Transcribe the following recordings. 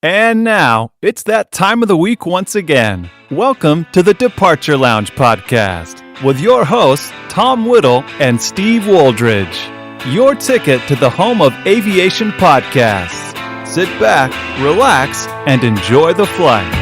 And now, it's that time of the week once again. Welcome to the Departure Lounge podcast with your hosts, Tom Whittle and Steve Wooldridge. Your ticket to the home of aviation podcasts. Sit back, relax, and enjoy the flight.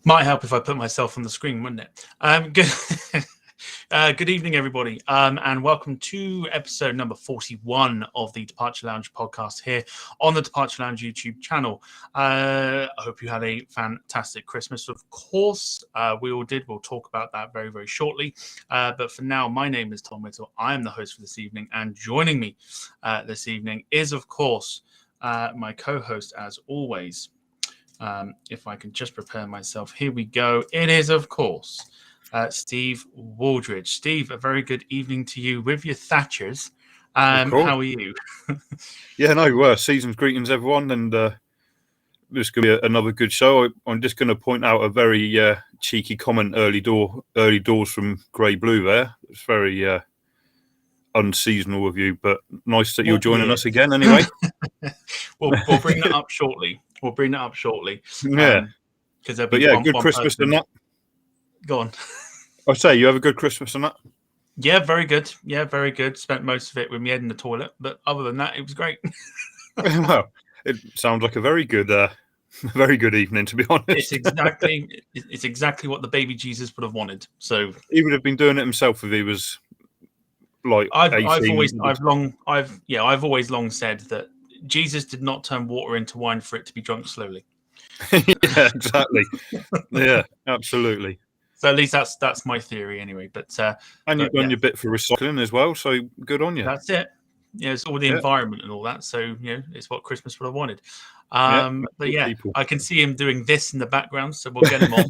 Might help if I put myself on the screen, wouldn't it? Good evening, everybody, and welcome to episode number 41 of the Departure Lounge podcast here on the Departure Lounge YouTube channel. I hope you had a fantastic Christmas. Of course, we all did. We'll talk about that very, very shortly. But for now, my name is Tom Whittle. I am the host for this evening, and joining me this evening is, of course, my co-host, as always. If I can just prepare myself. Here we go. It is, of course, Steve Wooldridge. Steve, a very good evening to you with your Thatchers. How are you? Season's greetings, everyone. And this is going to be another good show. I'm just going to point out a very cheeky comment early doors from Grey Blue there. It's very unseasonal of you, but nice that you're joining us again anyway. We'll bring that up shortly. Yeah. Good Christmas and that. Go on. I say, you have a good Christmas and that? Yeah, very good. Spent most of it with my head in the toilet, but other than that, it was great. Well, it sounds like a very good evening, to be honest. It's exactly what the baby Jesus would have wanted. So he would have been doing it himself if he was like. I've always long said that Jesus did not turn water into wine for it to be drunk slowly. Yeah, exactly. Yeah, absolutely. So at least that's my theory anyway. But you've done your bit for recycling as well, so good on you. That's it. Yeah, it's all the environment and all that. So it's what Christmas would have wanted. People. I can see him doing this in the background, so we'll get him on.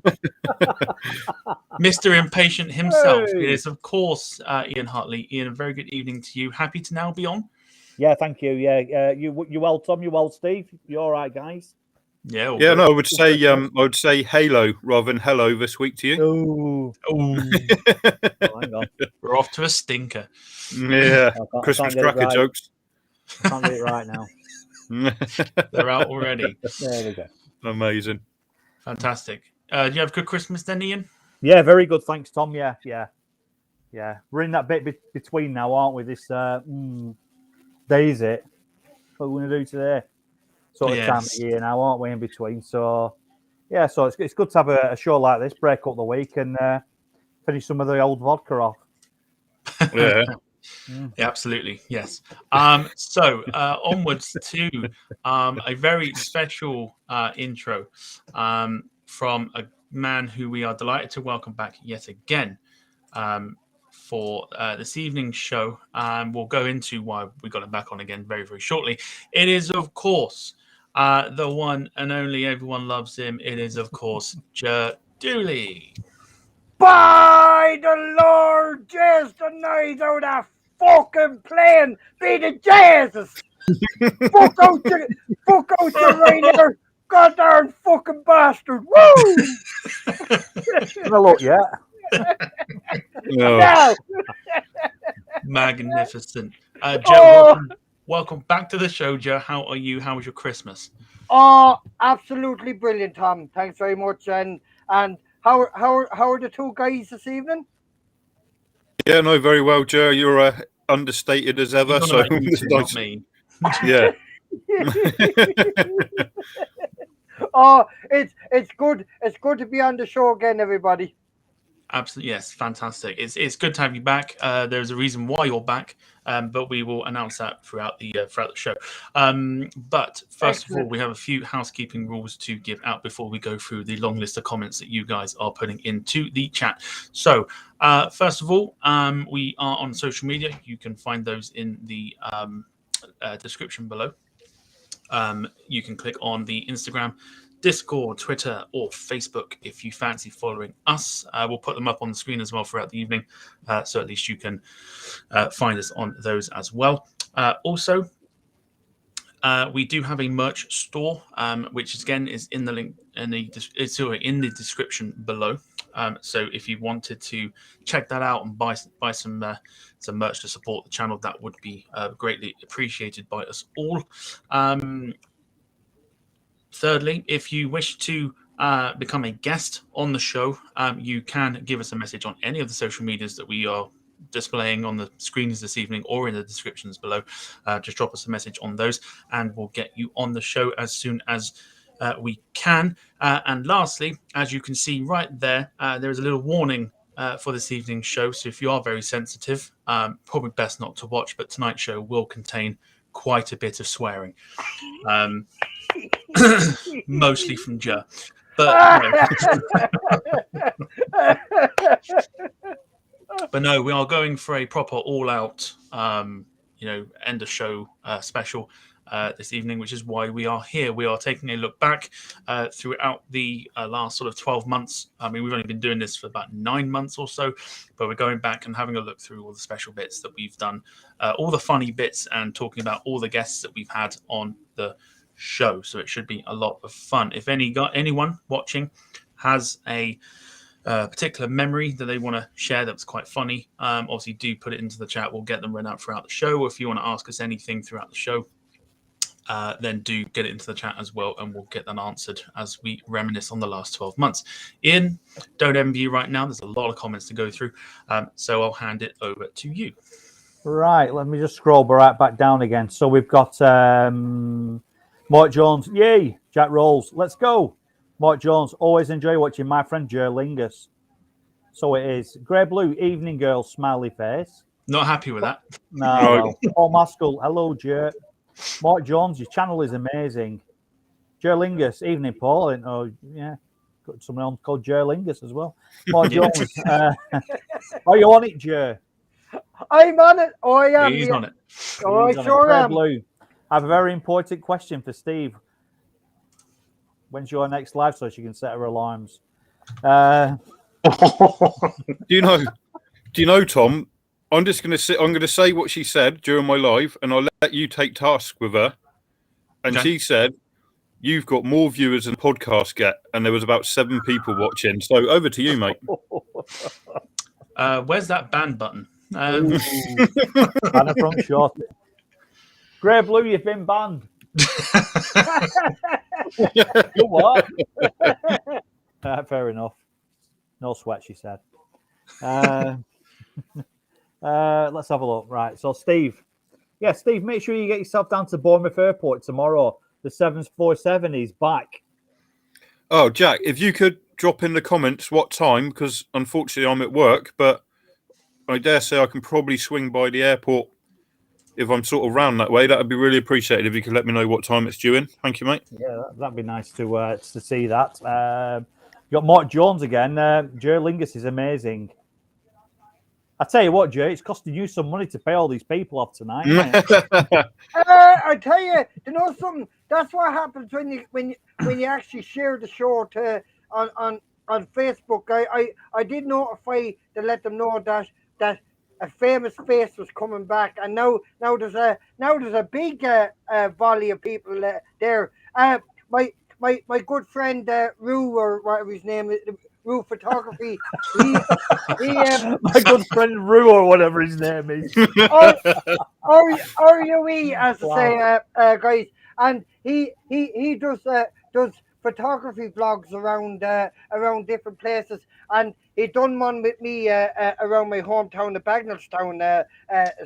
Mr. Impatient himself. Hey. It is, of course, Ian Hartley. Ian, a very good evening to you. Happy to now be on. Yeah, thank you. Yeah, you well, Tom. You well, Steve. You all right, guys? Yeah. No, I would say Halo rather than hello this week to you. Oh, hang on. We're off to a stinker. Yeah, Christmas cracker jokes. I can't get it right now. They're out already. There we go. Amazing. Fantastic. Do you have a good Christmas then, Ian? Yeah, very good. Thanks, Tom. Yeah. We're in that bit between now, aren't we? This day is it? What are we going to do today? Sort of time of year now, aren't we? In between, so it's good to have a show like this, break up the week, and finish some of the old vodka off. Yeah. Yeah, absolutely, yes. So onwards to a very special intro from a man who we are delighted to welcome back yet again for this evening's show. We'll go into why we got him back on again very, very shortly. It is, of course, the one and only, everyone loves him. It is, of course, Dooley. By the Lord, just the night out of fucking plane, be the Jesus. Fuck out the Ryanair, goddamn fucking bastard. Woo! Well, look, yeah. No. Magnificent. Joe, welcome back to the show, Joe. How are you? How was your Christmas? Oh, absolutely brilliant, Tom. Thanks very much. And how are the two guys this evening? Yeah, no, very well, Joe. You're understated as ever. So not me. Yeah. Oh, it's good. It's good to be on the show again, everybody. Absolutely, yes, fantastic. It's good to have you back. There's a reason why you're back, but we will announce that throughout the show. But first of all, we have a few housekeeping rules to give out before we go through the long list of comments that you guys are putting into the chat. So, first of all, we are on social media. You can find those in the description below. You can click on the Instagram, Discord, Twitter, or Facebook if you fancy following us. We'll put them up on the screen as well throughout the evening, so at least you can find us on those as well. Also, we do have a merch store, which again is in the link in the description below. So if you wanted to check that out and buy some merch to support the channel, that would be greatly appreciated by us all. Thirdly, if you wish to become a guest on the show, you can give us a message on any of the social medias that we are displaying on the screens this evening or in the descriptions below. Just drop us a message on those and we'll get you on the show as soon as we can. And lastly, as you can see right there, there is a little warning for this evening's show. So if you are very sensitive, probably best not to watch, but tonight's show will contain quite a bit of swearing. Mostly from Joe. But no, we are going for a proper all-out, end of show special this evening, which is why we are here. We are taking a look back throughout the last sort of 12 months. I mean, we've only been doing this for about 9 months or so, but we're going back and having a look through all the special bits that we've done, all the funny bits, and talking about all the guests that we've had on the show. So it should be a lot of fun. If anyone watching has a particular memory that they want to share that was quite funny, obviously do put it into the chat. We'll get them read out throughout the show. Or if you want to ask us anything throughout the show, then do get it into the chat as well, and we'll get them answered as we reminisce on the last 12 months. Ian, don't envy you right now. There's a lot of comments to go through, so I'll hand it over to you. Right, let me just scroll right back down again. So we've got Mark Jones, yay! Jack Rolls, let's go. Mark Jones, always enjoy watching my friend Jer Lingus. So it is. Grey Blue, evening girl, smiley face. Not happy with that. No. Paul Maskell, hello, Jer. Mark Jones, your channel is amazing. Jer Lingus, evening, Paul. I didn't know, yeah. Got someone else called Jer Lingus as well. Mark Jones, are you on it, Jer? I'm on it. Oh, I am. He's on it. Oh, I sure am. Blue. I have a very important question for Steve. When's your next live so she can set her alarms? Do you know, Tom? I'm going to say what she said during my live, and I'll let you take task with her. And Okay. She said, "You've got more viewers than podcast get," and there was about 7 people watching. So over to you, mate. Where's that ban button? Banner front short. Grey Blue, you've been banned. You what? Fair enough. No sweat, she said. Let's have a look. Right. So, Steve. Yeah, Steve, make sure you get yourself down to Bournemouth Airport tomorrow. The 747 is back. Oh, Jack, if you could drop in the comments what time, because unfortunately I'm at work, but I dare say I can probably swing by the airport if I'm sort of round that way. That would be really appreciated if you could let me know what time it's due in. Thank you, mate. Yeah, that'd be nice to see that. You got Mark Jones again. Jer Lingus is amazing. I tell you what, Jay, it's costing you some money to pay all these people off tonight. I tell you, you know something. That's what happens when you actually share the show on Facebook. I did notify to let them know that a famous face was coming back, and now there's a big volley of people there. My good friend Rue, or whatever his name is, Rue Photography. My good friend Rue, or whatever his name is. RUE, as I say, guys, and he does photography vlogs around different places, and he done one with me around my hometown of Bagnallstown,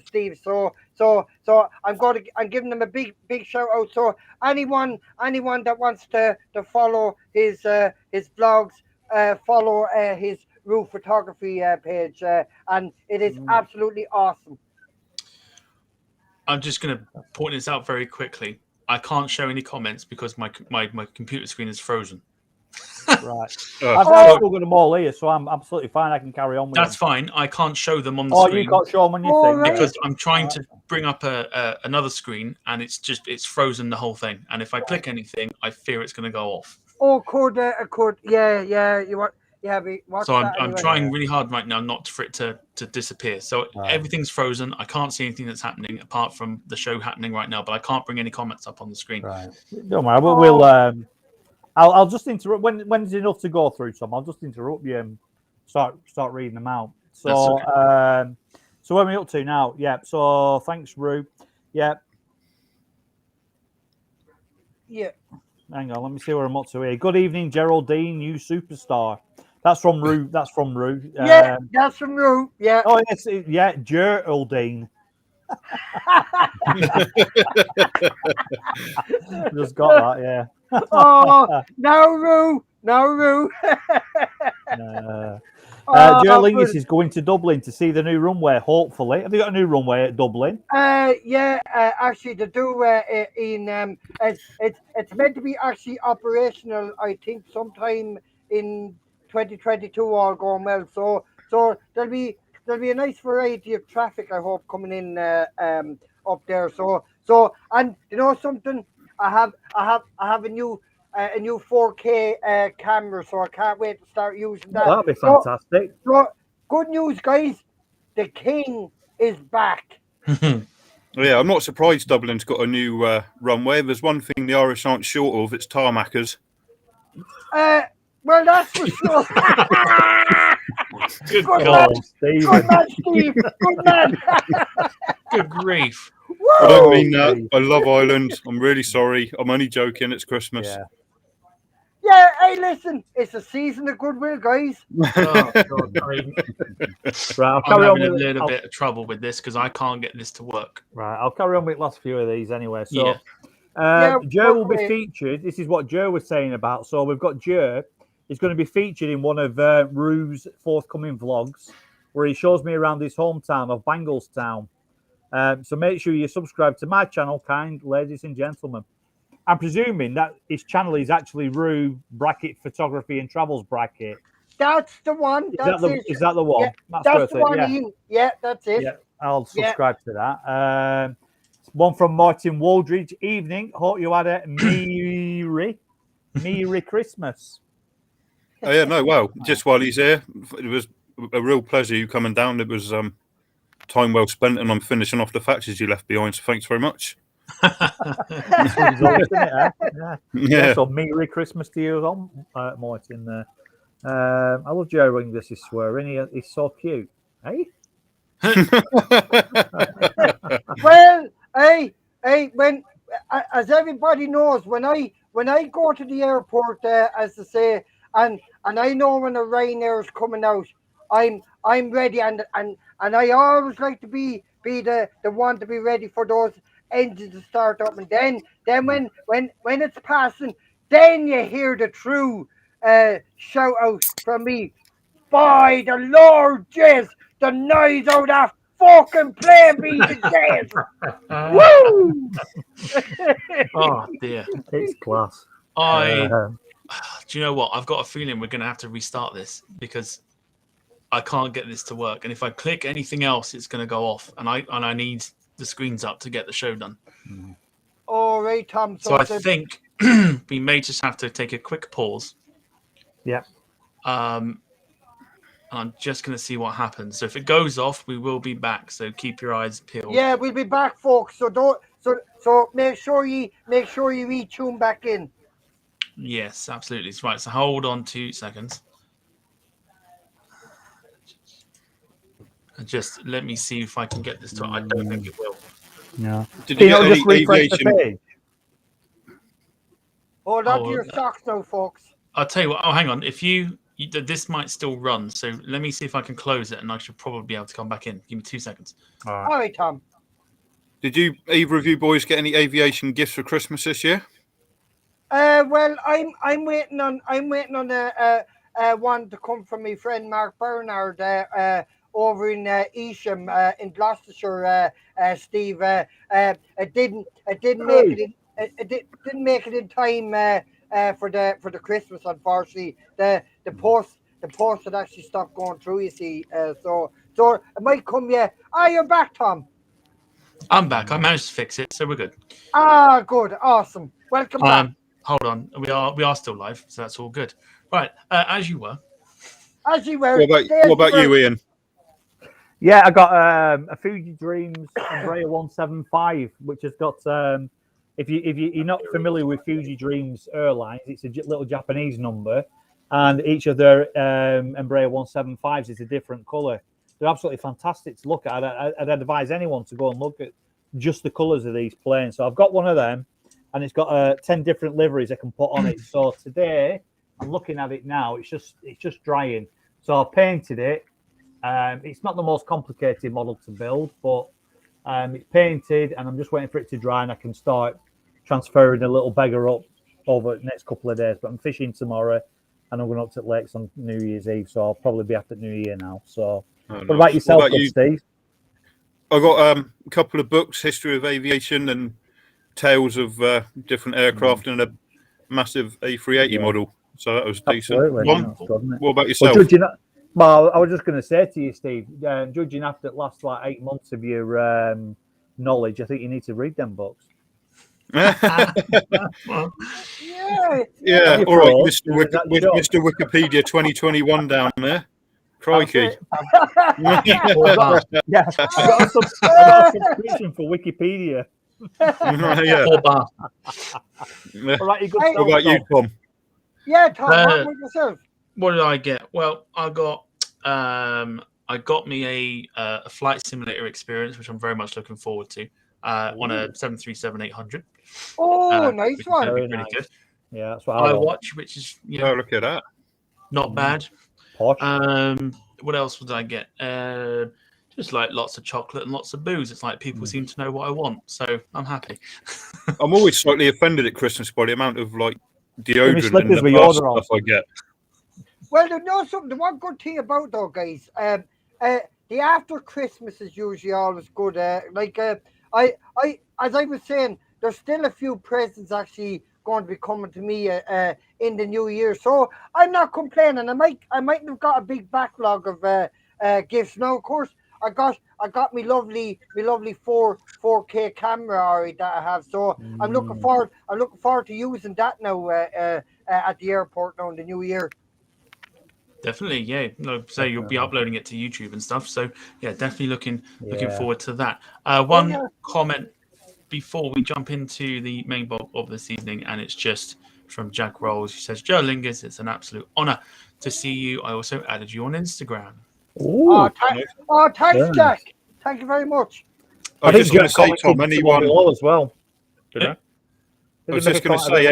Steve. So I'm giving him a big shout out. So anyone that wants to follow his vlogs, follow his Roof Photography page, and it is absolutely awesome. I'm just going to point this out very quickly. I can't show any comments because my computer screen is frozen. Right. Oh, I've so- still got them all here, so I'm absolutely fine. I can carry on with That's them. fine. I can't show them on the Oh, screen you can't show them on your All thing. right. because I'm trying to bring up another screen and it's frozen the whole thing. And if I click anything, I fear it's going to go off. Oh, could. Yeah. You want? Yeah, but what's So I'm that anyway? trying really hard right now not for it to disappear. So Right. everything's frozen. I can't see anything that's happening apart from the show happening right now. But I can't bring any comments up on the screen. Right. Don't worry. We'll I'll just interrupt when's enough to go through, Tom. I'll just interrupt you and start reading them out. So That's so where are we up to now? Yeah. So thanks, Rue. Yeah. Yeah. Hang on, let me see where I'm up to here. Good evening, Geraldine, you superstar. That's from Rue. That's from Rue. Yeah, that's from you. Yeah. Oh, yes, yeah, Geraldine. Just got that, yeah. Oh, now Roo. Geraldine is going to Dublin to see the new runway, hopefully. Have you got a new runway at Dublin? Actually, to do in it's meant to be actually operational. I think sometime in 2022, all going well. So there'll be a nice variety of traffic. I hope coming in up there. So and you know something, I have a new 4K camera, so I can't wait to start using that. That'd be fantastic. So good news, guys. The king is back. yeah, I'm not surprised Dublin's got a new runway. There's one thing the Irish aren't short of, it's tarmackers. Well, that's for sure. Good Good God. man, Steve. good man, Steve. Good man. Good grief. I don't mean that. I love Ireland. I'm really sorry. I'm only joking. It's Christmas. Yeah. Yeah, hey, listen, it's a season of goodwill, guys. Oh, God. Right, I'll I'm carry on having a with little bit of trouble with this because I can't get this to work. Right, I'll carry on with the last few of these anyway. So, Yeah. Joe will be okay. featured. This is what Joe was saying about. So we've got Joe. He's going to be featured in one of Rue's forthcoming vlogs, where he shows me around his hometown of Banglestown. So make sure you subscribe to my channel, kind ladies and gentlemen. I'm presuming that his channel is actually Rue Bracket Photography and Travels Bracket. That's the one. Is that the one? Yeah, That's that's worth the it. one. Yeah. Ian. Yeah, that's it. Yeah, I'll subscribe to that. One from Martin Waldridge. Evening. Hope you had a merry Christmas. Oh, yeah, no, well, just while he's here, it was a real pleasure you coming down. It was time well spent, and I'm finishing off the factories you left behind, so thanks very much. Yeah. So merry Christmas to you, Martin. I love Joe Ringus. He's swearing. He's so cute. Hey. Well, hey, when as everybody knows, when I go to the airport, as to say, and I know when a Ryanair is coming out, I'm ready, and I always like to be the one to be ready for those engines to start up, and then when it's passing, then you hear the true shout out from me. By the Lord, Jez, the noise out of that fucking plane be the Jez. Woo! Oh, dear. It's class. Do you know what? I've got a feeling we're going to have to restart this because I can't get this to work. And if I click anything else, it's going to go off. And I need the screens up to get the show done. All right, Tom. So I think we may just have to take a quick pause. Yeah. And I'm just going to see what happens. So if it goes off, we will be back. So keep your eyes peeled. Yeah, we'll be back, folks. So make sure you retune back in. Yes, absolutely. Right. So hold on 2 seconds. And just let me see if I can get this to. I don't think it will. No. Did you get any just refresh the aviation? page? Hold on to your socks now, folks. I'll tell you what. Oh, hang on. If you this might still run. So let me see if I can close it, and I should probably be able to come back in. Give me 2 seconds. All All right, Tom. Did you either of you boys get any aviation gifts for Christmas this year? Well, I'm waiting on one to come from my friend Mark Bernard over in Evesham in Gloucestershire. Steve, it didn't make it in. It didn't make it in time for the Christmas. Unfortunately, the post had actually stopped going through. You see, so it might come. Yeah. You're back, Tom. I'm back. I managed to fix it, so we're good. Good, awesome. Welcome back. Hold on, we are still live, so that's all good. Right, as you were. As you were. What about you, Ian? Yeah, I got a Fuji Dreams Embraer 175, which has got. If you're not familiar with Fuji Dreams Airlines, it's a little Japanese number, and each of their Embraer 175s is a different color. They're absolutely fantastic to look at. I'd advise anyone to go and look at just the colors of these planes. So I've got one of them, and it's got 10 different liveries I can put on it. So today I'm looking at it now. It's just drying. So I've painted it. It's not the most complicated model to build, but it's painted, and I'm just waiting for it to dry, and I can start transferring the little beggar up over the next couple of days. But I'm fishing tomorrow, and I'm going up to the lakes on New Year's Eve, so I'll probably be after New Year now. So, what about yourself, Steve? I got a couple of books, History of Aviation and Tales of different aircraft, and a massive A380 model. So that was decent. What about yourself? Well, I was just going to say to you, Steve, judging after the last 8 months of your knowledge, I think you need to read them books. Yeah. All right, Mr. Wikipedia 2021 down there. Crikey. Yeah, I got a subscription for Wikipedia. Yeah. All right, what about you, Tom? Yeah, Tom, what about yourself? What did I get? Well, I got me a flight simulator experience, which I'm very much looking forward to, on a 737-800. Oh, nice one! Very nice. Good. Yeah, that's what I watch, which is look at that, not bad. Posh. What else did I get? Just like lots of chocolate and lots of booze. It's like people seem to know what I want, so I'm happy. I'm always slightly offended at Christmas by the amount of deodorant and the stuff I get. Well, you know something. The one good thing about though, guys, the after Christmas is usually always good. As I was saying, there's still a few presents actually going to be coming to me in the new year, so I'm not complaining. I might have got a big backlog of gifts. Now, of course, I got me lovely 4K camera that I have. So I'm looking forward to using that now at the airport now in the new year. Definitely, yeah. No, so you'll be uploading it to YouTube and stuff. So yeah, definitely looking forward to that. One comment before we jump into the main bulk of this evening, and it's just from Jack Rolls, who says, Joe Lingus, it's an absolute honor to see you. I also added you on Instagram. Thanks, Jack. Thank you very much. I was just going to say, Tom, anyone as well. I was just going to say,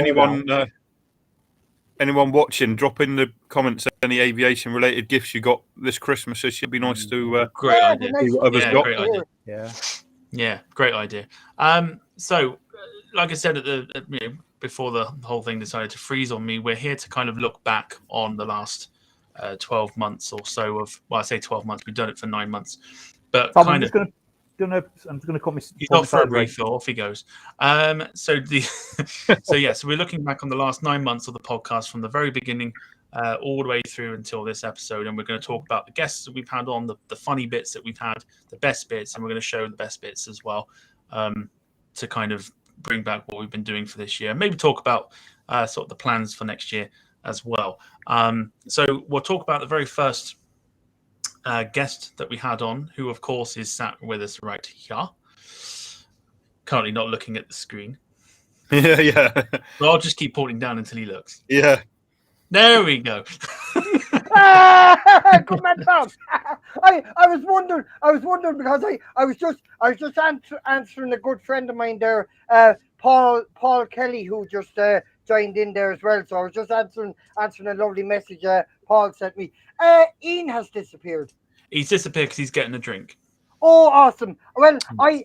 anyone watching, drop in the comments any aviation related gifts you got this Christmas. It should be nice to great idea. See what others got. Great idea. Yeah, great idea. So, like I said before the whole thing decided to freeze on me, we're here to kind of look back on the last 12 months or so of. Well, I say 12 months. We've done it for 9 months, but Tom, I'm just going to call me. He's not for a refill. Off he goes. So we're looking back on the last 9 months of the podcast from the very beginning all the way through until this episode, and we're going to talk about the guests that we've had on, the funny bits that we've had, the best bits, and we're going to show the best bits as well to kind of bring back what we've been doing for this year. Maybe talk about sort of the plans for next year as well. So we'll talk about the very first guest that we had on, who of course is sat with us right here. Currently not looking at the screen. Yeah. So I'll just keep pointing down until he looks. Yeah. There we go. Come on, Tom. I was wondering because I was just answering a good friend of mine there, Paul Kelly, who just joined in there as well. So I was just answering a lovely message Paul sent me. Ian has disappeared. He's disappeared because he's getting a drink. Oh, awesome! Well, I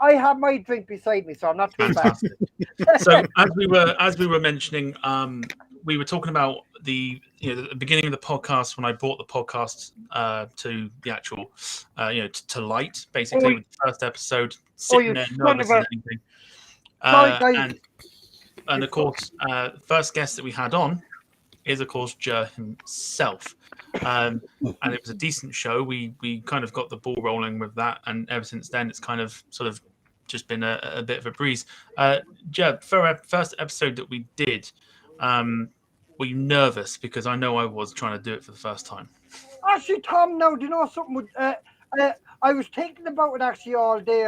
have my drink beside me, so I'm not too bad. So as we were mentioning, we were talking about the beginning of the podcast when I brought the podcast to the actual to light, basically with the first episode, sitting there nervous and anything. Sorry, guys. And of course, first guest that we had on is, of course, Jer himself. And it was a decent show. We kind of got the ball rolling with that. And ever since then, it's kind of sort of just been a bit of a breeze. Jer, for our first episode that we did, were you nervous? Because I know I was trying to do it for the first time. Actually, Tom, now, do you know something? I was thinking about it actually all day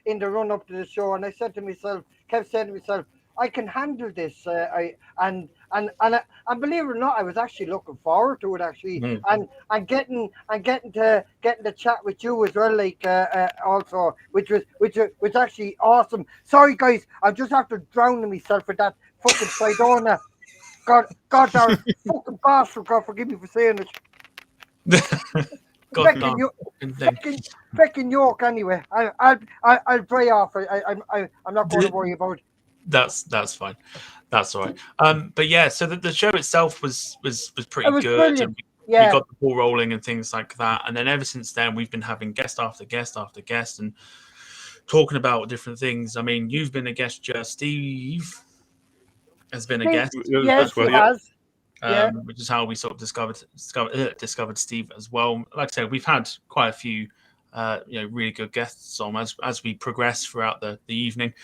in the run up to the show, and I said to myself, kept saying to myself, I can handle this. And believe it or not, I was actually looking forward to it actually, and getting to chat with you as well, like also, which was actually awesome. Sorry guys, I just have to drown myself with that fucking Sidona. God darn fucking bastard! God forgive me for saying it. Feckin' York anyway. I'll dry off. I'm not going to worry about it. That's fine. That's all right. But yeah, so the show itself was pretty good. Brilliant. And we got the ball rolling and things like that. And then ever since then, we've been having guest after guest after guest and talking about different things. I mean, you've been a guest, Steve has been a guest. Yes, he has. Which is how we sort of discovered Steve as well. Like I said, we've had quite a few, really good guests on as we progress throughout the evening.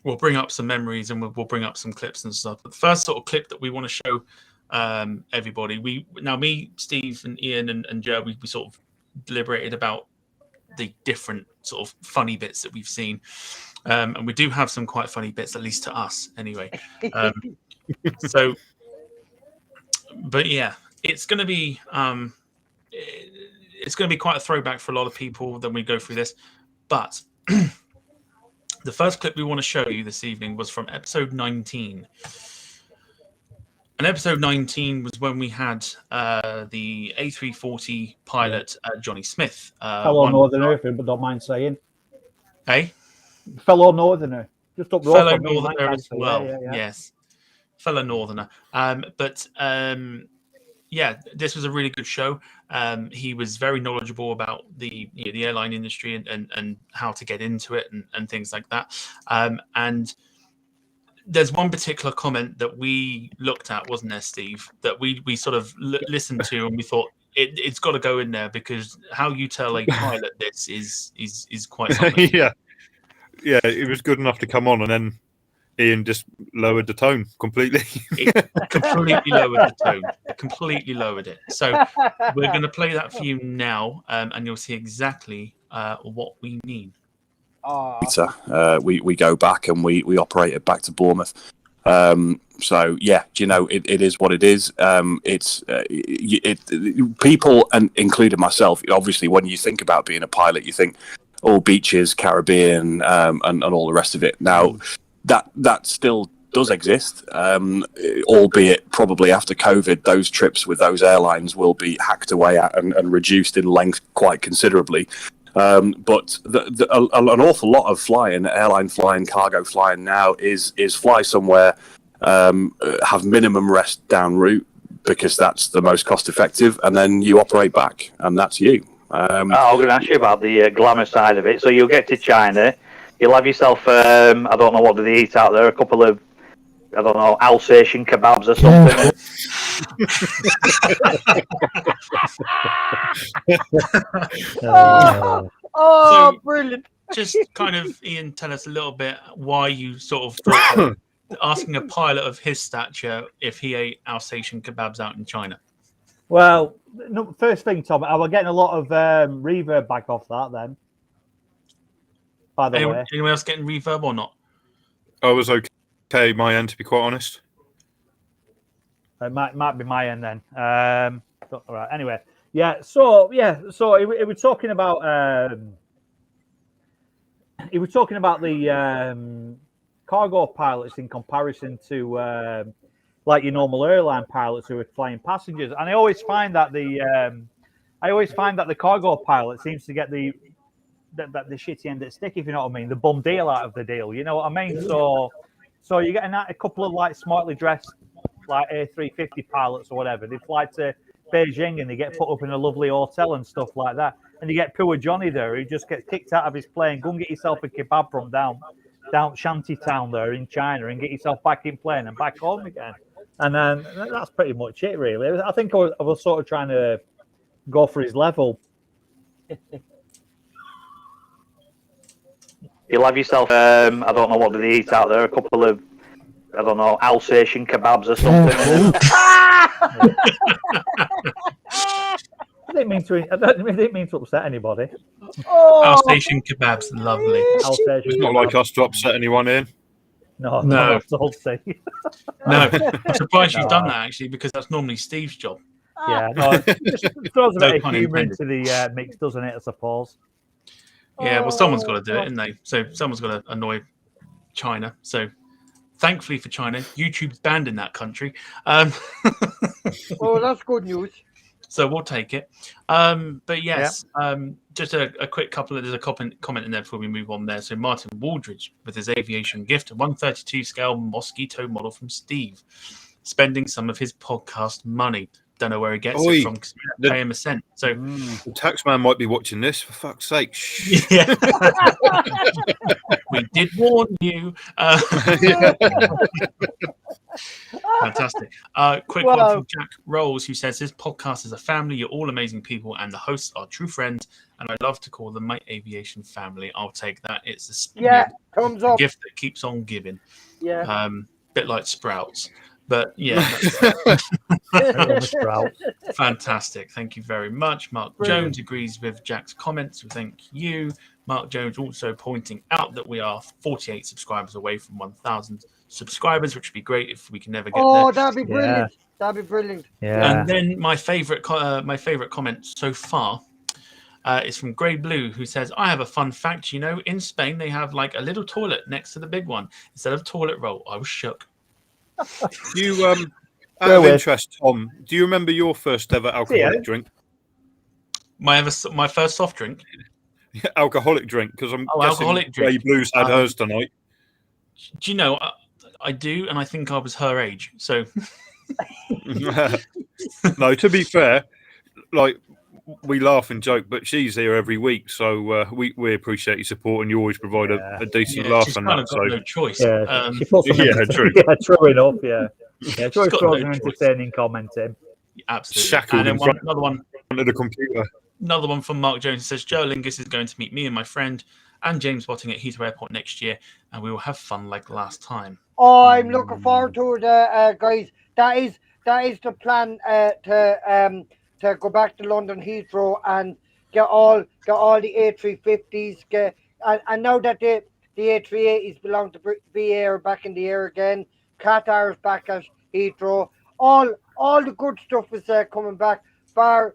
We'll bring up some memories and we'll bring up some clips and stuff. But the first sort of clip that we want to show everybody, me, Steve, and Ian and Joe, we sort of deliberated about the different sort of funny bits that we've seen, and we do have some quite funny bits, at least to us, anyway. But yeah, it's going to be quite a throwback for a lot of people when we go through this. But the first clip we want to show you this evening was from episode 19. And episode 19 was when we had the A340 pilot, Johnny Smith. Fellow Northerner, but don't mind saying. Hey? Fellow Northerner. Just up the road Fellow from me, Northerner as well. Yeah. Yes. Fellow Northerner. This was a really good show. He was very knowledgeable about the airline industry and how to get into it and things like that. And there's one particular comment that we looked at, wasn't there, Steve, that we sort of listened to and we thought it's got to go in there, because how you tell a pilot this is quite something. Yeah, it was good enough to come on, and then Ian just lowered the tone completely. Completely lowered it. So we're going to play that for you now, and you'll see exactly what we mean. We go back and we operate it back to Bournemouth. So yeah, it is what it is. People, and including myself, obviously, when you think about being a pilot, you think all beaches, Caribbean, and all the rest of it. Now that still does exist, albeit probably after COVID, those trips with those airlines will be hacked away at and reduced in length quite considerably. But an awful lot of flying, airline flying, cargo flying now is fly somewhere, have minimum rest down route, because that's the most cost effective, and then you operate back, and that's you. I'm going to ask you about the glamour side of it. So you'll get to China, you'll have yourself, I don't know what do they eat out there, a couple of, I don't know, Alsatian kebabs or something. So, brilliant. Just kind of, Ian, tell us a little bit why you sort of thought asking a pilot of his stature if he ate Alsatian kebabs out in China. Well, no, first thing, Tom, I was getting a lot of reverb back off that then. By the way. Anyone else getting reverb or not? I was okay, my end, to be quite honest. It might be my end then. All right. Anyway, So he was talking about the cargo pilots in comparison to like your normal airline pilots who are flying passengers, and I always find that the cargo pilot seems to get the shitty end of the stick, if you know what I mean, the bum deal out of the deal. You know what I mean? So you're getting a couple of like smartly dressed like A350 pilots or whatever. They fly to Beijing and they get put up in a lovely hotel and stuff like that. And you get poor Johnny there who just gets kicked out of his plane. Go and get yourself a kebab from down down shanty town there in China and get yourself back in plane and back home again. And then that's pretty much it, really. I think I was sort of trying to go for his level. You'll have yourself, I don't know what do they eat out there, a couple of, I don't know, Alsatian kebabs or something. I didn't mean to upset anybody. Alsatian kebabs, lovely. It's not like us to upset anyone in. No. No, I'm surprised you've done that actually, because that's normally Steve's job. Yeah, no, it just throws a bit No of humour into the mix, doesn't it? I suppose. Yeah, well, someone's got to do it, isn't they? So someone's got to annoy China. So thankfully for China, YouTube's banned in that country. Oh, that's good news. So we'll take it. But yes, just a quick couple of, there's a comment in there before we move on there. So Martin Waldridge with his aviation gift, a 132 scale Mosquito model from Steve, spending some of his podcast money. Don't know where he gets it from, because we don't pay him a cent. So the taxman might be watching this, for fuck's sake. Yeah. We did warn you. Fantastic. Quick one from Jack Rolls, who says, this podcast is a family. You're all amazing people, and the hosts are true friends, and I love to call them my aviation family. I'll take that. It's a thumbs up. gift that keeps on giving. Yeah. Bit like Sprouts. But yeah, fantastic. Thank you very much. Mark Jones agrees with Jack's comments. So thank you. Mark Jones also pointing out that we are 48 subscribers away from 1,000 subscribers, which would be great if we can never get there. Oh, that'd be brilliant. Yeah. That'd be brilliant. Yeah. And then my favorite comment so far is from Grey Blue, who says, I have a fun fact. You know, in Spain, they have like a little toilet next to the big one instead of toilet roll. I was shook. You, out of interest, Tom, do you remember your first ever alcoholic drink? My first soft drink? Alcoholic drink, because I'm guessing alcoholic Grey Blues had hers tonight. Do you know, I do, and I think I was her age, so... No, to be fair, like, we laugh and joke, but she's here every week, so we appreciate your support, and you always provide a decent laugh. She's and kind that. of got no choice. True. Yeah, true enough. Yeah, Joyce throws an entertaining comment in. Absolutely. Shackled And then another one under the computer. Another one from Mark Jones says, Joe Lingus is going to meet me and my friend and James Botting at Heathrow Airport next year, and we will have fun like last time. Oh, I'm looking forward to it, guys. That is the plan to go back to London Heathrow and get all the A350s. And now that the A380s belong to BA are back in the air again, Qatar is back at Heathrow. All the good stuff is coming back. Bar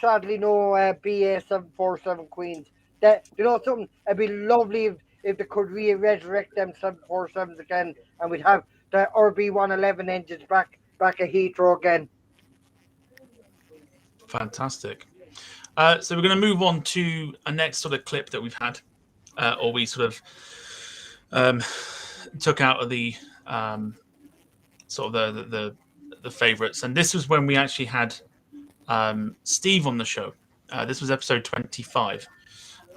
sadly no BA 747 Queens. That, you know something, it'd be lovely if they could resurrect them 747s again, and we'd have the RB 111 engines back at Heathrow again. Fantastic. So we're going to move on to a next sort of clip that we've had, or we sort of took out of the sort of the favorites, and this was when we actually had Steve on the show. This was episode 25.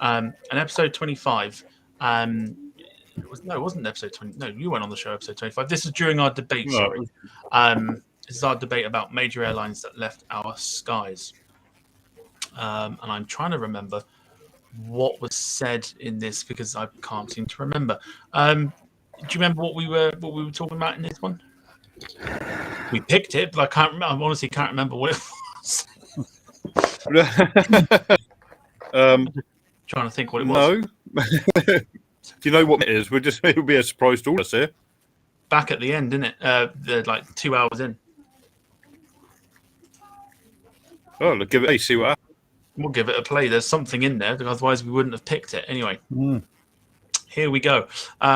And episode 25, it wasn't episode 20. No, you went on the show episode 25. This is during our debate. Sorry, this is our debate about major airlines that left our skies. And I'm trying to remember what was said in this because I can't seem to remember. Do you remember what we were talking about in this one? We picked it, but I can't remember. I honestly can't remember what it was. Trying to think what it was. No. Do you know what it is? It'll be a surprise to all of us here. Back at the end, isn't it? They're like 2 hours in. Oh, look, give it a see what happens. We'll give it a play. There's something in there, otherwise we wouldn't have picked it. Anyway, Here we go.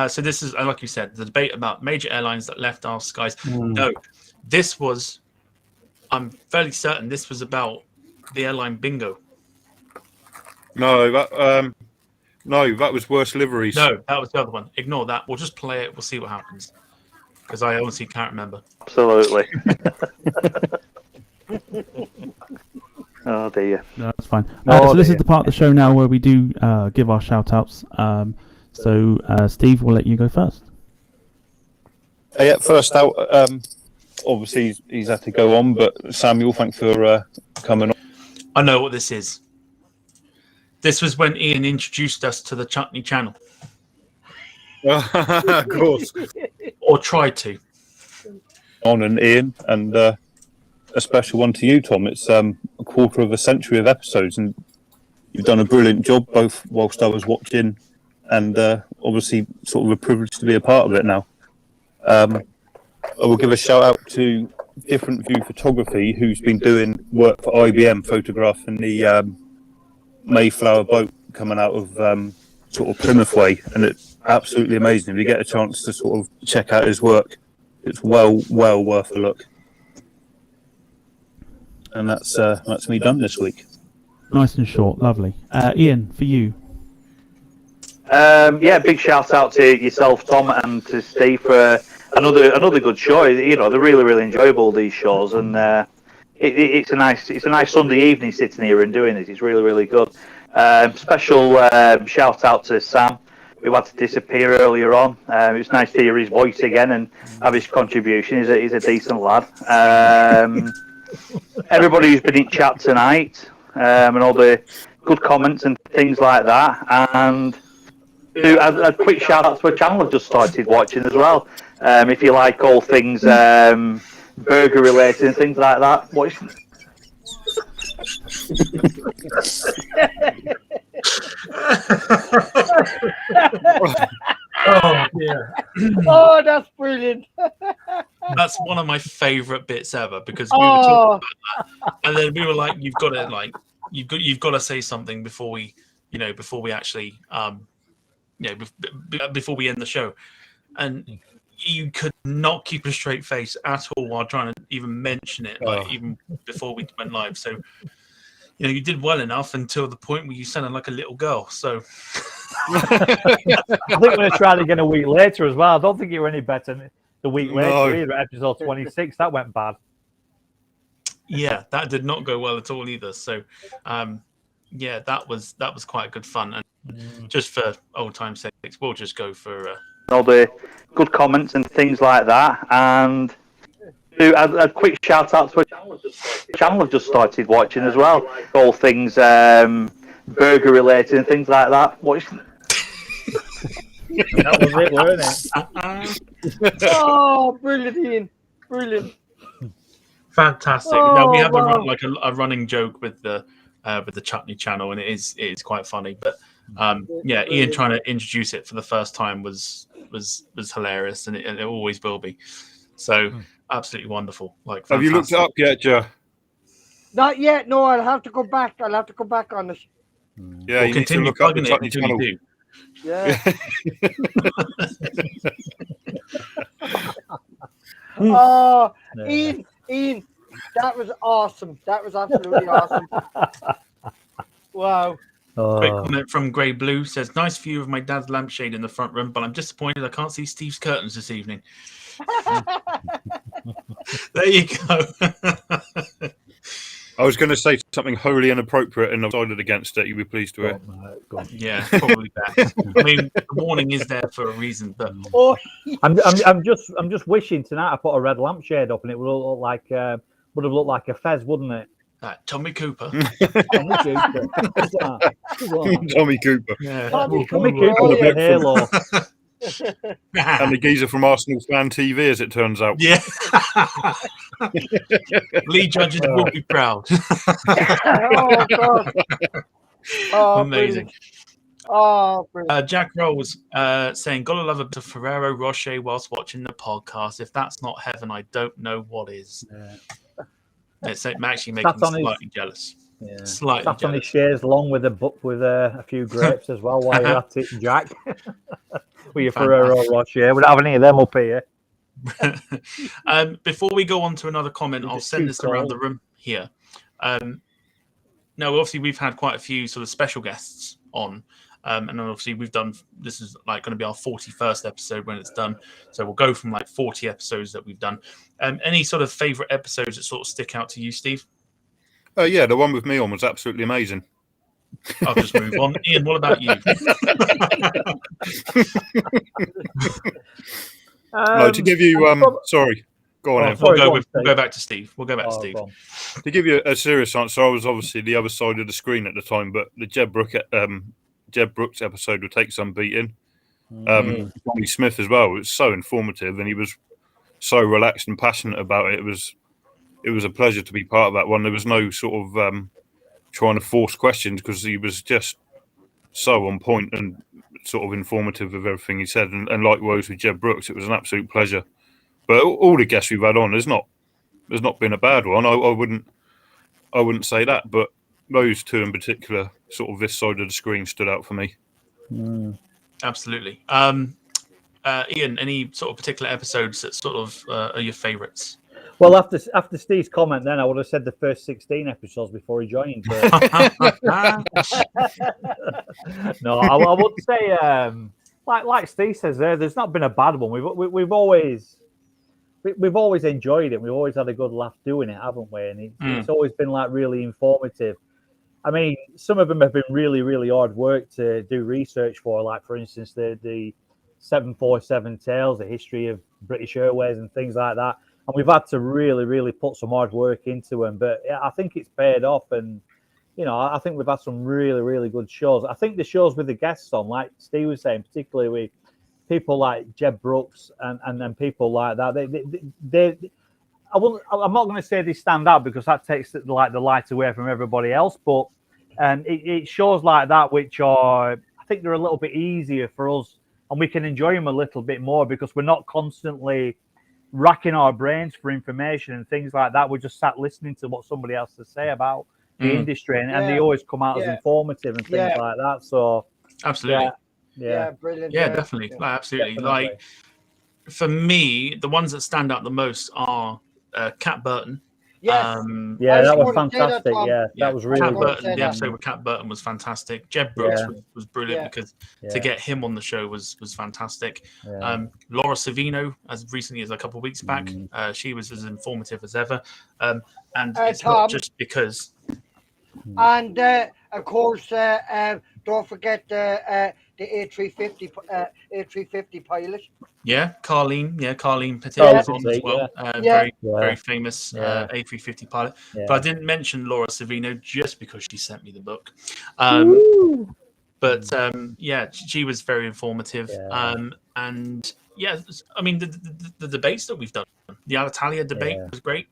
So this is, like you said, the debate about major airlines that left our skies. No, this was, I'm fairly certain this was about the airline bingo. No, that was worse liveries. No, that was the other one. Ignore that. We'll just play it. We'll see what happens. Because I honestly can't remember. Absolutely. Oh dear. No, that's fine. So this is the part of the show now where we do give our shout outs. So, Steve, we'll let you go first. Yeah, first out, obviously he's had to go on, but Samuel, thanks for coming on. I know what this is. This was when Ian introduced us to the Chutney channel. Of course. Or tried to. On and Ian, and a special one to you, Tom. It's a quarter of a century of episodes, and you've done a brilliant job, both whilst I was watching and obviously sort of a privilege to be a part of it now. I will give a shout out to Different View Photography, who's been doing work for IBM, photographing the Mayflower boat coming out of sort of Plymouth way, and it's absolutely amazing. If you get a chance to sort of check out his work, it's well worth a look. And that's me done this week. Nice and short, lovely. Ian, for you. Big shout out to yourself, Tom, and to Steve for another good show. You know, they're really enjoyable, these shows, and it's a nice Sunday evening sitting here and doing this. It's really good. Special shout out to Sam, who had to disappear earlier on. It was nice to hear his voice again and have his contribution. He's a decent lad. Everybody who's been in chat tonight, and all the good comments and things like that, and a quick shout out to a channel I've just started watching as well. If you like all things burger related and things like that, watch. Oh, yeah. Oh, that's brilliant. That's one of my favourite bits ever, because we were talking about that, and then we were like, "You've got to say something before we actually, before we end the show," and you could not keep a straight face at all while trying to even mention it, even before we went live. So, you did well enough until the point where you sounded like a little girl. So, I think we're going to try it again a week later as well. I don't think you were any better the week later either. Episode 26, that went bad. Yeah, that did not go well at all either. So, that was quite good fun. And just for old time's sake, we'll just go for all the good comments and things like that, and a quick shout out to a channel I've just started watching as well. All things burger related and things like that. Watch. That was it, wasn't it? Oh, brilliant, Ian. Brilliant. Fantastic. Now we have a running joke with the Chutney channel, and it is quite funny. But Ian trying to introduce it for the first time was hilarious, and it always will be. So absolutely wonderful. Like, have you looked it up yet, Joe? Not yet. No, I'll have to go back. on it. Yeah, you need to look up the Chutney channel. Yeah. Oh, Ian, that was awesome. That was absolutely awesome. Wow. Quick comment from Grey Blue says, "Nice view of my dad's lampshade in the front room, but I'm disappointed I can't see Steve's curtains this evening." There you go. I was going to say something wholly inappropriate, and I decided against it. You'll be pleased to hear. Yeah, probably that. I mean, the warning is there for a reason, but I'm just wishing tonight I put a red lampshade up, and it would look like would have looked like a fez, wouldn't it? Tommy Cooper. Tommy Cooper. Tommy Cooper. Yeah. Tommy Cooper with a halo. And the geezer from Arsenal Fan TV, as it turns out. Yeah. Lee Judges will be proud. Oh, God. Oh, amazing. Brilliant. Oh, brilliant. Jack Rolls saying, "Gotta love a bit of Ferrero Rocher whilst watching the podcast. If that's not heaven, I don't know what is." Yeah. It's actually making me slightly jealous. Yeah. Slightly Sat jealous. on his shares along with a book with a few grapes as well while you're at it, Jack. With your Ferrero Rocher. We don't have any of them up here. Before we go on to another comment, I'll send this around the room here. Now, obviously, we've had quite a few sort of special guests on. And obviously, this is like going to be our 41st episode when it's done. So we'll go from like 40 episodes that we've done. Any sort of favorite episodes that sort of stick out to you, Steve? Yeah, the one with me on was absolutely amazing. I'll just move on. Ian, what about you? No, to give you sorry, go on. Em. We'll go back to Steve. We'll go back to Steve. To give you a serious answer, I was obviously the other side of the screen at the time, but the Jeb Brooks episode would take some beating. Johnny Smith as well. It was so informative, and he was so relaxed and passionate about it. It was a pleasure to be part of that one. There was no sort of trying to force questions because he was just so on point and sort of informative of everything he said. And likewise with Jeb Brooks, it was an absolute pleasure. But all the guests we've had on, there's not been a bad one. I wouldn't say that, but those two in particular, sort of this side of the screen, stood out for me. Absolutely. Ian, any sort of particular episodes that sort of are your favourites? Well, after Steve's comment, then I would have said the first 16 episodes before he joined. No, I would say, like Steve says, there's not been a bad one. We've always enjoyed it. We've always had a good laugh doing it, haven't we? And it's always been like really informative. I mean, some of them have been really, really hard work to do research for. Like, for instance, the 747 Tales, the history of British Airways and things like that. And we've had to really, really put some hard work into them. But I think it's paid off. And, you know, I think we've had some really, really good shows. I think the shows with the guests on, like Steve was saying, particularly with people like Jeb Brooks and people like that, I'm not going to say they stand out because that takes the light away from everybody else. But it shows like that which are, I think they're a little bit easier for us, and we can enjoy them a little bit more because we're not constantly racking our brains for information and things like that. We're just sat listening to what somebody else has to say about the industry, and they always come out as informative and things like that. So absolutely, yeah, brilliant. Yeah, definitely, absolutely. Definitely. Like for me, the ones that stand out the most are Cat Burton. Yes. That was fantastic. That was really Cat Burton. The episode with Cat Burton was fantastic. Jeb Brooks was brilliant because to get him on the show was fantastic. Laura Savino, as recently as a couple of weeks back, she was as informative as ever. And it's Tom, not just because. And of course, don't forget the A350 pilot. Carleen Petit was on as well. Very famous A350 pilot. But I didn't mention Laura Savino just because she sent me the book. But she was very informative. And I mean, the debates that we've done, the Alitalia debate was great.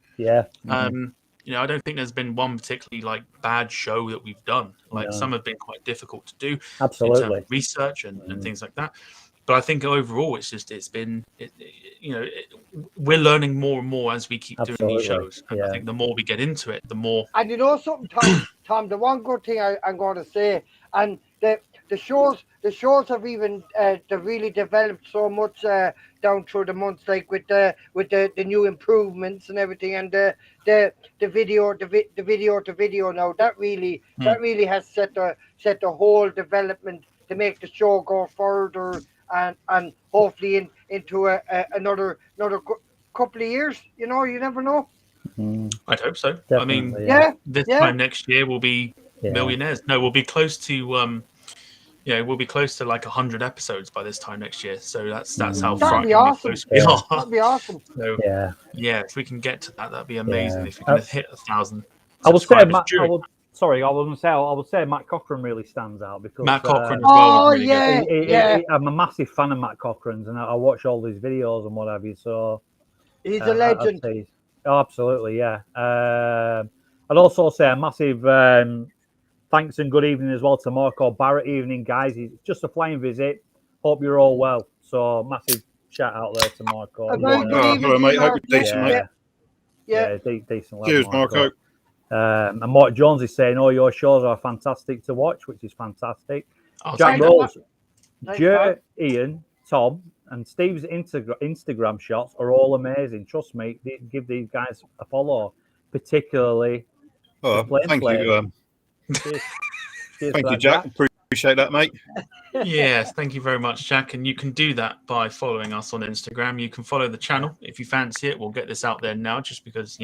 You know, I don't think there's been one particularly bad show that we've done. Some have been quite difficult to do in terms of research and things like that. But I think overall, we're learning more and more as we keep doing these shows. And I think the more we get into it, the more. And you know something, Tom, the one good thing I'm going to say, and the shows have even they've really developed so much down through the months, like with the new improvements and everything, and the video now that really has set the whole development to make the show go further and hopefully into another couple of years. You know, you never know. I'd hope so. Definitely, this time next year we'll be millionaires. No, we'll be close to we'll be close to 100 episodes by this time next year. So that's how frighteningly close we are. That'd be awesome. So, if we can get to that, that'd be amazing. If we can hit 1,000. I would say Matt Cochran really stands out because Matt Cochran as well. I'm a massive fan of Matt Cochran's, and I watch all these videos and what have you. So he's a legend. Absolutely, yeah. I'd also say a massive thanks and good evening as well to Marco Barrett. Evening, guys. He's just a flying visit. Hope you're all well. So massive shout out there to Marco. Hello, mate. Hope you're decent, mate. Decent. Cheers, Marco. And Mark Jones is saying, your shows are fantastic to watch, which is fantastic. Jack Rose, Joe, Ian, Tom, and Steve's Instagram shots are all amazing. Trust me, give these guys a follow, particularly. Thank you. Cheers thank you, Jack. Appreciate that, mate. Yes, thank you very much, Jack. And you can do that by following us on Instagram. You can follow the channel if you fancy it. We'll get this out there now, just because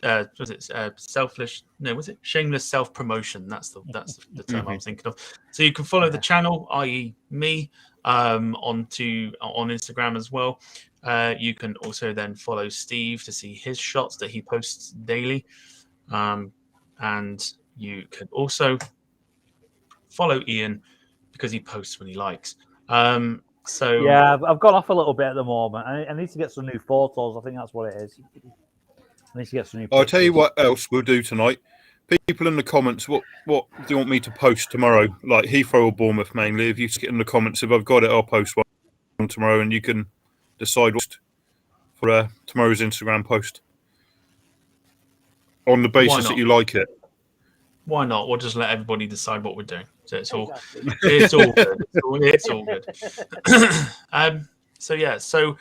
was it selfless? No, was it shameless self promotion? That's the term I was thinking of. So you can follow the channel, i.e., me, on Instagram as well. You can also then follow Steve to see his shots that he posts daily, and you can also follow Ian because he posts when he likes. So yeah, I've gone off a little bit at the moment. I need to get some new photos. I think that's what it is. I need to get some new pictures. I'll tell you what else we'll do tonight. People in the comments, what do you want me to post tomorrow? Like Heathrow or Bournemouth mainly. If you get in the comments, if I've got it, I'll post one tomorrow, and you can decide what for tomorrow's Instagram post on the basis that you like it. Why not? We'll just let everybody decide what we're doing. So it's all it's all good. It's all good. So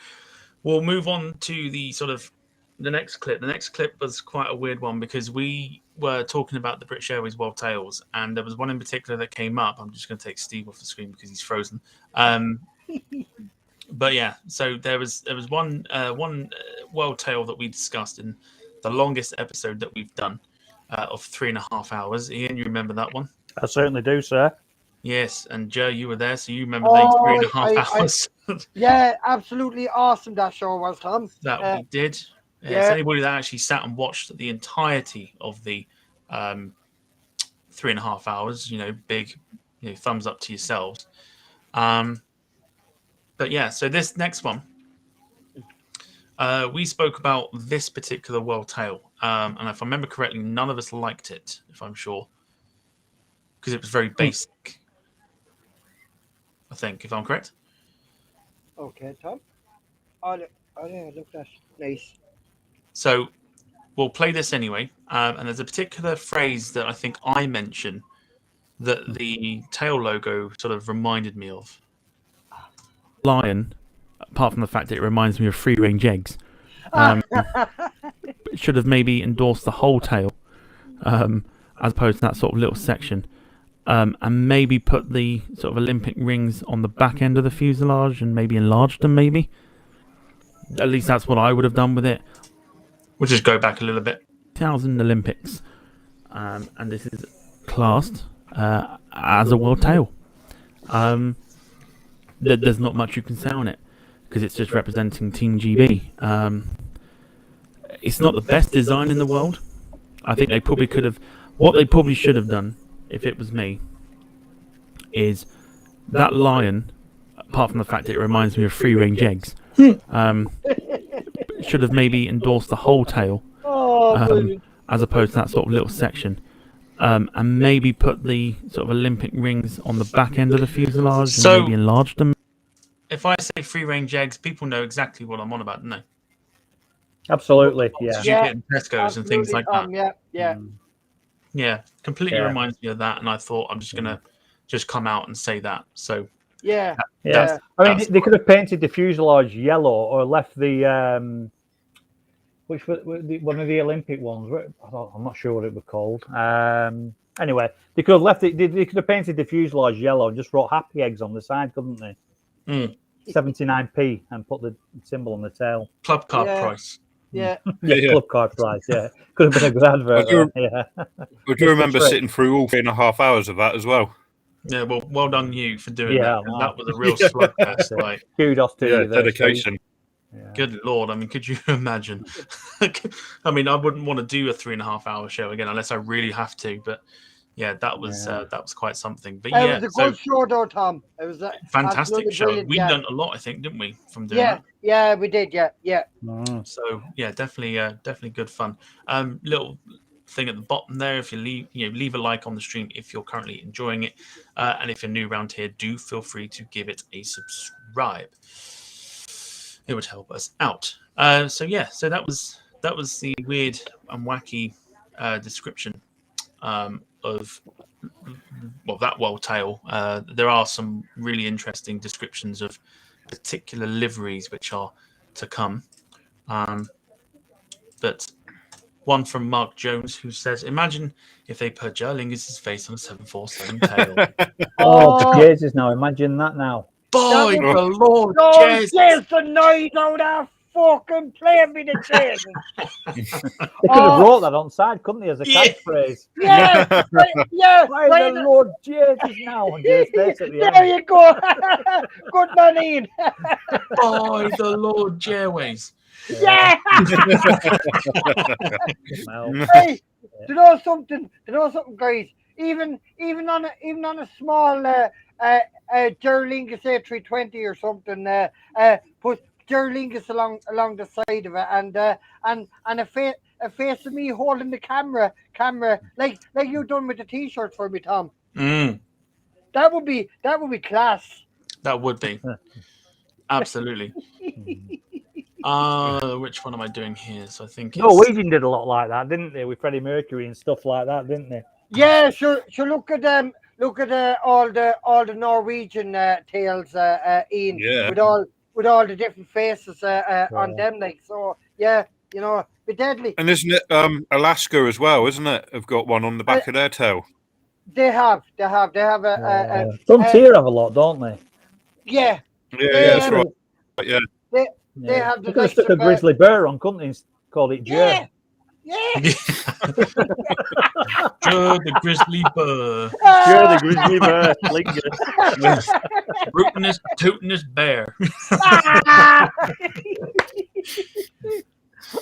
we'll move on to the sort of the next clip. The next clip was quite a weird one because we were talking about the British Airways World Tails, and there was one in particular that came up. I'm just going to take Steve off the screen because he's frozen. But yeah, so there was one World Tail that we discussed in the longest episode that we've done of 3.5 hours. Ian, you remember that one? I certainly do, sir. Yes, and Joe, you were there, so you remember the 3.5 hours. Yeah, absolutely awesome that show was, Tom. That we did. Yeah. So anybody that actually sat and watched the entirety of the 3.5 hours, big, thumbs up to yourselves. But yeah, so this next one, we spoke about this particular World Tail, and if I remember correctly, none of us liked it, if I'm sure, because it was very basic. I think, if I'm correct. Okay, Tom. Oh, look, that's nice. So we'll play this anyway, and there's a particular phrase that I think I mentioned that the tail logo sort of reminded me of. Lion, apart from the fact that it reminds me of free-range eggs, should have maybe endorsed the whole tail as opposed to that sort of little section, and maybe put the sort of Olympic rings on the back end of the fuselage and maybe enlarged them, maybe. At least that's what I would have done with it. We'll just go back a little bit. 2000 Olympics, and this is classed as a World Tail. There's not much you can say on it because it's just representing Team GB. It's not the best design in the world. I think they probably could have. What they probably should have done, if it was me, is that lion, apart from the fact that it reminds me of free-range eggs, should have maybe endorsed the whole tail as opposed to that sort of little section. And maybe put the sort of Olympic rings on the back end of the fuselage and maybe enlarged them. If I say free-range eggs, people know exactly what I'm on about, don't they? Absolutely, yeah. Did you get in Tesco's and things like that? Yeah. Completely reminds me of that, and I thought I'm just gonna come out and say that. So yeah. I mean, they could have painted the fuselage yellow or left the which was one of the Olympic ones. I'm not sure what it was called. Anyway, they could have left it. They could have painted the fuselage yellow and just wrote "Happy Eggs" on the side, couldn't they? 79p and put the symbol on the tail. Club card price. Yeah. Club card price. Yeah, could have been a good advert. I do remember sitting through all 3.5 hours of that as well. Yeah, well done you for doing that. Wow. That was a real slugfest. Like, kudos to you. Dedication. Yeah. Good Lord. I mean, could you imagine? I mean, I wouldn't want to do a 3.5 hour show again unless I really have to. But yeah, that was quite something. But it was a good show, though, Tom. It was a fantastic show. We learned a lot, I think, didn't we, from doing that? Yeah, we did. Yeah. So yeah, definitely good fun. Little thing at the bottom there. If you leave a like on the stream if you're currently enjoying it, and if you're new around here, do feel free to give it a subscribe. It would help us out. So that was the weird and wacky description of that World Tail. There are some really interesting descriptions of particular liveries which are to come. But one from Mark Jones who says, "Imagine if they put Joe Lingus' face on a 747 tail." Oh, Jesus! Now imagine that now. By the Lord, Yes, the noise out of fucking playing me the Jesus. They could have wrote that on side, couldn't they, as a catchphrase? Yeah, yeah. By the Lord Jesus now, and just basically. There you go. Good man, Ian. By the Lord Jairways. Yeah. Well, Hey, you know something? You know something, guys? Even on a small Gerlingus A320 or something, put Gerlingus along the side of it, and a face of me holding the camera like you done with the t-shirts for me, Tom. That would be class. That would be. Absolutely. Which one am I doing here? So I think Norwegian did a lot like that, didn't they, with Freddie Mercury and stuff like that, didn't they? Yeah, sure. Look at all the Norwegian tales, Ian. Yeah. With all the different faces on them, like, so. Yeah, you know, be deadly. And isn't it Alaska as well? Isn't it? Have got one on the back of their tail. They have a Frontier have a lot, don't they? yeah. Yeah, that's right. Yeah. They have the They could have stuck a grizzly bear on, couldn't they? And called it Jer. Yeah. Joe the grizzly bear. Jer the grizzly bear. Rootin'est, tootin'est bear.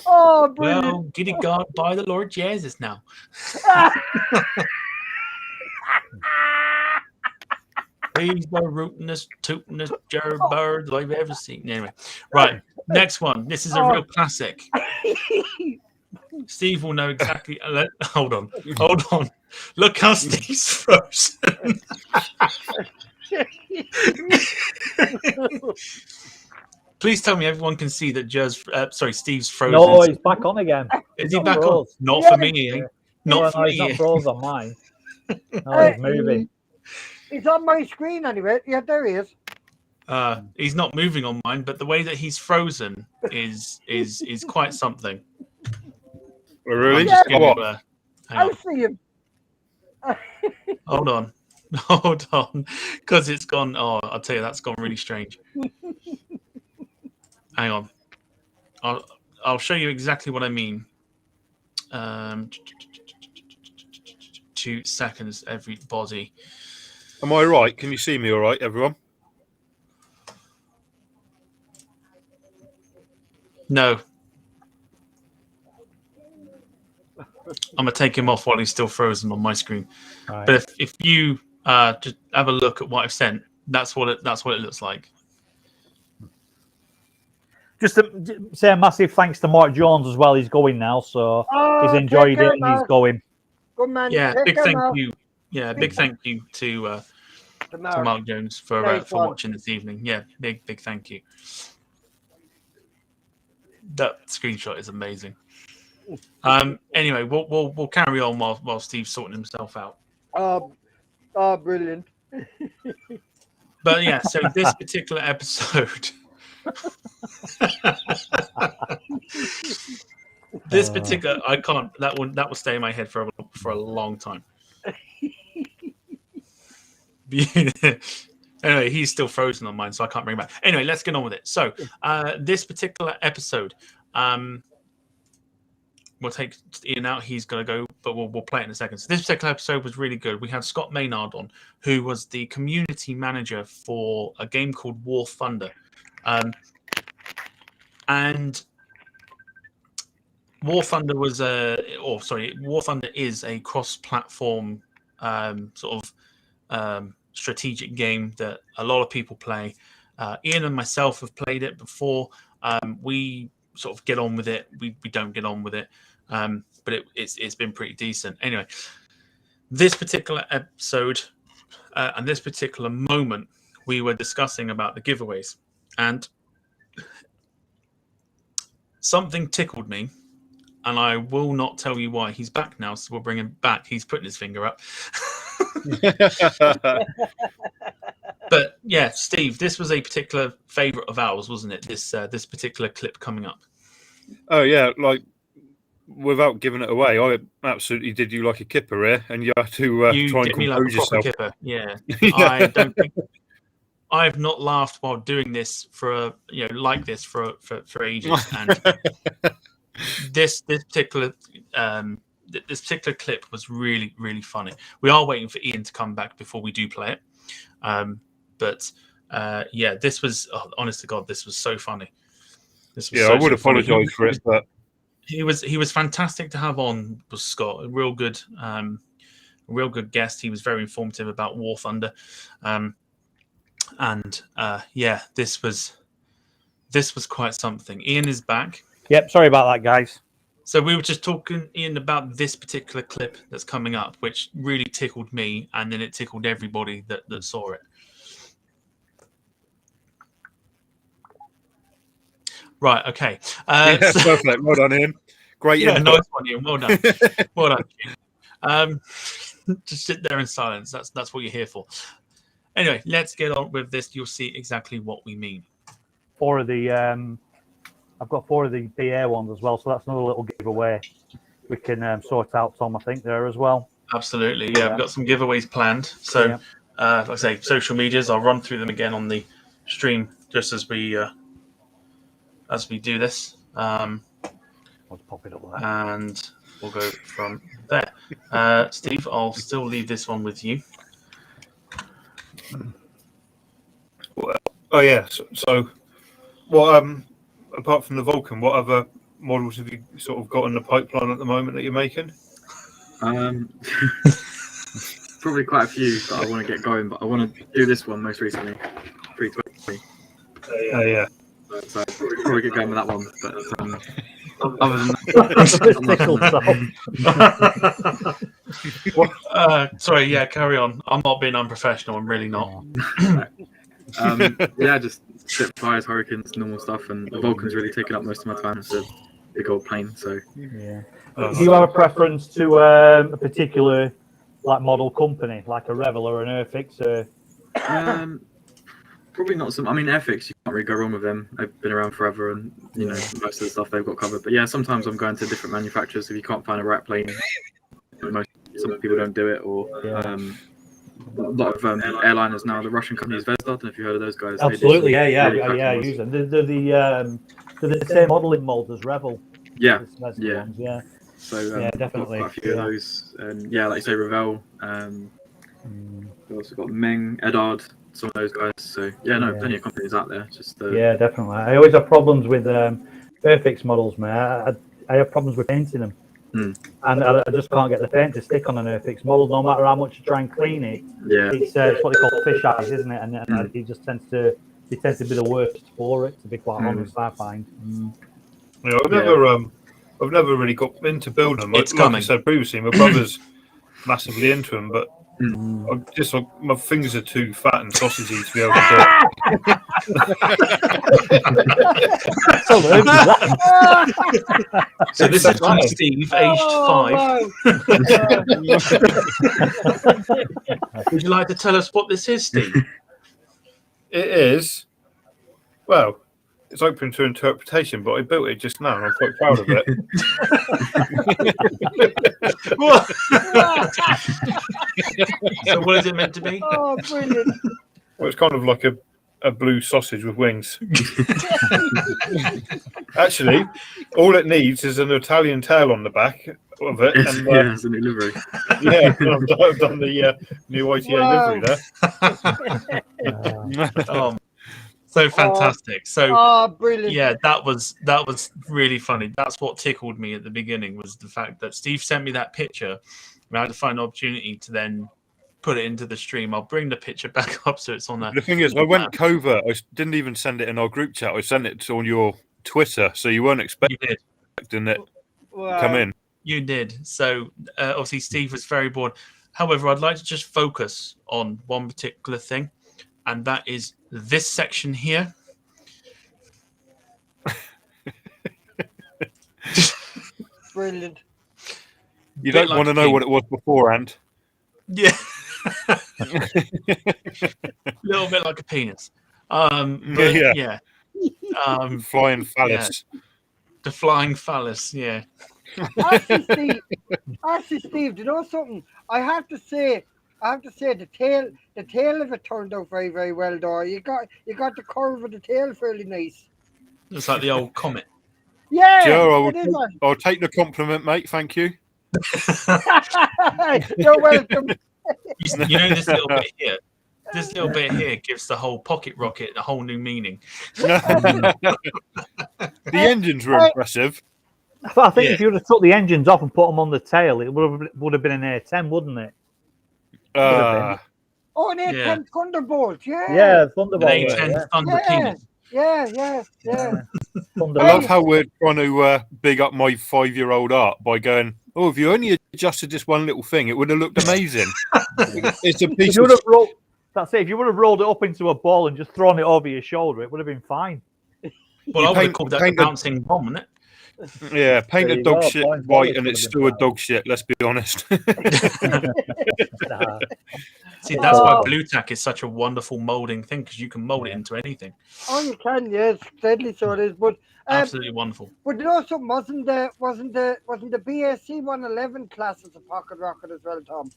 Oh, brilliant. Well, giddy God by the Lord Jesus now. He's the rootin'est, tootin'est bird I've ever seen. Anyway, right, next one. This is a real classic. Steve will know exactly. Hold on. Look how Steve's frozen. Please tell me everyone can see that Steve's frozen. No, he's back on again. Is he back on? Not for me, eh? Not for me. He's not froze on mine. No, he's moving. He's on my screen anyway. Yeah, there he is. He's not moving on mine, but the way that he's frozen is quite something. Oh, really? I'll see him. Hold on, because it's gone. Oh, I'll tell you, that's gone really strange. Hang on, I'll show you exactly what I mean. 2 seconds, everybody. Am I right? Can you see me all right, everyone? No. I'm going to take him off while he's still frozen on my screen. Right. But if you just have a look at what I've sent, that's what it looks like. Just to say a massive thanks to Mark Jones as well. He's going now, so he's enjoyed it and he's going. Good man. Yeah, big thank you. Yeah, big thank you to Mark Jones for watching this evening. Yeah, big thank you. That screenshot is amazing. Anyway, we'll carry on while Steve's sorting himself out. Brilliant. But yeah, so this particular episode, I can't. That will stay in my head for a long time. Anyway, he's still frozen on mine, so I can't bring him back. Anyway, let's get on with it. So, this particular episode, we'll take Ian out. He's going to go, but we'll play it in a second. So this particular episode was really good. We had Scott Maynard on, who was the community manager for a game called War Thunder. And War Thunder War Thunder is a cross-platform strategic game that a lot of people play. Ian and myself have played it before. We sort of get on with it. We don't get on with it, but it's been pretty decent. Anyway, this particular episode and this particular moment, we were discussing about the giveaways, and something tickled me, and I will not tell you why. He's back now, so we'll bring him back. He's putting his finger up. But yeah, Steve, this was a particular favourite of ours, wasn't it? This particular clip coming up. Oh yeah, like without giving it away, I absolutely did you like a kipper here, and you have to try and compose yourself. Kipper. Yeah, I don't think. I've not laughed while doing this for ages, and this particular clip was really, really funny. We are waiting for Ian to come back before we do play it, but this was honest to God, this was so funny. This was I would apologise for it, but he was fantastic to have on. Was Scott a real good guest? He was very informative about War Thunder, this was quite something. Ian is back. Yep, sorry about that, guys. So we were just talking, Ian, about this particular clip that's coming up, which really tickled me, and then it tickled everybody that saw it. Right, okay. Perfect. Well done, Ian. Great input. Nice one, Ian. Well done. Well done. Just sit there in silence. That's what you're here for. Anyway, let's get on with this. You'll see exactly what we mean. I've got 4 of the BA ones as well, so that's another little giveaway we can sort out, Tom, I think, there as well. Absolutely, yeah. We've got some giveaways planned. So, like I say, social medias, I'll run through them again on the stream just as we do this. Let's pop it up there. And we'll go from there. Steve, I'll still leave this one with you. Oh yeah. So what? Apart from the Vulcan, what other models have you sort of got in the pipeline at the moment that you're making? Probably quite a few that I want to get going, but I want to do this one most recently, 320. Yeah. So probably get going with that one. But other than that, sorry, yeah, carry on. I'm not being unprofessional. I'm really not. Just Spitfires, Hurricanes, normal stuff, and the Vulcan's really taken up most of my time. It's a big old plane, so yeah. Do you have a preference to a particular model company, like a Revel or an Airfix? Probably not some. I mean, Airfix, you can't really go wrong with them. They've been around forever, and most of the stuff they've got covered. But yeah, sometimes I'm going to different manufacturers if you can't find a right plane. Some people don't do it, or a lot of airliners now. The Russian company is Vesda. I don't know if you heard of those guys. Absolutely, I use them. They're the same modelling mold as Revel. Yeah. Ones, yeah. So definitely. Quite a few of those, and like you say, Revel. We've also got Meng, Edard, some of those guys. So plenty of companies out there. Just definitely. I always have problems with Airfix models, man. I have problems with painting them. And I just can't get the paint to stick on an Airfix model, no matter how much you try and clean it. Yeah, it's what they call fish eyes, isn't it? And it just tends to be the worst for it. To be quite honest, I find. I've never really got into building them. It's like I said previously, my brother's massively into them, but my fingers are too fat and sausagey to be able to do it. So this is from Steve, aged 5. Would you like to tell us what this is, Steve? It is. Well, it's open to interpretation, but I built it just now and I'm quite proud of it. So what is it meant to be? Oh, brilliant. Well, it's kind of like a blue sausage with wings. Actually, all it needs is an Italian tail on the back of it. And, it's a new livery. Yeah, I've done the new ITA livery there. So fantastic. So brilliant. Yeah, that was really funny. That's what tickled me at the beginning, was the fact that Steve sent me that picture and I had to find an opportunity to then put it into the stream. I'll bring the picture back up so it's on there. The thing is, I went covert. I didn't even send it in our group chat. I sent it on your Twitter, so you weren't expecting it come in. You did. So obviously Steve was very bored. However, I'd like to just focus on one particular thing, and that is this section here. Brilliant. You don't want to know what it was beforehand. Yeah. A little bit like a penis. Yeah. Flying phallus. Yeah. The flying phallus, yeah. Actually, Steve, do you know something? I have to say, I have to say the tail of it turned out very, very well, though. You got the curve of the tail fairly nice. It's like the old Comet. Yeah, Joe, it is. I'll take the compliment, mate. Thank you. You're welcome. You know, this little bit here. This little bit here gives the whole pocket rocket a whole new meaning. The engines were impressive. I think if you would have took the engines off and put them on the tail, it would have been an A10, wouldn't it? Oh, an A10 Thunderbolt, Yeah, Thunderbolt. An A10 Thunder Penis. Yeah. I love how we're trying to big up my 5-year-old art by going, oh, if you only adjusted this one little thing, it would have looked amazing. It's a piece of... That's it. If you would have rolled it up into a ball and just thrown it over your shoulder, it would have been fine. Well, I would have called that a bouncing bomb, wouldn't it? Yeah, paint a dog shit white and it's still a dog shit, let's be honest. See, that's why blue tack is such a wonderful moulding thing, because you can mould it into anything. Oh, you can, yes, deadly so it is. But absolutely wonderful. But you know something, wasn't the BSC 111 class as a pocket rocket as well, Tom?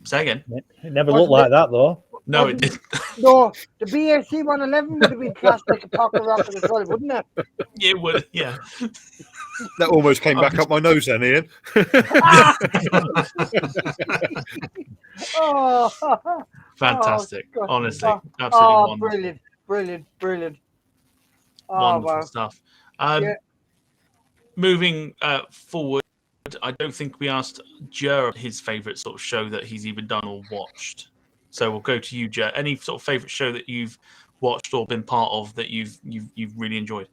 Say again. It never looked like that, though. No, it didn't. No, the BSC 111 would have been classed like a pocket rocket as well, wouldn't it? Yeah, it would, yeah. That almost came back up my nose then, Ian. Fantastic. Honestly. Absolutely wonderful. Brilliant. Wonderful stuff. Moving forward, I don't think we asked Jer his favourite sort of show that he's either done or watched. So we'll go to you, Jer. Any sort of favourite show that you've watched or been part of that you've really enjoyed?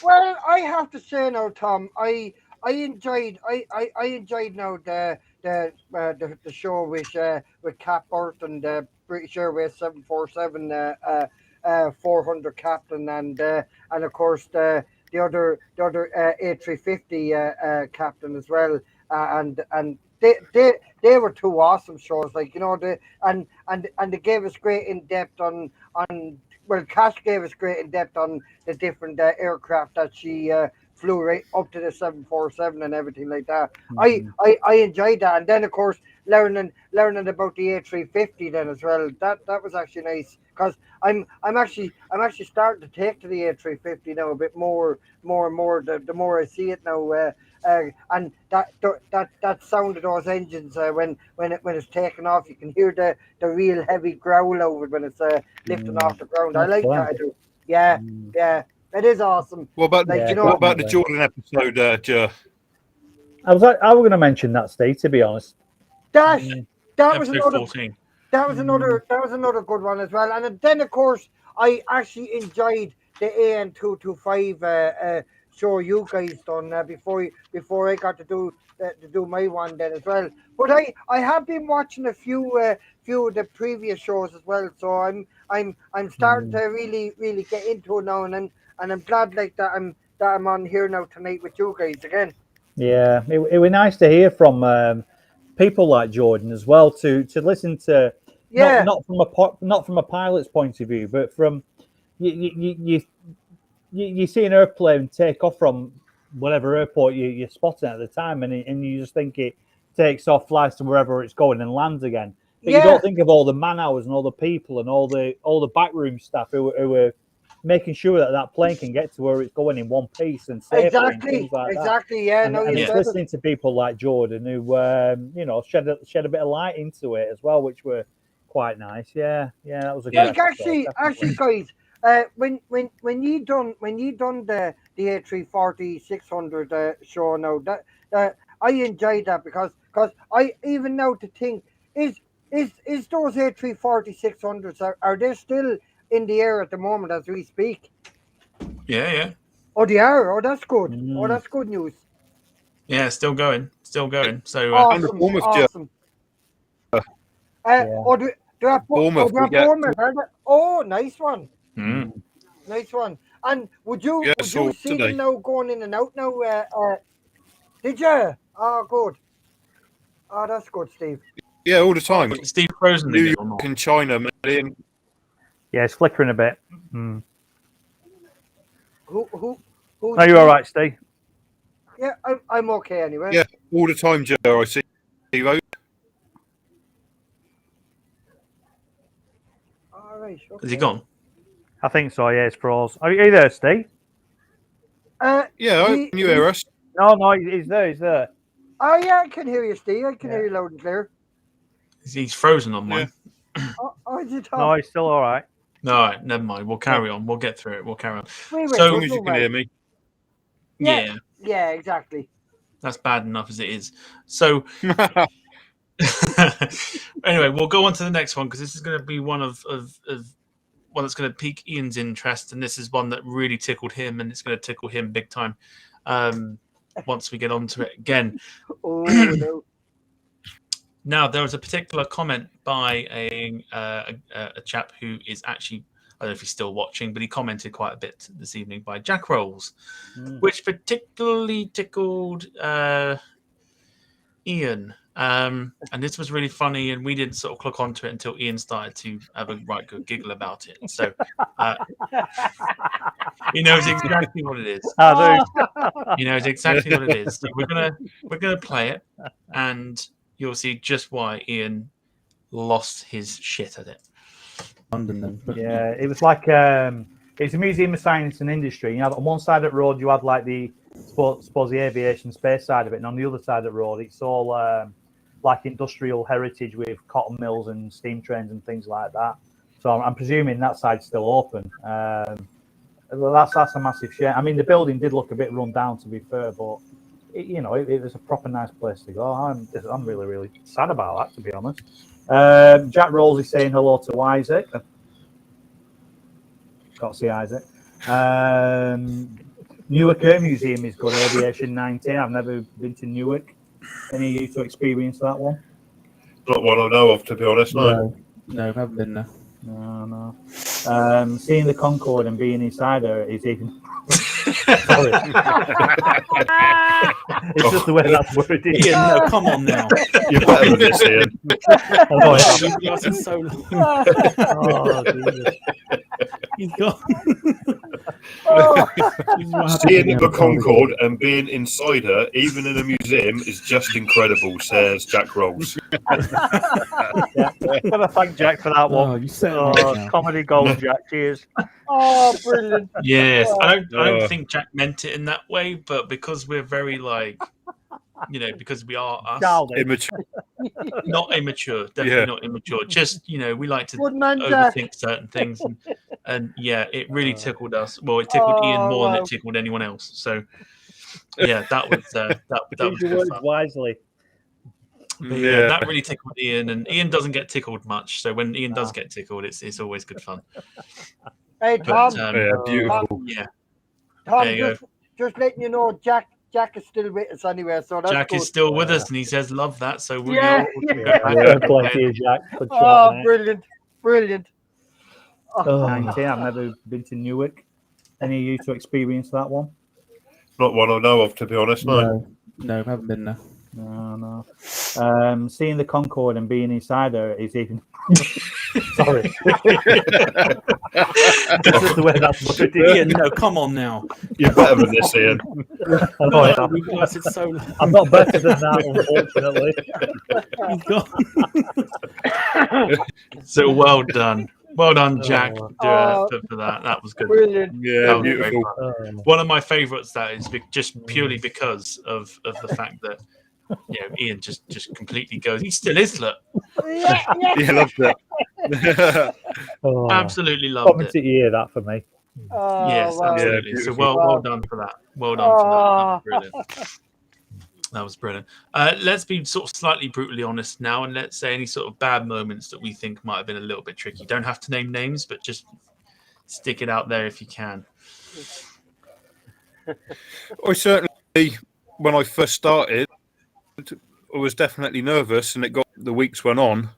Well, I have to say now, Tom, I enjoyed now the show with Cap Burt and the British Airways 747 400 captain and of course the other A350 captain as well, and they were two awesome shows, like, you know, and they gave us great in depth on well, Cash gave us great in depth on the different aircraft that she flew right up to the 747 and everything like that. I enjoyed that, and then of course learning about the A350 then as well. That was actually nice, because I'm actually starting to take to the A350 now a bit more and more the more I see it now. And that sound of those engines when it's taken off, you can hear the real heavy growl over it when it's lifting off the ground. I like that. I do. Yeah, it is awesome. What about what about the Jordan episode, Joe? I was going to mention that, Steve. To be honest, that was another 14. That was another good one as well. And then of course I actually enjoyed the AN225 show you guys done before I got to do my one then as well. But I have been watching a few of the previous shows as well. So I'm starting to really get into it now, and I'm glad like that I'm on here now tonight with you guys again. Yeah, it was nice to hear from people like Jordan as well, to listen to not from a pilot's point of view, but from you see an airplane take off from whatever airport you're spotting at the time, and you just think it takes off, flies to wherever it's going, and lands again. But you don't think of all the man hours and all the people and all the backroom staff who are making sure that plane can get to where it's going in one piece and safely. Exactly. Yeah. And it's listening to people like Jordan who shed a bit of light into it as well, which were quite nice. Yeah, that was a good episode, actually, guys. When you done the A340 600 show now, that I enjoyed that because I even now to think is those A340 600s are they still in the air at the moment as we speak? Yeah. Oh, they are. Oh, that's good. Oh, that's good news. Yeah, still going. So awesome. Oh, nice one. Nice one. And would you see them now going in and out now? Did you? Oh, good. Oh, that's good, Steve. Yeah, all the time. Steve frozen New York and China, man. Yeah, it's flickering a bit. Who? No, you're all right, Steve. Yeah, I'm okay anyway. Yeah, all the time, Joe. I see you. right. Okay. Has he gone? I think so. Yeah, it's froze. Are you there, Steve? Yeah, can you hear us? No, he's there. He's there. Oh yeah, I can hear you, Steve. I can hear you loud and clear. He's frozen on mine. Oh, is it? No, he's still all right. No, all right, never mind. We'll carry on. We'll get through it. We'll carry on. Wait, As long as you can hear me. Yeah, Yeah, exactly. that's bad enough as it is. So, anyway, we'll go on to the next one because this is going to be one of one that's going to pique Ian's interest, and this is one that really tickled him, and it's going to tickle him big time. Once we get onto it again. Oh no. Now, there was a particular comment by a chap who is actually, I don't know if he's still watching, but he commented quite a bit this evening by Jack Rolls, which particularly tickled Ian. And this was really funny, and we didn't sort of click onto it until Ian started to have a right good giggle about it. So he knows exactly what it is. He knows exactly what it is. So we're gonna play it, and you'll see just why Ian lost his shit at it. London then. Yeah, it was like it's a museum of science and industry. You know, on one side of the road you had like the suppose the aviation space side of it, and on the other side of the road it's all like industrial heritage with cotton mills and steam trains and things like that. So I'm presuming that side's still open. Well, that's a massive shame. I mean, the building did look a bit run down, to be fair, but it was a proper nice place to go. I'm really, really sad about that, to be honest. Jack Rolls is saying hello to Isaac. Got to see Isaac. Newark Air Museum is good. Aviation 19. I've never been to Newark. Any of you to experience that one? Not one I know of, to be honest. No. No, I haven't been there. No. Seeing the Concorde and being inside her is even. Sorry. It's just the way that's worded. Ian, no, come on now. You're better than this, Ian. You've lasted so long. Oh, Jesus. He's gone. Seeing the Concorde and being inside her, even in a museum, is just incredible, says Jack Rolls. Gotta thank Jack for that one. You said comedy gold, Jack. Cheers. Oh, brilliant. Yes, I don't think Jack meant it in that way, but because we're very because we are us, Immature. not immature, definitely not immature. Just we like to overthink certain things, and it really tickled us. Well, it tickled Ian more than it tickled anyone else. So that was that was good fun. Wisely. But that really tickled Ian, and Ian doesn't get tickled much. So when Ian does get tickled, it's always good fun. Hey Tom. Beautiful. Tom, just letting you know, Jack is still with us anyway, so that's Jack good. is still with us, and he says love that. So we'll Plenty of Jack. Brilliant. 19. I've never been to Newark. Any of you to experience that one? Not one I know of, to be honest. No, I haven't been there. No. Seeing the Concorde and being inside her is even. Sorry. It's just the way that's worded. Ian, no, come on now. You're better than this, Ian. We've lasted so long. I'm not better than that, unfortunately. So well done. Well done, Jack, for that. That was good. Brilliant. Yeah, beautiful. One of my favourites, that is just purely because of the fact that Ian just completely goes. He still is, look. Yeah, loved it. Absolutely loved it. To hear that for me. Yes, absolutely. Yeah, so well done for that. Well done for that. That was brilliant. Let's be sort of slightly brutally honest now, and let's say any sort of bad moments that we think might have been a little bit tricky. Don't have to name names, but just stick it out there if you can. I certainly, when I first started, I was definitely nervous, and the weeks went on,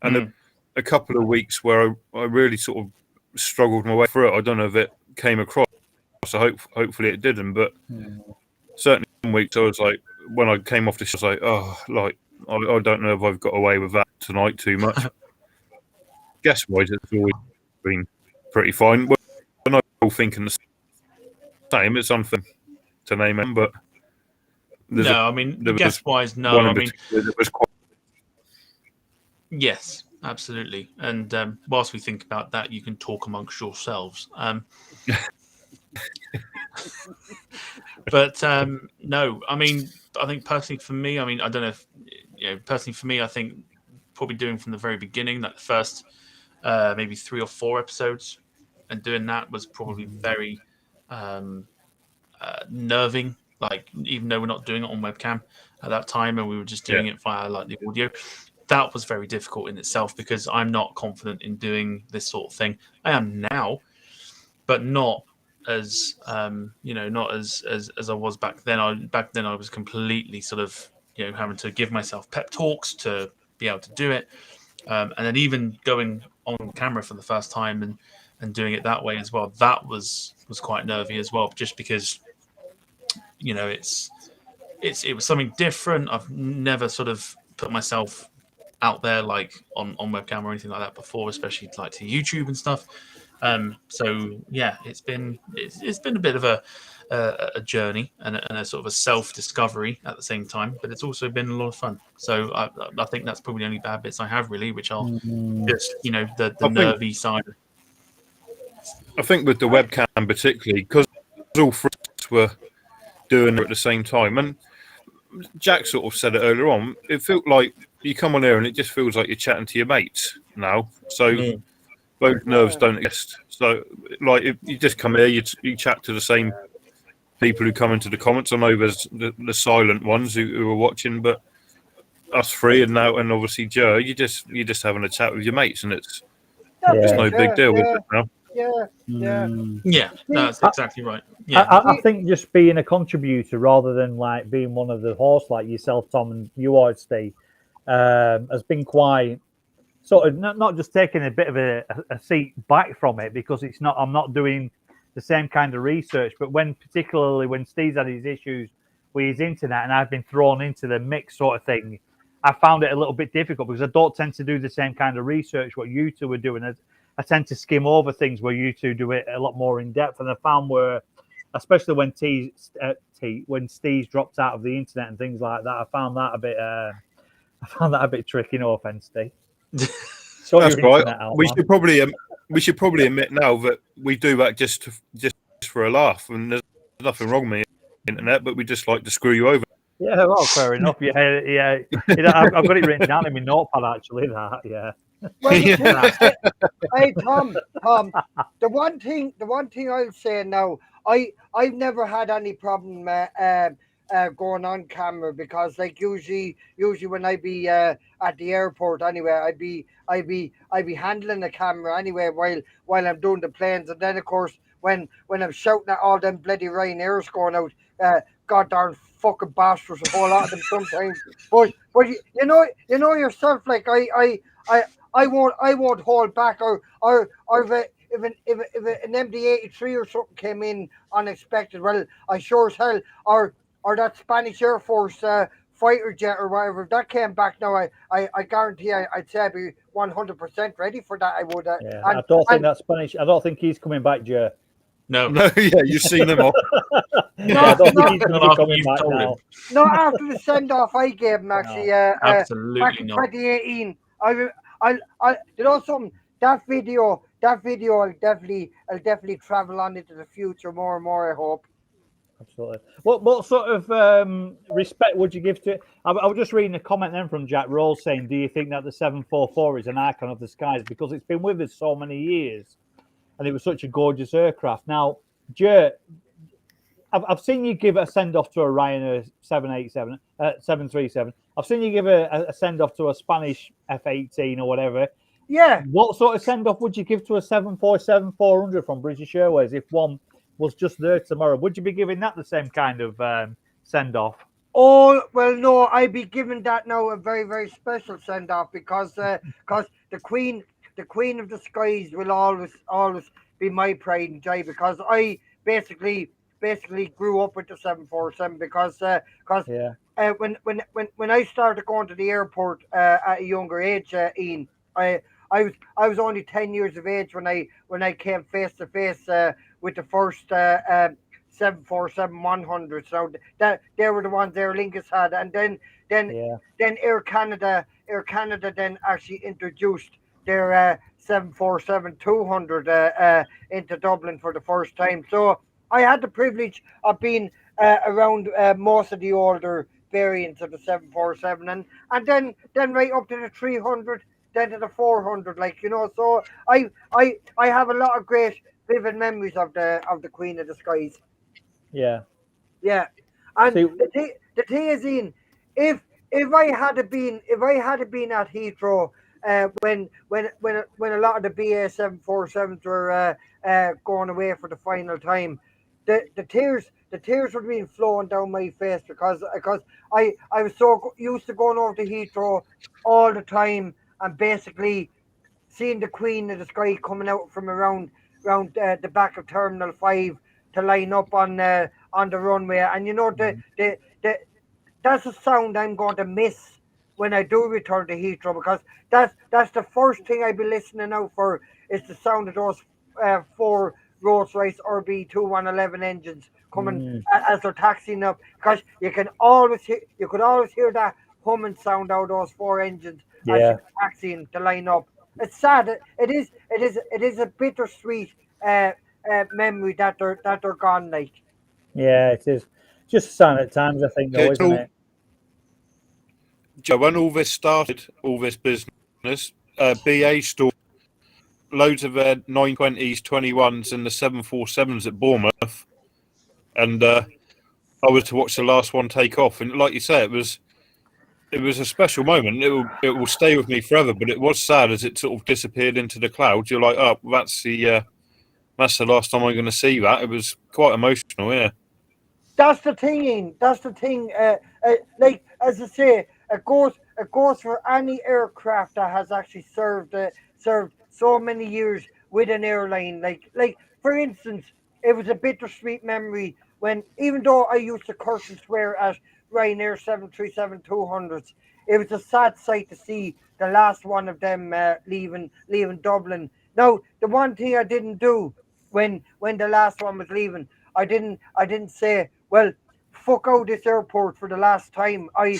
and a couple of weeks where I really sort of struggled my way through it. I don't know if it came across, so hopefully it didn't, but certainly some weeks I was like, when I came off this, I was like, I don't know if I've got away with that tonight too much. Guess-wise, it's always been pretty fine. When I'm all thinking the same, it's unfair to name them, but guess-wise, no. I mean, it was quite... yes. absolutely. And whilst we think about that, you can talk amongst yourselves. But no, I mean, I think personally for me, I mean, I don't know if, personally for me, I think probably doing from the very beginning, like the first maybe 3 or 4 episodes, and doing that was probably very nerving. Like, even though we're not doing it on webcam at that time, and we were just doing it via like the audio, that was very difficult in itself because I'm not confident in doing this sort of thing. I am now, but not as not as I was back then. Back then I was completely sort of having to give myself pep talks to be able to do it, and then even going on camera for the first time and doing it that way as well. That was quite nervy as well, just because it was something different. I've never sort of put myself out there like on webcam or anything like that before, especially like to YouTube and stuff. So yeah, it's been a bit of a journey and a sort of a self-discovery at the same time, but it's also been a lot of fun. So I think that's probably the only bad bits I have really, which are just the nervy side. I think with the webcam particularly, because all three of us were doing it at the same time, and Jack sort of said it earlier on, it felt like you come on here and it just feels like you're chatting to your mates now. So both nerves don't exist. So like if you just come here, you chat to the same people who come into the comments. I know there's the silent ones who are watching, but us three and obviously Joe, you're just having a chat with your mates, and it's no big deal with it now. Yeah, that's exactly right. Yeah, I think just being a contributor rather than like being one of the hosts like yourself, Tom, and you are, Steve, has been quite sort of not just taking a bit of a seat back from it, because I'm not doing the same kind of research, but particularly when Steve's had his issues with his internet and I've been thrown into the mix sort of thing, I found it a little bit difficult because I don't tend to do the same kind of research what you two are doing. I tend to skim over things where you two do it a lot more in depth, and I found where, especially when when Steve's dropped out of the internet and things like that, I found that a bit tricky. No offense, Steve. That's right. We should probably admit now that we do that just for a laugh, and there's nothing wrong with the internet, but we just like to screw you over. Yeah, well, fair enough. Yeah. I've got it written down in my notepad actually. Well, hey Tom, the one thing I'll say now, I've never had any problem going on camera, because like usually when I be at the airport anyway, I be handling the camera anyway while I'm doing the planes, and then of course when I'm shouting at all them bloody Ryanairs going out, goddamn fucking bastards, a whole lot of them sometimes. But you know yourself, like I won't hold back, or if an MD-83 or something came in unexpected, well, I sure as hell, or that Spanish Air Force fighter jet or whatever, if that came back now, I guarantee I'd say I'd be 100% ready for that. I would. I don't think that's Spanish. I don't think he's coming back, Joe. No, yeah, you've seen them all. I don't think he's going to be coming back now. Not after the send off I gave him, actually. Absolutely back in not. 2018. I you know something. That video will definitely travel on into the future more and more, I hope. Absolutely. What sort of respect would you give to it? I was just reading a comment then from Jack Rolls saying, do you think that the 744 is an icon of the skies because it's been with us so many years and it was such a gorgeous aircraft? Now, Joe, I've seen you give a send-off to a Ryanair 737. I've seen you give a send-off to a Spanish F-18 or whatever. Yeah. What sort of send-off would you give to a 747-400 from British Airways if one was just there tomorrow? Would you be giving that the same kind of send-off? Oh, well, no, I'd be giving that now a very, very special send-off because the Queen of the Skies will always be my pride and joy, because I basically grew up with the 747 because when I started going to the airport at a younger age, Ian, I was only 10 years of age when I came face to face with the first 747-100. So that they were the ones Aer Lingus had, and then Air Canada then actually introduced their 747-200 into Dublin for the first time. So I had the privilege of being around most of the older variants of the 747, and then right up to the 300, then to the 400, like, you know. So I have a lot of great vivid memories of the Queen of the Skies. Yeah. Yeah, and See, the thing is, Ian, if I had been at Heathrow when a lot of the BA 747s were going away for the final time, the tears would have been flowing down my face because I was so used to going over to Heathrow all the time and basically seeing the Queen of the Sky coming out from around the back of Terminal 5 to line up on the runway. And you know, the that's a sound I'm going to miss when I do return to Heathrow, because that's the first thing I'll be listening out for, is the sound of those four Rolls-Royce RB2111 engines coming as they're taxiing up, because you could always hear that humming sound out of those four engines as yeah. you're taxiing to line up. It's sad. It is a bittersweet memory that they're gone. Like, Yeah, it is. Just sad at times, I think, though, Yeah, isn't it? Joe, when all this started, all this business, BA stored loads of their 920s, 21s, and the 747s at Bournemouth, and I was to watch the last one take off. And like you say, it was a special moment. It will stay with me forever. But it was sad as it sort of disappeared into the clouds. You're like, oh, that's the last time I'm going to see that. It was quite emotional, yeah. that's the thing, Ian. That's the thing. Like, as I say, it goes for any aircraft that has actually served so many years with an airline. Like for instance, it was a bittersweet memory when, even though I used to curse and swear at Ryanair 737-200s, it was a sad sight to see the last one of them leaving Dublin. Now, the one thing I didn't do when the last one was leaving, I didn't say, well, fuck out this airport for the last time. I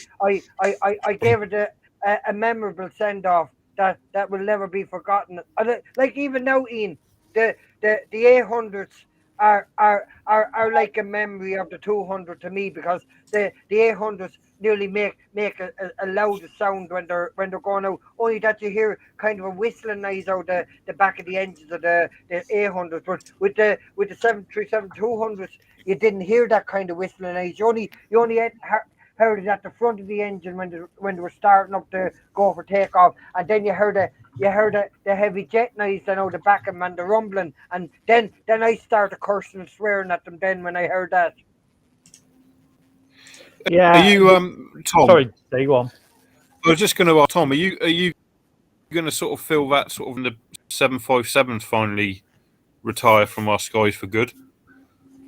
gave it a memorable send off that will never be forgotten. Like, even now, Ian, the 800s are like a memory of the 200 to me, because the 800s nearly make a louder sound when they're going out. Only that you hear kind of a whistling noise out the back of the engines of the 800s. But with the 737-200s, you didn't hear that kind of whistling noise. You only heard it at the front of the engine when they were starting up to go for takeoff, and then you heard the heavy jet noise then out the back of them and the rumbling, and then I started cursing and swearing at them then when I heard that. Yeah. Are you, Tom? Sorry, there you go on. I was just going to ask Tom. Are you going to sort of feel that sort of when the 757s finally retire from our skies for good?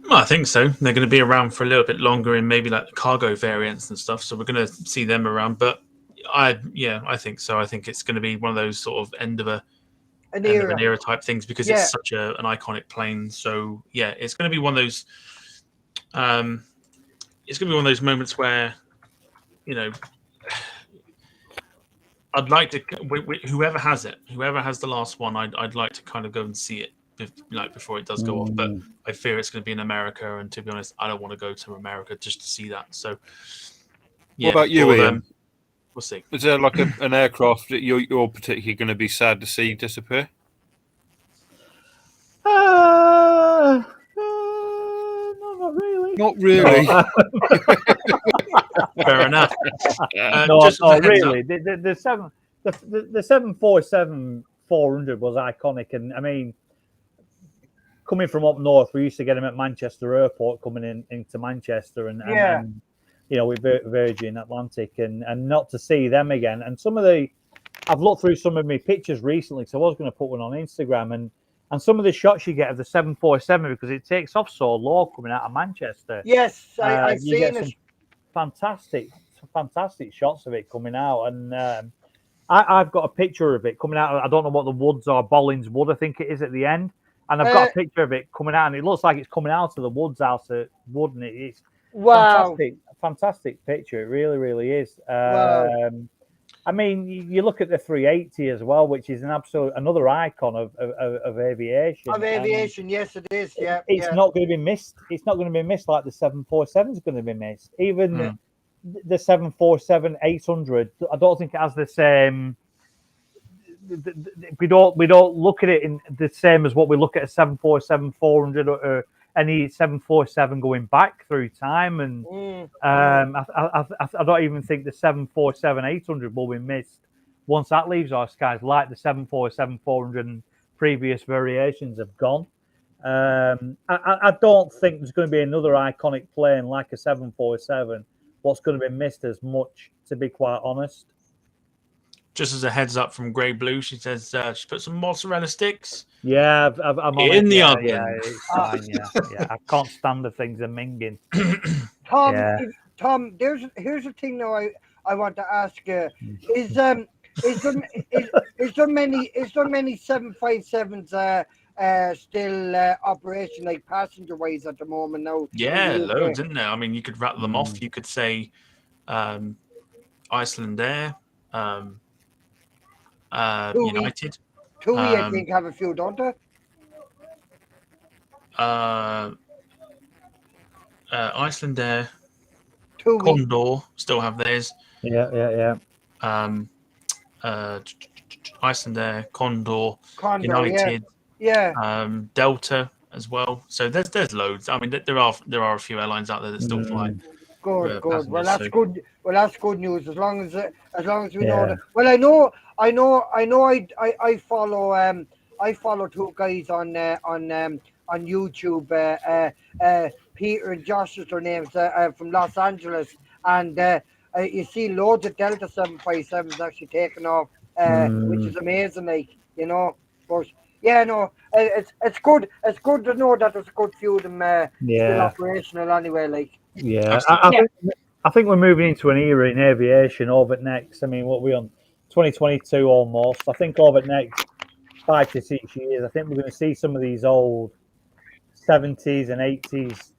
Well, I think so. They're going to be around for a little bit longer in maybe like the cargo variants and stuff. So we're going to see them around. But I think so. I think it's going to be one of those sort of end of an era type things, because it's such an iconic plane. So yeah, it's going to be one of those. It's going to be one of those moments where, you know, I'd like to, whoever has the last one, I'd like to kind of go and see it, like, before it does go off. But I fear it's going to be in America, and to be honest, I don't want to go to America just to see that. So, yeah. What about you, Ian? We'll see. Is there like an aircraft that you're particularly going to be sad to see disappear? No, not really. Not really. Fair enough. No, really. The 747-400 was iconic, and I mean, coming from up north, we used to get them at Manchester Airport coming into Manchester, and you know, with Virgin Atlantic, and not to see them again. And I've looked through some of my pictures recently, so I was going to put one on Instagram, and some of the shots you get of the 747, because it takes off so low coming out of Manchester. Yes, I've seen it. Fantastic shots of it coming out, and I've got a picture of it coming out. I don't know what the woods are, Bollins Wood, I think it is, at the end, and I've got a picture of it coming out, and it looks like it's coming out of the woods house at Wood, and it's fantastic picture. It really, really is. Wow. I mean, you look at the 380 as well, which is another icon of aviation. Of aviation, yes, it is. Yeah, it's not going to be missed. It's not going to be missed like the 747 is going to be missed. Even the 747-800, I don't think it has the same. We don't look at it in the same as what we look at a 747-400 or any 747 going back through time. And I don't even think the 747-800 will be missed once that leaves our skies, like the 747-400 and previous variations have gone. I don't think there's going to be another iconic plane like a 747 what's going to be missed as much, to be quite honest. Just as a heads up from Grey Blue, she says she put some mozzarella sticks. Yeah, I'm on in it. the Yeah, oven. yeah, it's fine. Yeah. I can't stand the things are minging. Tom, Yeah. Tom, here's a thing now I want to ask you. Is there many 757s still operation like passenger wise at the moment now? Yeah, loads, isn't there? I mean, you could rattle them off. You could say Iceland Air, United. TUI, I think, have a few, don't they? Iceland Air, TUI. Condor still have theirs. Yeah. Iceland Air, Condor, United, Delta as well. So there's loads. I mean, there are a few airlines out there that still fly. Good. Well, that's so. good. Well, that's good news. As long as we know that. Well, I follow two guys on YouTube. Peter and Josh is their names from Los Angeles, and you see loads of Delta 757s actually taking off, which is amazing. But it's good. It's good to know that there's a good few of them still operational anyway. Yeah, I think we're moving into an era in aviation over next. I mean, what we're on 2022 almost. I think over next 5 to 6 years, I think we're going to see some of these old 70s and 80s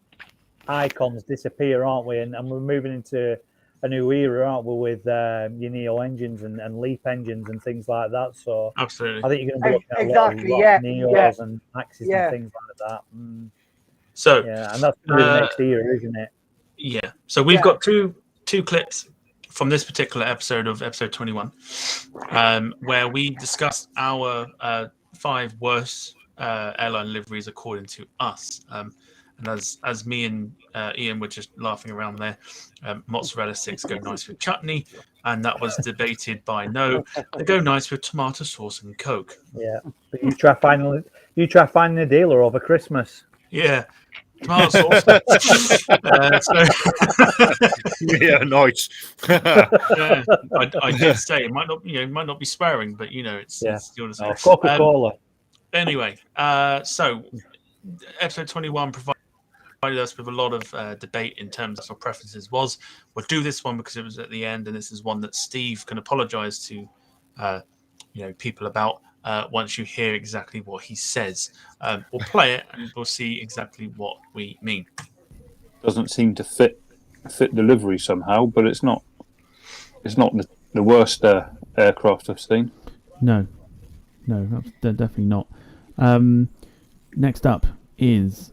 icons disappear, aren't we? And we're moving into a new era, aren't we, with your Neo engines and Leap engines and things like that. So absolutely, I think you're going to be looking at a lot of Neos and Maxes and things like that. So and that's going to be the next era, isn't it? Yeah. So we've got two clips from this particular episode of episode 21, where we discuss our 5 worst airline liveries according to us. And as me and Ian were just laughing around there, mozzarella sticks go nice with chutney, and that was debated by no, they go nice with tomato sauce and Coke. Yeah, but you try finding a dealer over Christmas. Yeah. Tomato sauce. Yeah, nice. I did say it might not be swearing, but it's still the same. Coca-Cola. Anyway, so episode 21 provided us with a lot of debate in terms of our preferences. We'll do this one because it was at the end, and this is one that Steve can apologise to, people about. Once you hear exactly what he says, we'll play it and we'll see exactly what we mean. Doesn't seem to fit delivery somehow, but it's not the worst aircraft I've seen. No, they're definitely not. Next up is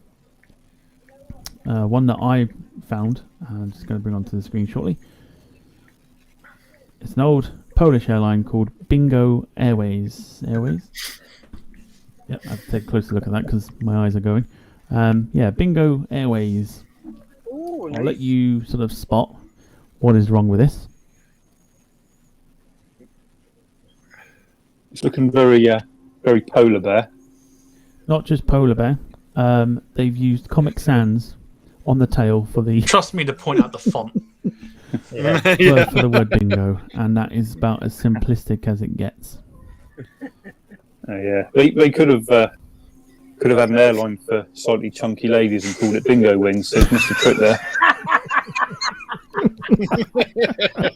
one that I found. I'm just going to bring onto the screen shortly. It's an old Polish airline called Bingo Airways. Yep, I have to take a closer look at that because my eyes are going. Bingo Airways. Ooh, nice. I'll let you sort of spot what is wrong with this. It's looking very polar bear. Not just polar bear. They've used Comic Sans on the tail for the... Trust me to point out the font. for the word bingo, and that is about as simplistic as it gets. They could have had an airline for slightly chunky ladies and called it Bingo Wings. So missed a trick there.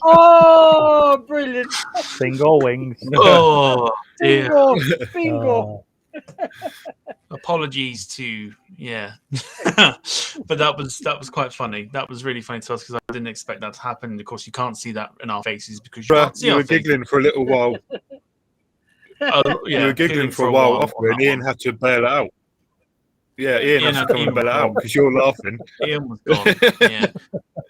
Oh, brilliant! Bingo Wings. Oh dear. Bingo. Apologies to But that was quite funny. That was really funny to us because I didn't expect that to happen. And of course, you can't see that in our faces because you can't see you our were giggling for a little while. Yeah, You were giggling for a while after, and Ian had to bail it out. Yeah, Ian had to come and bail it out because you're laughing. Ian was gone. Yeah,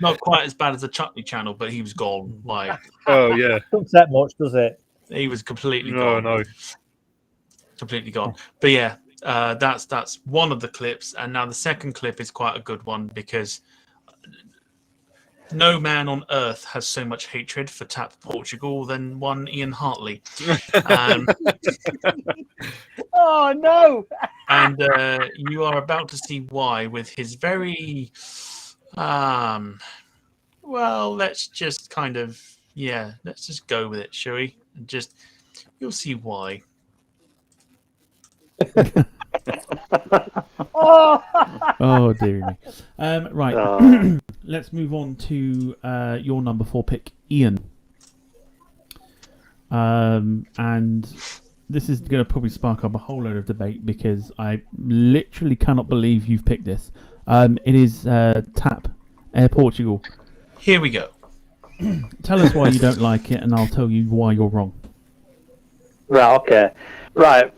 not quite as bad as the Chutney channel, but he was gone. Like, oh yeah, doesn't set much, does it? He was completely gone. No, completely gone. But yeah, that's one of the clips, and now the second clip is quite a good one because no man on earth has so much hatred for Tap Portugal than one Ian Hartley. Oh no! And you are about to see why with his very well, let's just kind of let's just go with it, shall we? And just you'll see why. Oh dear me. Right. Let's move on to your number 4 pick, Ian. And this is going to probably spark up a whole load of debate because I literally cannot believe you've picked this. It is Tap Air Portugal. Here we go. Tell us why you don't like it, and I'll tell you why you're wrong. Right. Okay. Right.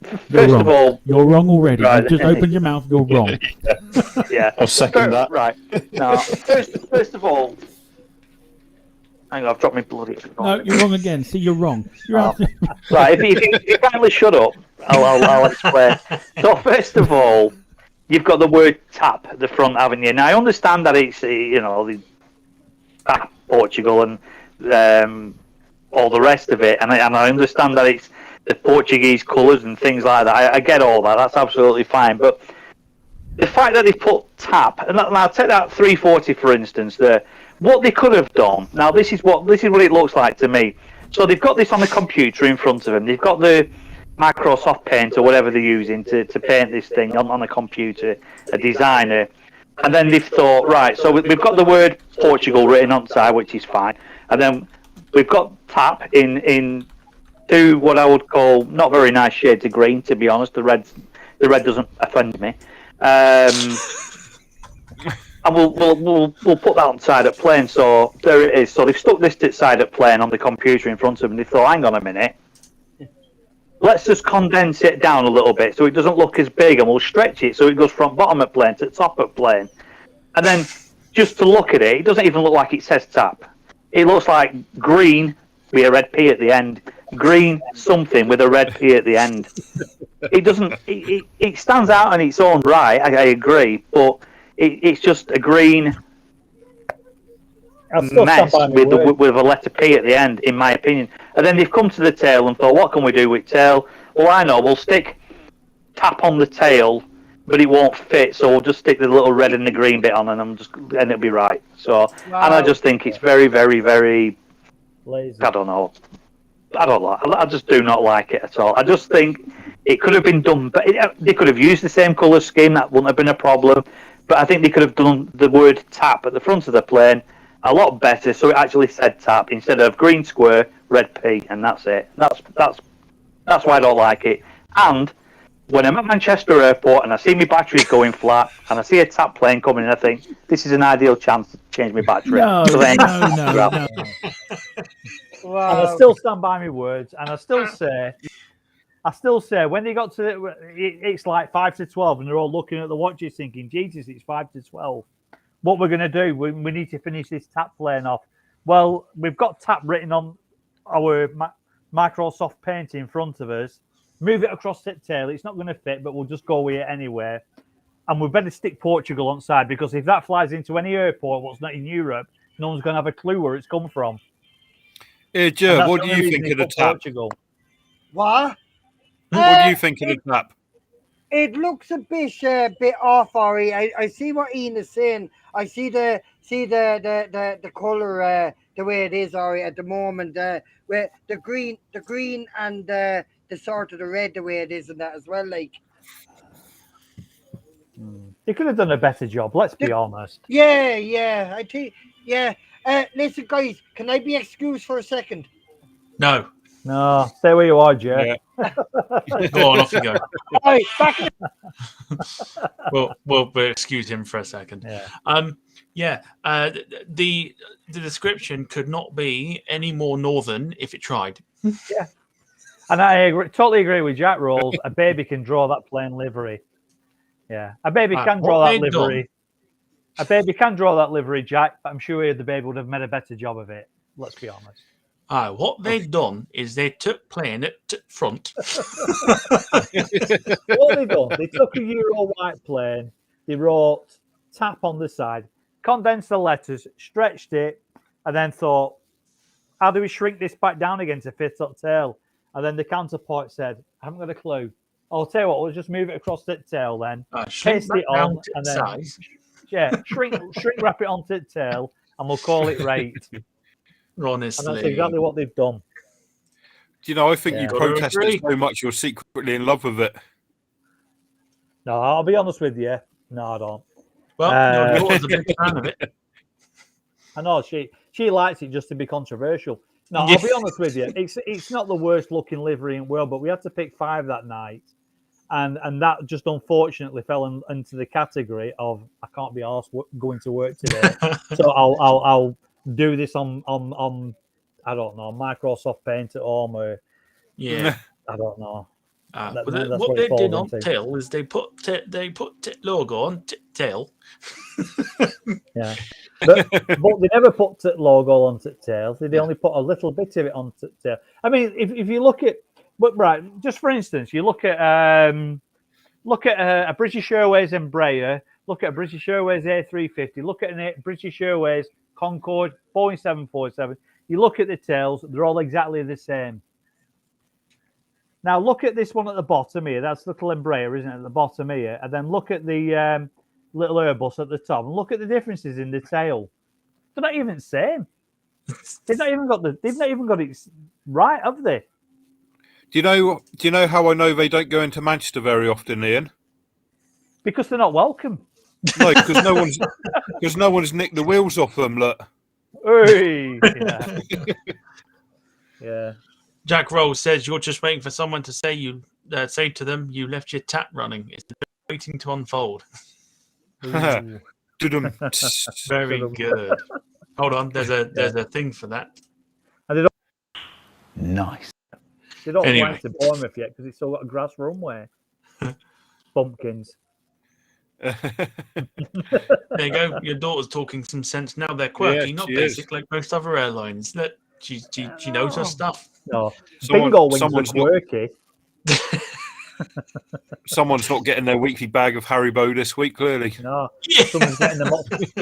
You're First wrong. of all, You're wrong already. Right. You've just opened your mouth. You're wrong. Yeah. I'll second that. Right. Now, first of all, hang on, I've dropped my bloody. No, you're wrong again. See, you're wrong. You're absolutely Right. If you kindly shut up, I'll explain. So first of all, you've got the word tap at the front, haven't you? Now I understand that it's the Tap Portugal and all the rest of it, and I understand that it's the Portuguese colours and things like that. I get all that. That's absolutely fine. But the fact that they put tap, and now take that 340 for instance, what they could have done. Now this is what it looks like to me. So they've got this on the computer in front of them. They've got the Microsoft Paint or whatever they're using to paint this thing on a computer, a designer. And then they've thought, right, so we've got the word Portugal written on the side, which is fine. And then we've got tap in two what I would call not very nice shades of green, to be honest. The red doesn't offend me. And we'll put that on side up plane. So there it is. So they've stuck this to side up plane on the computer in front of them. They thought, hang on a minute, let's just condense it down a little bit so it doesn't look as big, and we'll stretch it so it goes from bottom of plane to top of plane. And then just to look at it, it doesn't even look like it says tap. It looks like green with a red P at the end. Green something with a red P at the end. It doesn't. It stands out in its own right. I agree, but it's just a green mess with a letter P at the end, in my opinion. And then they've come to the tail and thought, what can we do with tail? Well, I know. We'll stick tap on the tail, but it won't fit. So we'll just stick the little red and the green bit on, and it'll be right. So, and I just think it's very, very, very lazy. I don't know. I just do not like it at all. I just think it could have been done, but they could have used the same colour scheme. That wouldn't have been a problem. But I think they could have done the word tap at the front of the plane a lot better, so it actually said tap instead of green square, red P, and that's it. That's why I don't like it. And when I'm at Manchester Airport and I see my batteries going flat and I see a tap plane coming in, I think this is an ideal chance to change my battery. No. Wow. And I still stand by my words, and I still say when they got to it's like 5 to 12, and they're all looking at the watches thinking, Jesus, it's 5 to 12. What we're going to do, we need to finish this tap plane off. Well, we've got tap written on our Microsoft Paint in front of us. Move it across the tail. It's not going to fit, but we'll just go with it anyway. And we better stick Portugal on side, because if that flies into any airport what's not in Europe, no one's going to have a clue where it's come from. Yeah, Joe, what do you think of the tap? Portugal. What? What do you think of the tap? It looks a bit off, Ari. I see what Ian is saying. I see the color the way it is, Ari, at the moment. Where the green and the sort of the red the way it is, and that as well. Like, They could have done a better job. Let's be honest. yeah. I think, yeah. Listen, guys, can I be excused for a second? No. No, stay where you are, Jay. Yeah. Go on, off you go. Right, back in We'll excuse him for a second. Yeah. The description could not be any more northern if it tried. Yeah. And I totally agree with Jack Rolls. A baby can draw that plain livery. Yeah. A baby can draw what that they've livery. A baby can draw that livery, Jack, but I'm sure the baby would have made a better job of it. Let's be honest. What they've done is they took plain at front. What they done? They took a Euro white plane. They wrote tap on the side, condensed the letters, stretched it, and then thought, how do we shrink this back down again to fit up tail? And then the counterpart said, I haven't got a clue. I'll tell you what, we'll just move it across the tail then. Paste it on, and then shrink wrap it onto the tail, and we'll call it rate. Honestly. And that's exactly what they've done. Do you know, I think you protest it so much you're secretly in love with it. No, I'll be honest with you. No, I don't. Well, your daughter's a big fan of it. I know she likes it just to be controversial. No, I'll be honest with you. It's not the worst looking livery in the world, but we had to pick 5 that night, and that just unfortunately fell into the category of I can't be arsed going to work today, so I'll do this on I don't know, Microsoft Paint at home or I don't know. What they did on tail is they put logo on tail. Yeah, but they never put logo on tail. They only put a little bit of it on tail. I mean, if you look at, but right, just for instance, you look at a British Airways Embraer, look at a British Airways A350, look at a British Airways Concorde, Boeing 747. You look at the tails; they're all exactly the same. Now look at this one at the bottom here. That's little Embraer, isn't it? At the bottom here, and then look at the little Airbus at the top, and look at the differences in the tail. They're not even the same. They've not even got it right, have they? Do you know how I know they don't go into Manchester very often, Ian? Because they're not welcome. No, because no one's nicked the wheels off them. Look. Hey, yeah. Jack Rolls says you're just waiting for someone to say to them you left your tap running. It's waiting to unfold. Very good. Hold on, there's a thing for that. Nice. They don't fly to Bournemouth yet because it's still got a grass runway. Bumpkins. There you go. Your daughter's talking some sense now. They're quirky, not basic like most other airlines. That she knows her stuff. No, bingo wings are quirky. Someone's not getting their weekly bag of Haribo this week, clearly. No, someone's getting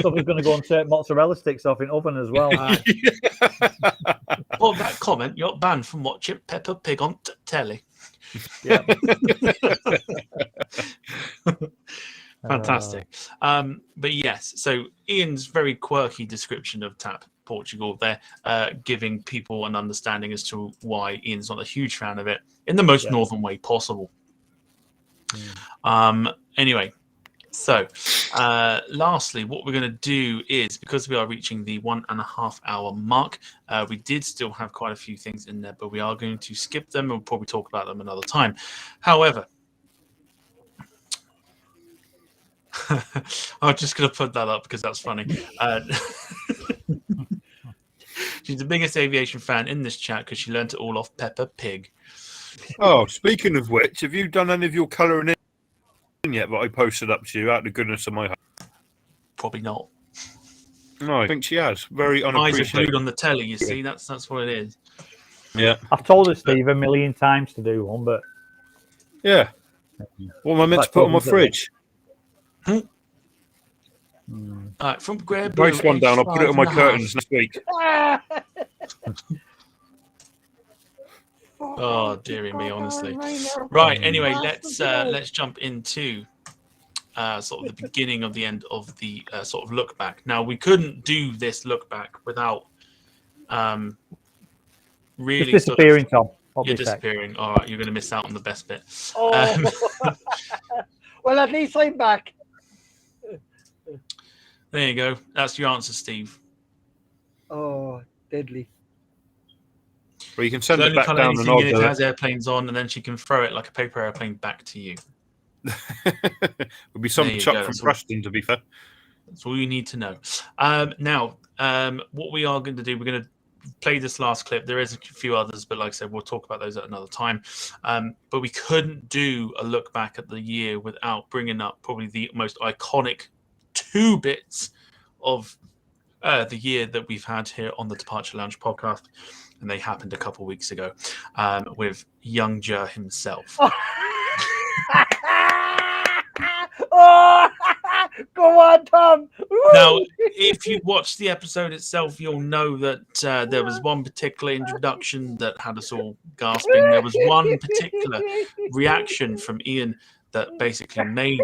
someone's going to go and take mozzarella sticks off in oven as well. Well, that comment, you're banned from watching Peppa Pig on telly. Yeah. Fantastic. But yes, so Ian's very quirky description of TAP Portugal there, giving people an understanding as to why Ian's not a huge fan of it in the most northern way possible. Anyway, so lastly, what we're going to do is, because we are reaching the 1.5 hour mark, we did still have quite a few things in there, but we are going to skip them and we'll probably talk about them another time. However, I'm just going to put that up because that's funny. She's the biggest aviation fan in this chat because she learned it all off Peppa Pig. Oh, speaking of which, have you done any of your colouring in yet that I posted up to you out of the goodness of my heart? Probably not. No, I think she has. Very Eyes are unappreciated. glued on the telly, you see. That's what it is. Yeah. I've told her, Steve, a million times to do one, but... Yeah. What am I meant to put on my fridge? All right, from Grey Blue. Post one down. I'll put it on my curtains next week. Oh, dearie me, honestly. Right. Anyway, let's jump into sort of the beginning of the end of the sort of look back. Now, we couldn't do this look back without really just disappearing, Tom. You're disappearing. All right, you're going to miss out on the best bit. Oh. Well, at least I'm back. There you go. That's your answer, Steve. Oh, deadly. Well, you can send She'll it only back colour down anything and in it I'll that do has airplanes on, and then she can throw it like a paper airplane back to you. It'll be some There you chuck go, from that's all. Preston, to be fair. That's all you need to know. Now, what we are going to do, we're going to play this last clip. There is a few others, but like I said, we'll talk about those at another time. But we couldn't do a look back at the year without bringing up probably the most iconic 2 bits of the year that we've had here on the Departure Lounge podcast. And they happened a couple of weeks ago with young Jer himself. Oh, go on, Tom. Woo! Now, if you watch the episode itself, you'll know that there was one particular introduction that had us all gasping. There was one particular reaction from Ian that basically made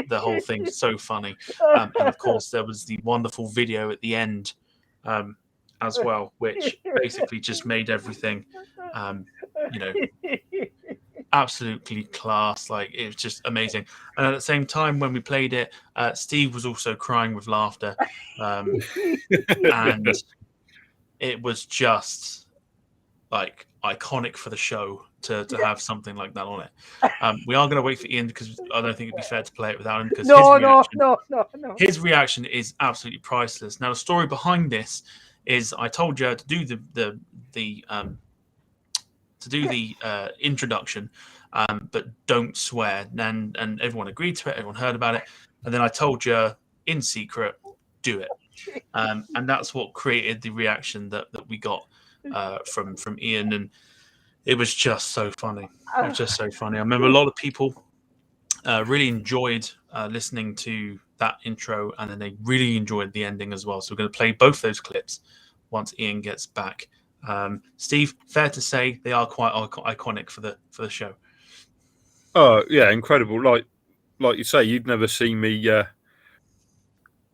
the whole thing so funny. And of course, there was the wonderful video at the end as well, which basically just made everything, absolutely class. Like, it was just amazing. And at the same time, when we played it, Steve was also crying with laughter, and it was just like iconic for the show to have something like that on it. We are going to wait for Ian because I don't think it'd be fair to play it without him, because No. his reaction is absolutely priceless. Now, the story behind this is I told you to do the introduction, but don't swear. And everyone agreed to it. Everyone heard about it. And then I told you in secret, do it. And that's what created the reaction that we got from Ian. And it was just so funny. It was just so funny. I remember a lot of people really enjoyed listening to that intro, and then they really enjoyed the ending as well. So we're going to play both those clips once Ian gets back. Steve, fair to say they are quite iconic for the show. Oh yeah, incredible! Like you say, you'd never seen me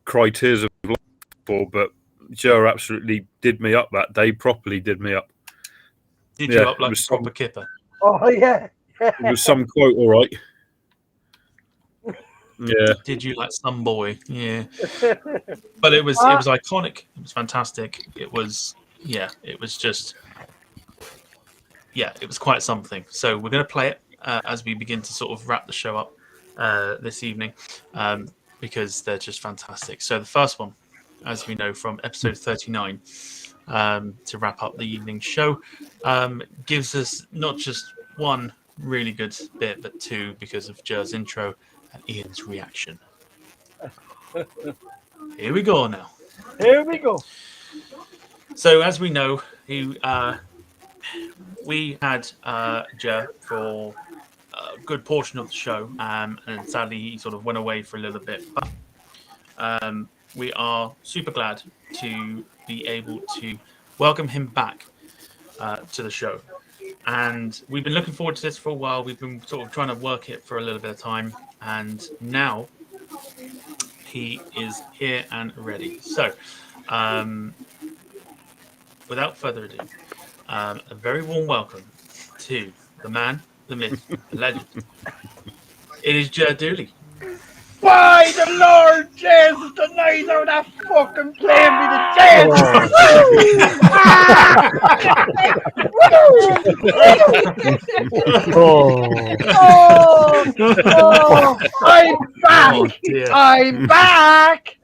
cry tears of love before, but Joe absolutely did me up that day. Properly did me up. Did you up like a proper kipper? Oh yeah. It was some quote, all right. Yeah. Did you like some boy? Yeah. But it was iconic. It was fantastic. It was just it was quite something. So we're going to play it as we begin to sort of wrap the show up this evening, because they're just fantastic. So the first one, as we know from episode 39, to wrap up the evening show, gives us not just one really good bit, but 2 because of Jer's intro and Ian's reaction. Here we go now. Here we go. So as we know, we had Jer for a good portion of the show, and sadly he sort of went away for a little bit. But we are super glad to be able to welcome him back to the show. And we've been looking forward to this for a while. We've been sort of trying to work it for a little bit of time, and now he is here and ready. So, without further ado, a very warm welcome to the man, the myth, the legend. It is Jer Dooley. By the Lord Jesus, the night out that fucking playing me the I'm back! Oh, dear. I'm back!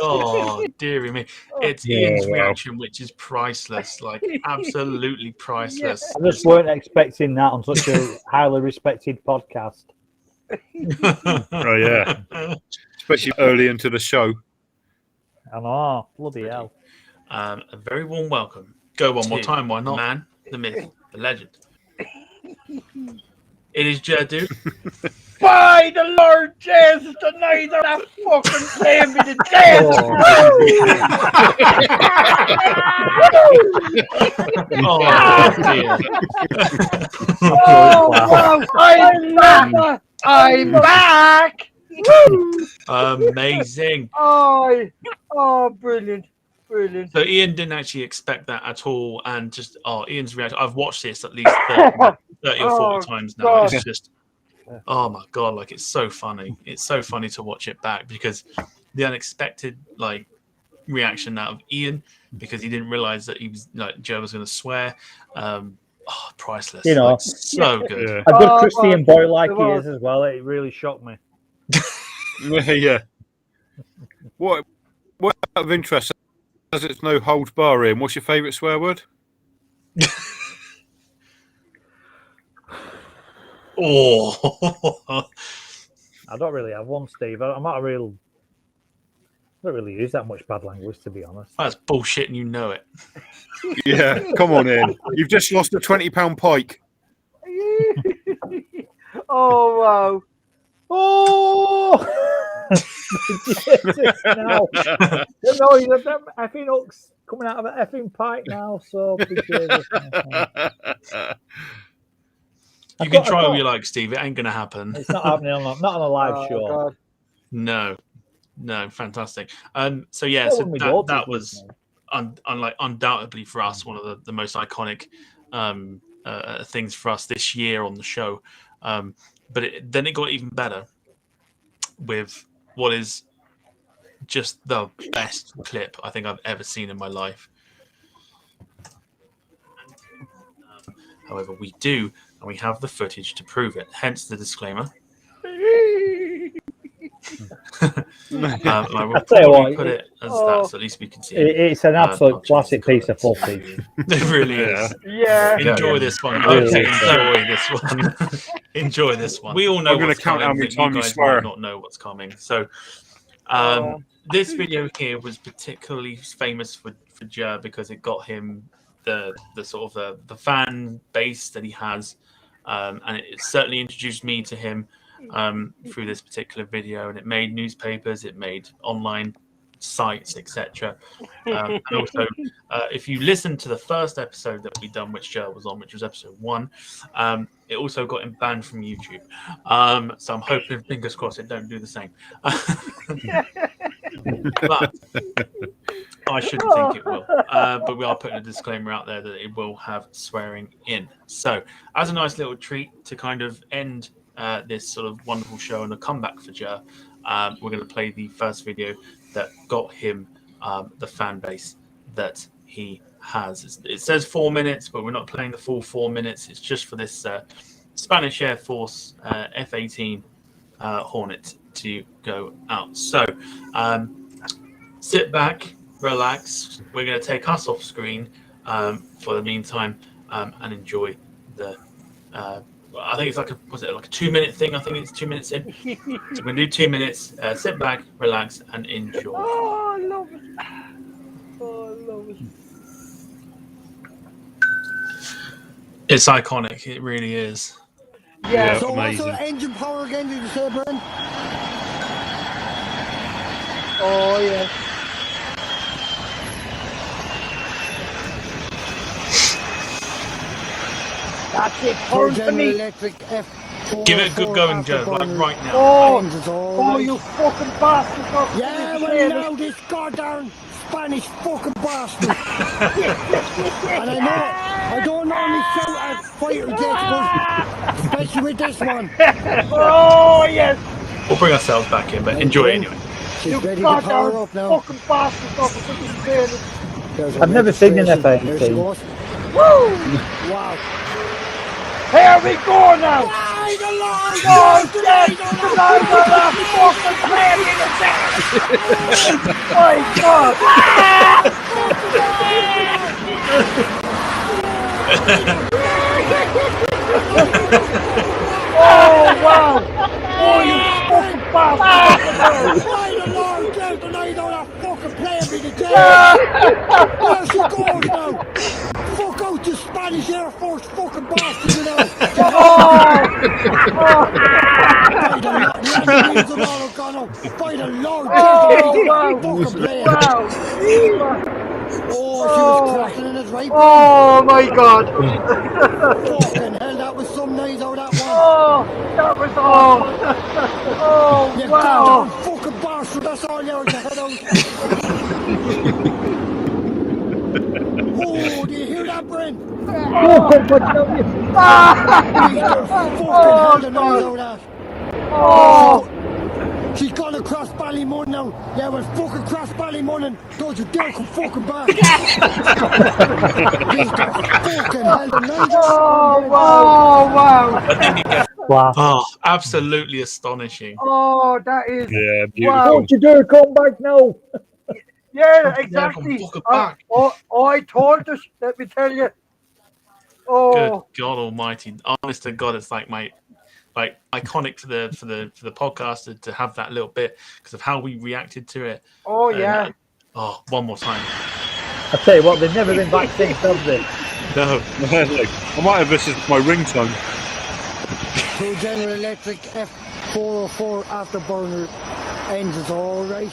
Oh, dearie me. It's Ian's reaction, which is priceless. Like, absolutely priceless. I just weren't expecting that on such a highly respected podcast. Oh yeah, especially early into the show. I know, bloody hell. A very warm welcome. Go one more time, why not? The man, the myth, the legend. It is Jer Dooley. By the Lord Jesus, the night of that fucking playing me the dear. I'm back! Amazing. Oh, brilliant. So Ian didn't actually expect that at all, and just Ian's reaction. I've watched this at least 30 or 40 times now. God. It's just, oh my god, like, it's so funny. It's so funny to watch it back, because the unexpected, like, reaction out of Ian because he didn't realize that he was like Joe was going to swear. Priceless. You know, like, so good. Yeah. A good Oh, Christian well, boy like it he was. is as well. It really shocked me. Yeah. What out of interest, as it's no holds bar, Ian, what's your favourite swear word? Oh, I don't really have one, Steve. I'm not a real. I don't really use that much bad language, to be honest. that's bullshit, and you know it. Yeah, come on, Ian. You've just lost a £20 pike. Oh wow! Oh! Jesus, no. No, he's a effing hooks coming out of an effing pike now, so Jesus. You can try all you like, Steve. It ain't gonna happen. It's not happening not on a live show. God. No, fantastic. So yeah, Well, so when we that daughters was listening. undoubtedly for us one of the most iconic things for us this year on the show. But then it got even better with what is just the best clip I think I've ever seen in my life. However, we do, and we have the footage to prove it. Hence the disclaimer. I will probably put it as that, so at least we can see it. It's an absolute classic piece of footage. It really is. Yeah. Enjoy this one. Really Okay, enjoy this one. Enjoy this one. We all know I'm gonna what's count how coming, many but times you you guys swear. might not know what's coming. So, this video here was particularly famous for Jer because it got him the sort of the fan base that he has, and it certainly introduced me to him through this particular video, and it made newspapers, it made online sites, etc. And also, if you listen to the first episode that we done, which Joe was on, which was episode 1, it also got him banned from YouTube. So I'm hoping, fingers crossed, it don't do the same. But I shouldn't think it will. But we are putting a disclaimer out there that it will have swearing in. So as a nice little treat to kind of end this sort of wonderful show and a comeback for Joe, we're going to play the first video that got him the fan base that he has. It says 4 minutes, but we're not playing the full 4 minutes. It's just for this Spanish Air Force F-18 Hornet to go out. So sit back, relax. We're going to take us off screen for the meantime and enjoy the I think it's like a 2-minute thing. I think it's 2 minutes in. So we're going to do 2 minutes. Sit back, relax, and enjoy. Oh, I love it. Oh, I love it. It's iconic. It really is. Yeah. So what's amazing. our engine power again, did you say, Brian? Oh, yeah. That's it. Turn to General me. Electric F4. Give it a good going, Joe. Like right now. Oh, you fucking bastard. Yeah, well, now this goddamn Spanish fucking bastard. And I don't normally shout at fighter jets, but especially with this one. Oh, yes. We'll bring ourselves back in, but enjoy anyway. She's You ready to power goddamn up now. fucking bastard. I've never seen an There she F-18. goes. Woo! Wow. Here we go now. By the Lord, Oh, yes. Tonight on the fucking plane in the center. My God. Oh, wow. Oh, you fucking bastard. by the Lord, Jeff, tonight on that fucking plane with the jet. There she goes now. Fuck out the Spanish Air Force fucking bastard, you know. By the Lord, the landings are all gone up. By the Lord, Jeff, fucking plane. Wow. Oh, she was cracking in it right. Oh, my God. Fucking hell, that was some nice out that one. Oh, that was awesome. Oh, You wow. goddamn fucking bastard, that's all you ever head out. Oh, do you hear that, Brent? Ah. Fucking hell, the noise out that. Oh, She's gone across Ballymun now. Yeah, well, fucking cross Ballymun and don't you dare come fucking back. Beat the fucking hell the night. Oh, wow. I think it gets absolutely astonishing. Oh, that is. Yeah, beautiful. Wow. Don't you dare come back now. Yeah, exactly. I told us, let me tell you. Oh, Good God Almighty! Honest to God, it's like iconic for the podcast to have that little bit because of how we reacted to it. Oh yeah. One more time. I tell you what, they've never been back since, have they? No, I might have this as my ringtone. Two General Electric F404 afterburner engines, all right.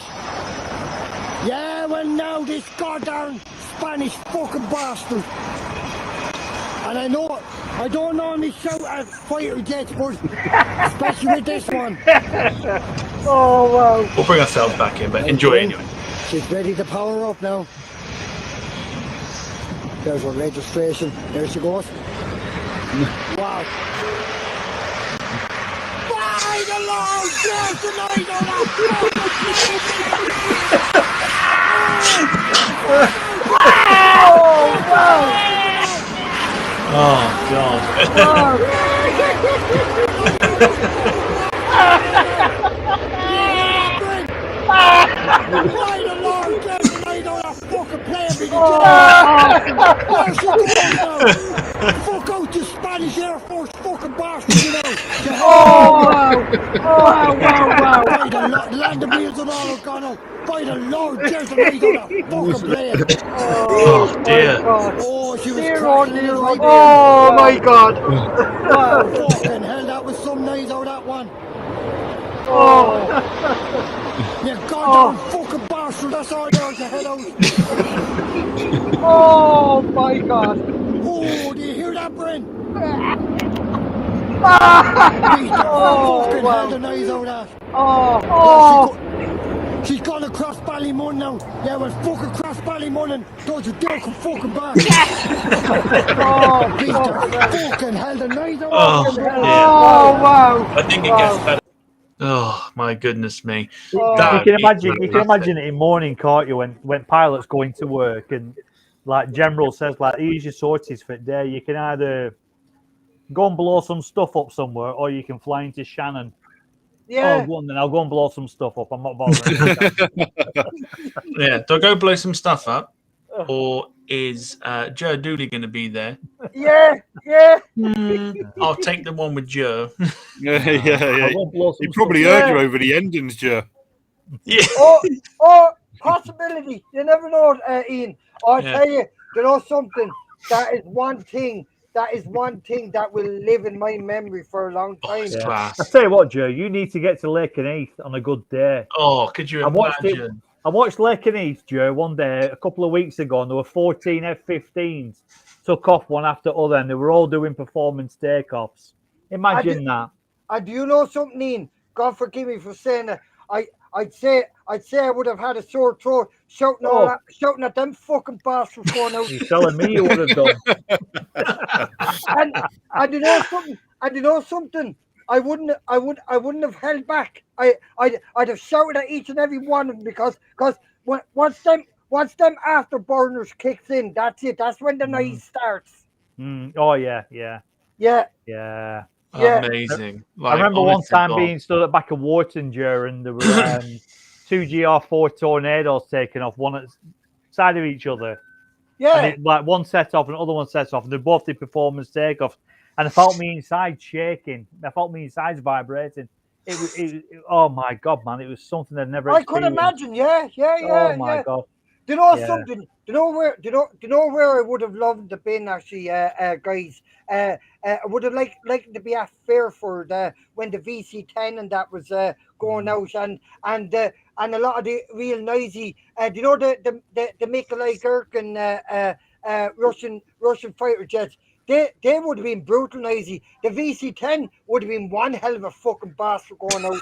Yeah, well now this goddamn Spanish fucking bastard. And I don't normally shout at fighter jets, but especially with this one. Oh wow. We'll bring ourselves back in, but enjoy anyway. She's ready to power up now. There's her registration. There she goes. Wow. By the Lord, yes, tonight on Oh God. By the Lord, yes, tonight on a fucking plane with the There she goes now. Fuck out the Spanish Air Force fucking bastard, you know. Wow. By the land of wheels and all are gone out. By the Lord, there's a night on a fucking plane. Oh dear. Oh, she was Dear, crashing dear, in right oh my God. Wow, fucking hell, that was some night out that one. Oh. You goddamn fucking bastard, that's all yours to head out. Oh my God. Oh, do you hear that, Bryn? Oh, fucking wow. hell, the noise out that. Oh. She's gone across Ballymun now. Yeah, well, fucking cross Ballymun and don't you dare come fucking back. Beat the fucking hell, the noise out that. Oh wow. I think it gets better. Oh my goodness me! You can imagine it in morning, can't you? When pilots go into work and like General says, like here's your sorties for the day. You can either go and blow some stuff up somewhere, or you can fly into Shannon. Yeah. Oh, go on then. I'll go and blow some stuff up. I'm not bothering. Yeah, do I go blow some stuff up, or is Joe Dooley going to be there? Yeah. I'll take the one with Joe. Yeah. He probably heard you over the engines, Joe. Yeah. Oh, possibility. You never know, Ian. I'll tell you, you know something. That is one thing that will live in my memory for a long time. Class. I tell you what, Joe, you need to get to Lake and Heath on a good day. Oh, could you imagine? I watched Lake and Heath, Joe, one day a couple of weeks ago, and there were 14 F-15s took off one after other, and they were all doing performance takeoffs. Imagine that. And do you know something, Ian? God forgive me for saying that. I'd say I would have had a sore throat shouting at them fucking bastards going out. You're telling me you would have done. and you know something. I wouldn't have held back. I'd have shouted at each and every one of them because once them afterburners kicks in, that's it. That's when the night starts. Oh yeah. Amazing. I remember one time being stood at the back of Wharton during there were two GR4 tornadoes taking off, one at the side of each other. Yeah. And like one set off and the other one set off, and they both did performance takeoffs. And I felt me inside shaking. I felt me inside vibrating. It was oh my God, man! It was something I'd never. I could imagine. Yeah. Oh my God. Do you know something? Do you know where I would have loved to been actually, guys? I would have liked to be at Fairford when the VC-10 and that was going out, and a lot of the real noisy. Do you know the Mikolai Gherkin Russian fighter jets? They would have been brutal noisy. The VC-10 would have been one hell of a fucking bastard going out.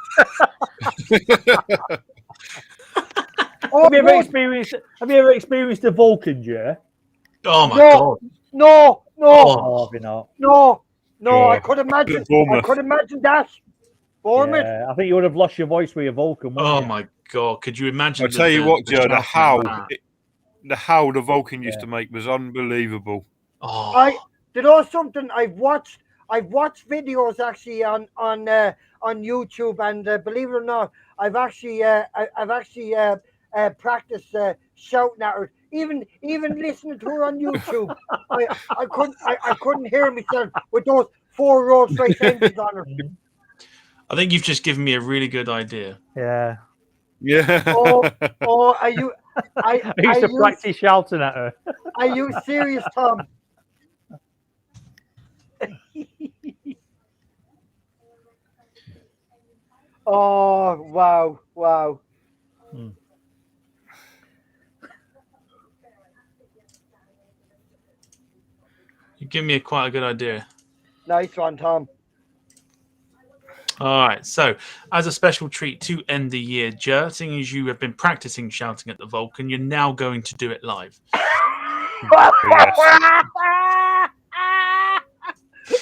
Have you ever experienced the Vulcan, Joe? Oh my God! No. Oh, not. No. I could imagine. I could imagine that. Bournemouth. Yeah, I think you would have lost your voice with your Vulcan. wouldn't Oh you? my God! Could you imagine? I tell you what, Joe, the shouting howl, of that? the howl the Vulcan used to make was unbelievable. Oh, You know something? I've watched videos actually on YouTube, and believe it or not, I've actually practiced shouting at her. Even listening to her on YouTube, I couldn't hear myself with those 4 Rolls Royce engines on her. I think you've just given me a really good idea. Yeah. Yeah. Oh, are you? I used to practice shouting at her. Are you serious, Tom? Oh, wow. You give me quite a good idea. Nice one, Tom. All right. So, as a special treat to end the year, Joe, seeing as you have been practicing shouting at the Vulcan, you're now going to do it live.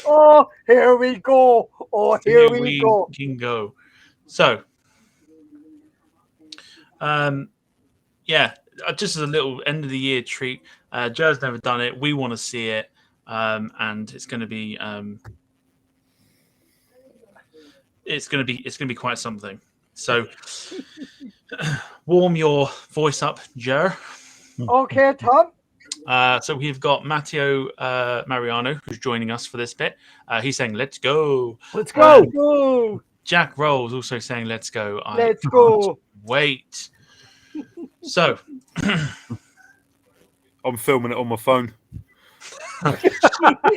Oh, here we go. Oh, here we go. Can go. So, yeah, just as a little end of the year treat. Joe's never done it. We want to see it, and it's going to be it's going to be quite something. So, warm your voice up, Joe. Okay, Tom. So we've got Matteo Mariano, who's joining us for this bit. He's saying, "Let's go, let's go." Go. Jack Rolls also saying, "Let's go." Let's go. Wait. So, I'm filming it on my phone.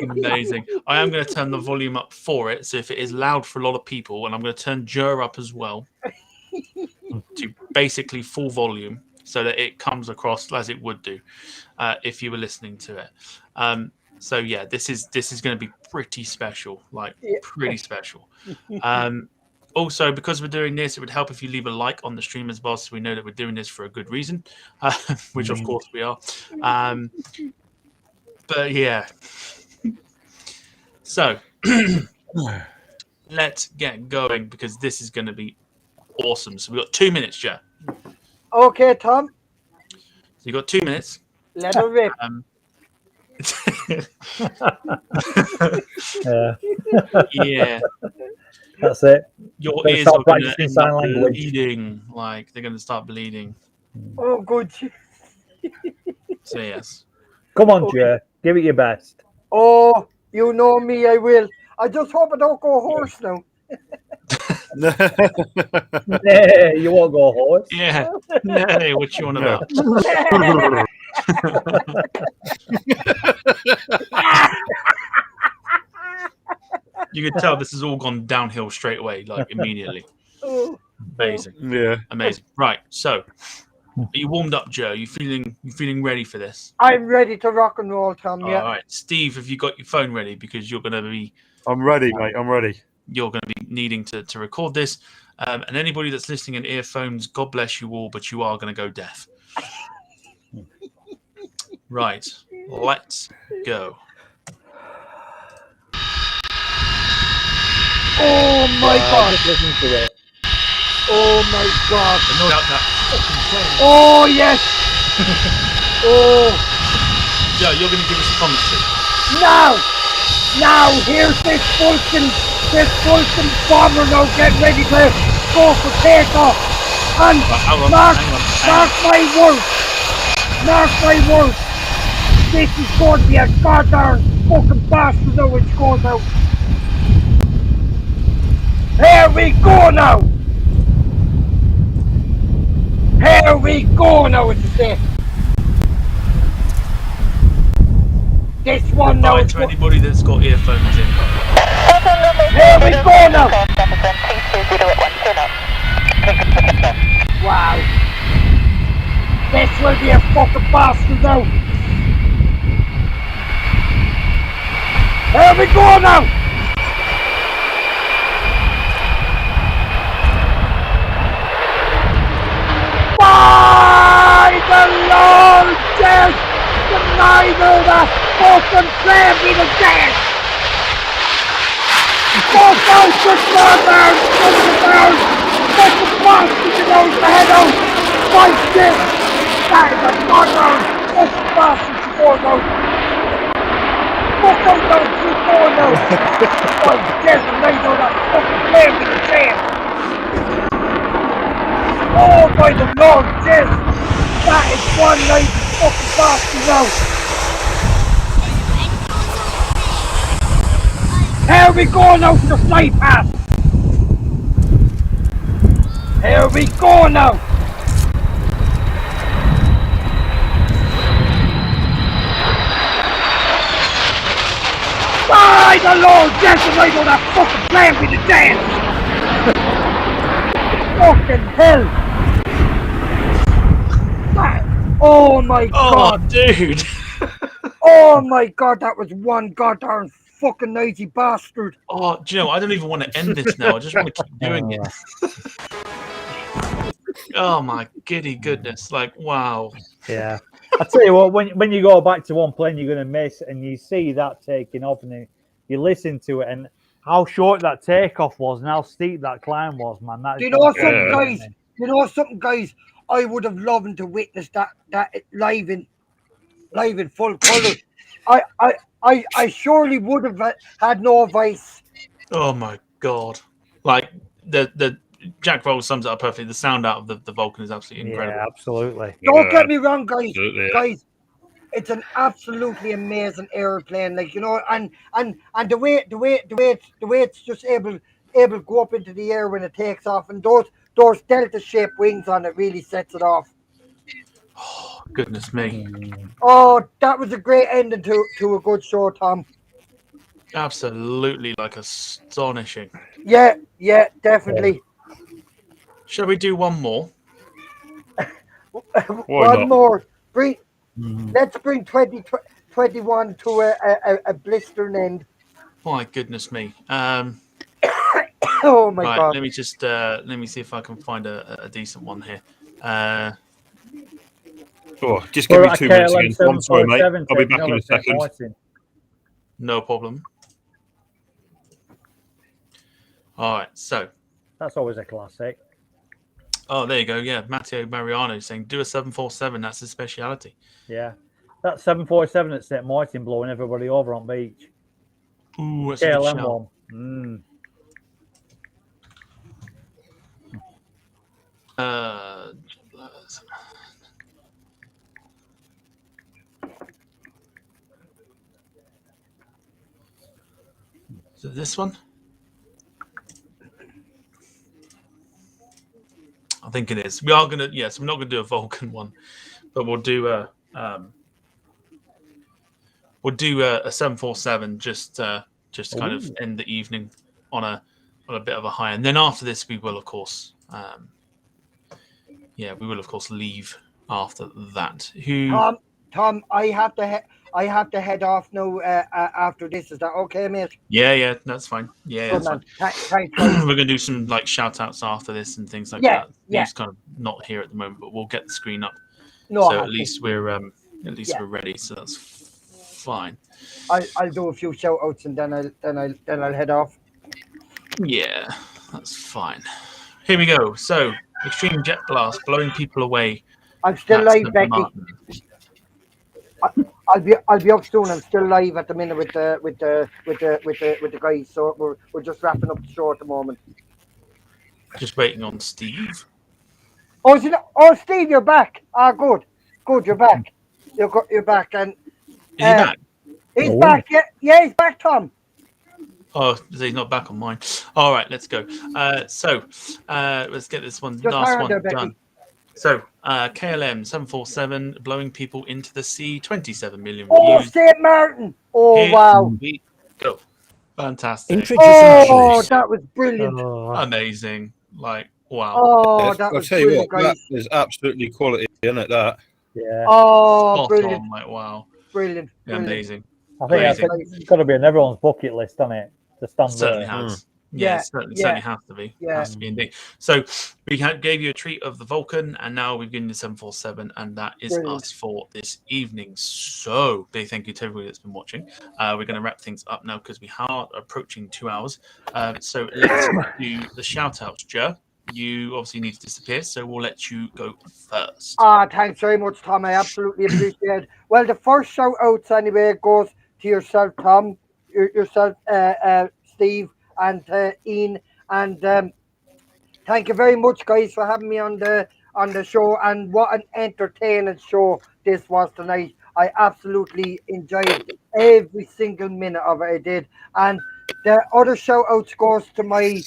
amazing. I am going to turn the volume up for it. So if it is loud for a lot of people, and I'm going to turn Joe up as well to basically full volume, so that it comes across as it would do if you were listening to it. So yeah, this is going to be pretty special, pretty special. Also, because we're doing this, it would help if you leave a like on the stream as well, so we know that we're doing this for a good reason, which of course we are. But yeah, so let's get going because this is going to be awesome. So we've got 2 minutes, Joe. Okay, Tom. So you got 2 minutes. Let her rip. Yeah. That's it. Your Gotta ears start are going to practicing end sign up language. bleeding. Like, they're going to start bleeding. Oh, good. So, yes. Come on, Joe. Give it your best. Oh, you know me, I will. I just hope I don't go hoarse now. Yeah, you won't go horse. Yeah. Hey, what you on about? You could tell this has all gone downhill straight away, like immediately. Amazing. Yeah. Amazing. Right. So, are you warmed up, Joe? You feeling ready for this? I'm ready to rock and roll, Tom. Yeah. All right. Steve, have you got your phone ready? Because you're going to be... I'm ready, mate. I'm ready. You're going to be needing to record this. And anybody that's listening in earphones, God bless you all, but you are going to go deaf. Right. Let's go. Oh my God! Listen to it. Oh my God! No doubt that fucking plane. Oh yes! Oh! Joe, you're going to give us a commentary. Now! Here's this Vulcan bomber now getting ready to go for takeoff. And mark my words. This is going to be a goddamn fucking bastard now when it goes out. Here we go now! Here we go now, it's safe. This one now Bye is to anybody that's got earphones in. Here we go now! Wow. This will be a fucking bastard now. Here we go now! By the Lord, yes! The neither the fucking plane be the dead! Fuck out, just run down, down. Fucking bastard, you know, the head out. My shit. That is a god down. Fucking bastard, you go out. Fuck out, down, keep going now. My shit, the right on that fucking plane with the chain. Oh, by the Lord, yes. That is one night fucking bastard now. Here we go now for the fly pass. Here we go now. By the Lord, yes, the right on that fucking plane with the dance. Fucking hell. Oh my god. Dude. Oh my god, that was one goddamn fucking noisy bastard. Oh, do you know, I don't even want to end this now. I just want to keep doing it. Oh my giddy goodness. Like, wow. Yeah. I tell you what, when you go back to one plane you're going to miss and you see that taking off and you listen to it and how short that takeoff was and how steep that climb was, man. That Do you know something, guys? You know something, guys? I would have loved to witness that live in full colour. I surely would have had no advice. Oh my god. Like the Jack Roll sums it up perfectly. The sound out of the Vulcan is absolutely incredible. Yeah, absolutely. Don't get me wrong, guys. Absolutely. Guys, it's an absolutely amazing airplane. Like, you know, and the way it's just able to go up into the air when it takes off, and those delta shaped wings on it really sets it off. Oh, goodness me. Oh, that was a great ending to a good show, Tom. Absolutely, like, astonishing. Yeah, definitely. Shall we do one more? One more. Let's bring 2021 to a blistering end. My goodness me. Oh my right, god. let me just let me see if I can find a decent one here. Just give me 2 minutes again. I'm sorry, mate. I'll be back in a second. No problem. All right, so that's always a classic. Oh, there you go. Yeah, Matteo Mariano saying, do a 747. That's his speciality. Yeah. That 747 at St. Martin blowing everybody over on beach. Ooh, that's a good KLM shout. one. So this one? I think it is. We are gonna, yes, we're not gonna do a Vulcan one, but we'll do a 747 just to kind of end the evening on a bit of a high. And then after this, we will of course, leave after that. Tom, I have to head off now after this. Is that okay, mate? Yeah, that's fine. Yeah, that's fine. Thanks. We're gonna do some like shout outs after this and things like that. He's kind of not here at the moment, but we'll get the screen up. No, so at least we're ready. So that's fine. I'll do a few shout outs and then I'll head off. Yeah, that's fine. Here we go. So extreme jet blast blowing people away. I'm still live, Becky. I'll be up soon. I'm still live at the minute with the guys. So we're just wrapping up the show at the moment. Just waiting on Steve. Oh, Steve, you're back. Good, you're back. You're back, and is he back? He's back. Yeah, he's back, Tom. Oh, he's not back on mine. All right, let's go. So let's get this one. Just last one there, done. So, KLM 747 blowing people into the sea, 27 million views. Oh, St. Martin. Oh, Here wow. we go. Fantastic. Oh, that was brilliant. Amazing. Like, wow. Oh, that was brilliant, that is absolutely quality, isn't it, that? Yeah. Oh, spot brilliant. on, like, wow. Brilliant. Amazing. I think it's got to be on everyone's bucket list, hasn't it? To stand Certainly there. has. Yeah, certainly has to be. Yeah. Has to be indeed. So we gave you a treat of the Vulcan, and now we've given you 747, and that is Brilliant. us for this evening. So big thank you to everybody that's been watching. We're going to wrap things up now because we are approaching 2 hours. So let's do the shout outs, Joe. You obviously need to disappear, so we'll let you go first. Thanks very much, Tom. I absolutely appreciate it. Well, the first shout outs anyway goes to yourself, Tom, yourself, Steve, and Ian, and thank you very much, guys, for having me on the show. And what an entertaining show this was tonight. I absolutely enjoyed every single minute of it. I did. And the other shout outs goes to my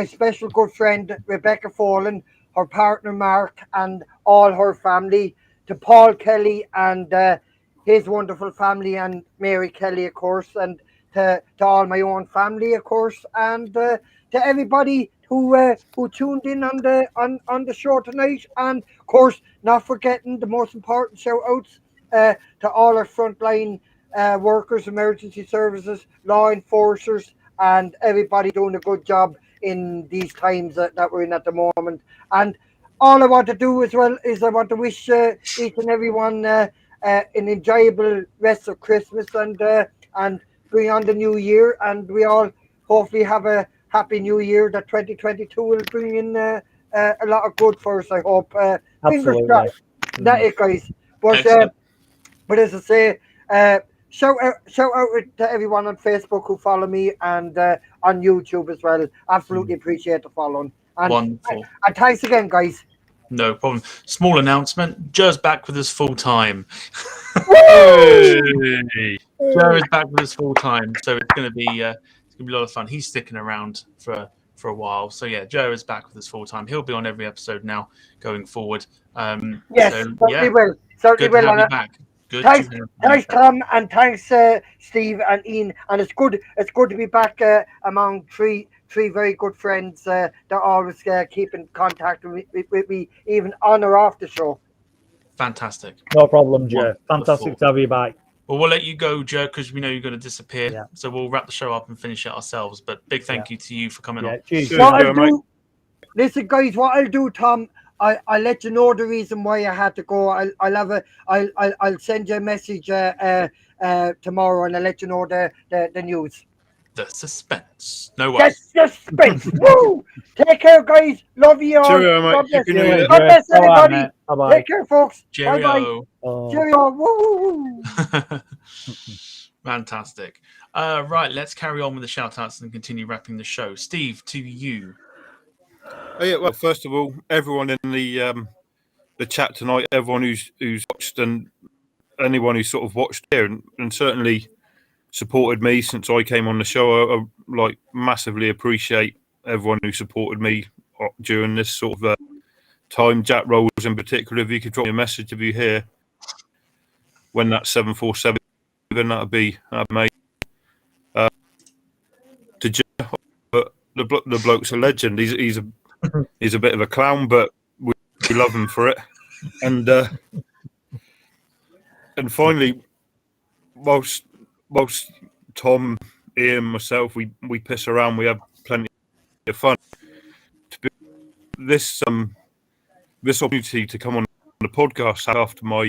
special good friend Rebecca Follen, her partner Mark, and all her family. To Paul Kelly and his wonderful family, and Mary Kelly, of course, and to all my own family, of course, and to everybody who tuned in on the show tonight. And of course, not forgetting the most important shout outs to all our frontline workers, emergency services, law enforcers, and everybody doing a good job in these times that we're in at the moment. And all I want to do as well is I want to wish each and everyone an enjoyable rest of Christmas and bring on the new year, and we all hopefully have a happy new year. That 2022 will bring in a lot of good for us, I hope. Fingers crossed. That it, guys. But as I say, shout out to everyone on Facebook who follow me, and on YouTube as well. Absolutely appreciate the following. And, Wonderful. And thanks again, guys. No problem. Small announcement. Joe's back with us full time. Joe is back with us full time, so it's going to be a lot of fun. He's sticking around for a while, so yeah, Joe is back with us full time. He'll be on every episode now going forward. Yes, so, certainly will. Certainly good will. To have you back. Good. Thanks, Tom, and thanks, Steve and Ian. And it's good to be back among three very good friends that always keep in contact with me, even on or off the show. Fantastic. No problem, Joe. Fantastic to have you back. Well, we'll let you go, Joe, because we know you're going to disappear. Yeah. So we'll wrap the show up and finish it ourselves. But big thank you to you for coming on. Cheers. Listen, guys, what I'll do, Tom, I'll let you know the reason why I had to go. I'll send you a message tomorrow, and I'll let you know the news. The suspense. No way. The suspense. Woo! Take care, guys. Love you all. Cheerio, mate. God bless everybody. Bye-bye. Take care, folks. Cheerio. Bye-bye. Cheerio. Woo. Fantastic. Right, let's carry on with the shout-outs and continue wrapping the show. Steve, to you. Oh, yeah, well, first of all, everyone in the chat tonight, everyone who's watched, and anyone who's sort of watched here and certainly supported me since I came on the show, I massively appreciate everyone who supported me during this sort of time. Jack Rolls in particular, if you could drop me a message if you hear when that 747, that'd be amazing. To Jack, the bloke's a legend. He's a bit of a clown, but we love him for it. And finally, whilst Tom, Ian, myself, we piss around, we have plenty of fun. This opportunity to come on the podcast after my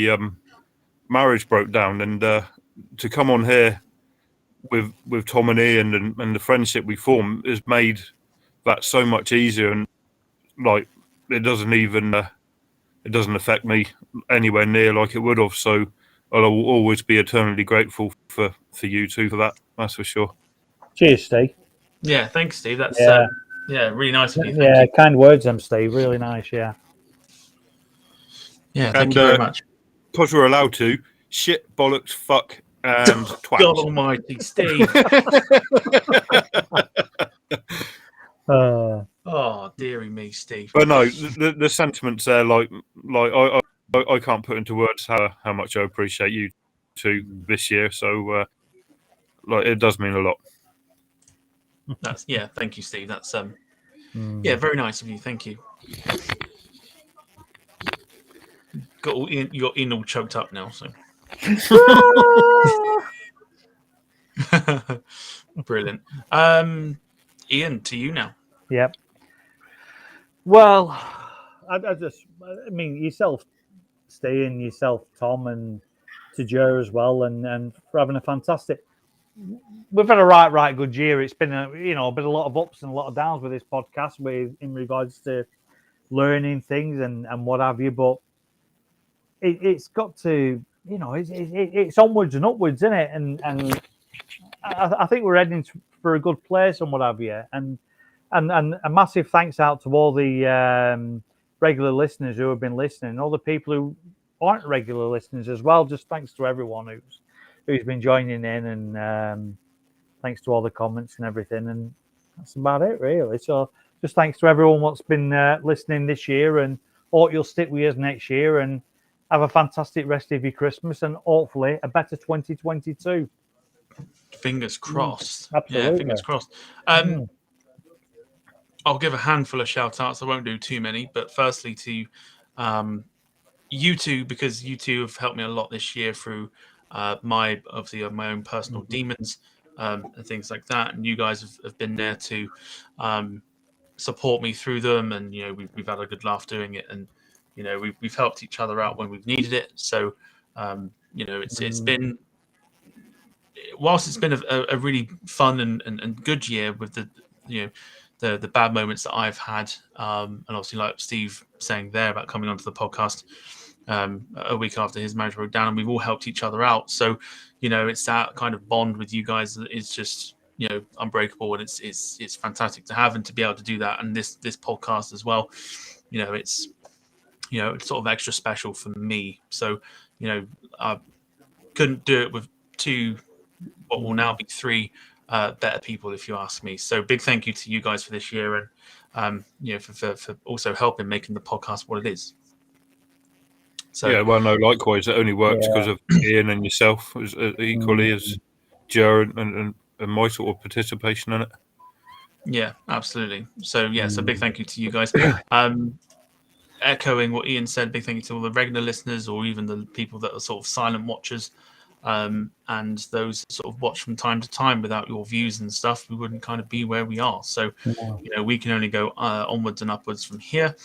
marriage broke down, and to come on here with Tom and Ian and the friendship we formed has made that so much easier. And it doesn't affect me anywhere near like it would have. So I'll always be eternally grateful for you two for that. That's for sure. Cheers, Steve. Yeah, thanks, Steve. That's really nice of you. Thank you. Kind words, Steve. Really nice. Yeah. Yeah, thank you very much. Because we're allowed to, shit, bollocks, fuck, and twat. God almighty, Steve. Oh, dearie me, Steve. But no, the sentiments there, I can't put into words how much I appreciate you two this year. So, it does mean a lot. Thank you, Steve. That's very nice of you. Thank you. You got Ian all choked up now, so. Brilliant. Ian, to you now. Yep. Well, I mean, yourself, Steve, yourself, Tom, and to Joe as well, and for having a fantastic. We've had a right good year. It's been been a lot of ups and a lot of downs with this podcast, in regards to learning things and what have you. But it's got to, it's onwards and upwards, isn't it? And I think we're heading for a good place and what have you. And a massive thanks out to all the regular listeners who have been listening, and all the people who aren't regular listeners as well. Just thanks to everyone who's been joining in, and thanks to all the comments and everything. And that's about it, really. So just thanks to everyone what's been listening this year, and hope you'll stick with us next year, and have a fantastic rest of your Christmas, and hopefully a better 2022. Fingers crossed. Absolutely. Yeah, fingers crossed. I'll give a handful of shout outs. I won't do too many, but firstly to you two, because you two have helped me a lot this year through my own personal demons and things like that. And you guys have been there to support me through them. And, we've had a good laugh doing it. And, we've helped each other out when we've needed it. So, it's been, whilst it's been a really fun and good year with the bad moments that I've had, and obviously like Steve saying there about coming onto the podcast a week after his marriage broke down, and we've all helped each other out. So, it's that kind of bond with you guys that is just unbreakable, and it's fantastic to have and to be able to do that. And this podcast as well, it's sort of extra special for me. So, I couldn't do it with two, what will now be three better people, if you ask me. So big thank you to you guys for this year, and for also helping making the podcast what it is. So yeah, well, no, likewise, it only works because of Ian and yourself, as equally as Joe and my sort of participation in it. Yeah, absolutely. So so big thank you to you guys. Echoing what Ian said, big thank you to all the regular listeners, or even the people that are sort of silent watchers. And those sort of watch from time to time. Without your views and stuff, we wouldn't kind of be where we are. So, we can only go onwards and upwards from here.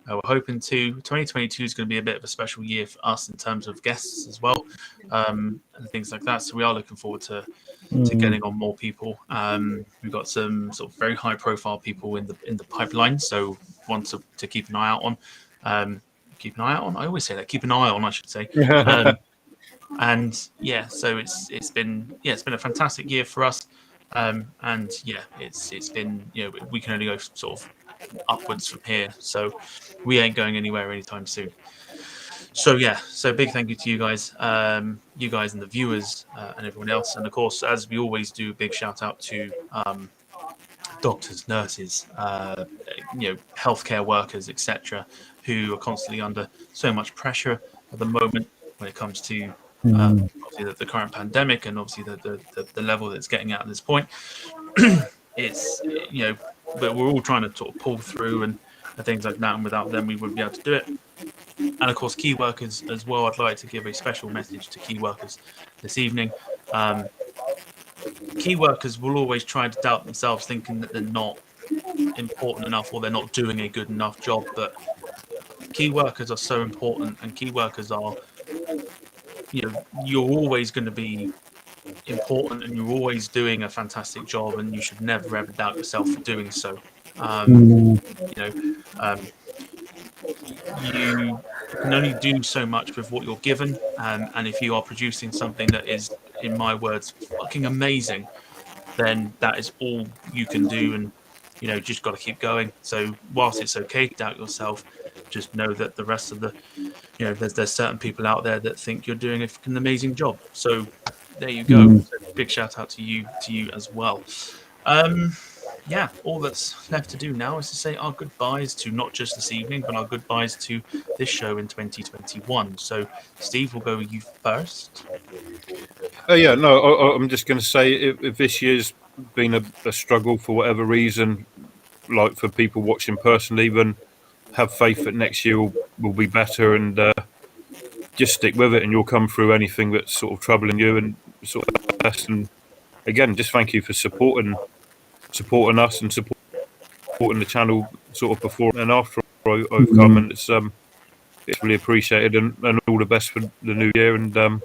We're hoping 2022 is going to be a bit of a special year for us in terms of guests as well, and things like that. So we are looking forward to getting on more people. We've got some sort of very high profile people in the pipeline. So one to keep an eye out on. Keep an eye out on. I always say that. Keep an eye on, I should say. And so it's been a fantastic year for us, and it's been we can only go sort of upwards from here, so we ain't going anywhere anytime soon. So big thank you to you guys and the viewers and everyone else, and of course, as we always do, big shout out to doctors, nurses, healthcare workers, etc., who are constantly under so much pressure at the moment when it comes to obviously the current pandemic, and obviously the level that it's getting at this point. It's but we're all trying to sort of pull through and things like that, and without them we wouldn't be able to do it. And of course, key workers as well. I'd like to give a special message to key workers this evening. Key workers will always try to doubt themselves, thinking that they're not important enough or they're not doing a good enough job. But key workers are so important, and key workers are, you're always going to be important, and you're always doing a fantastic job, and you should never ever doubt yourself for doing so. You can only do so much with what you're given, and if you are producing something that is, in my words, fucking amazing, then that is all you can do, and just got to keep going. So whilst it's okay to doubt yourself, just know that the rest of the there's certain people out there that think you're doing a fucking amazing job. So there you go. So big shout out to you as well. All that's left to do now is to say our goodbyes to not just this evening, but our goodbyes to this show in 2021. So, Steve, we'll go with you first. I'm just going to say, if this year's been a struggle for whatever reason, like for people watching personally, then have faith that next year will be better, and just stick with it, and you'll come through anything that's sort of troubling you, and sort of best. And again, just thank you for supporting supporting us and supporting the channel sort of before and after I've come, and it's really appreciated, and all the best for the new year, and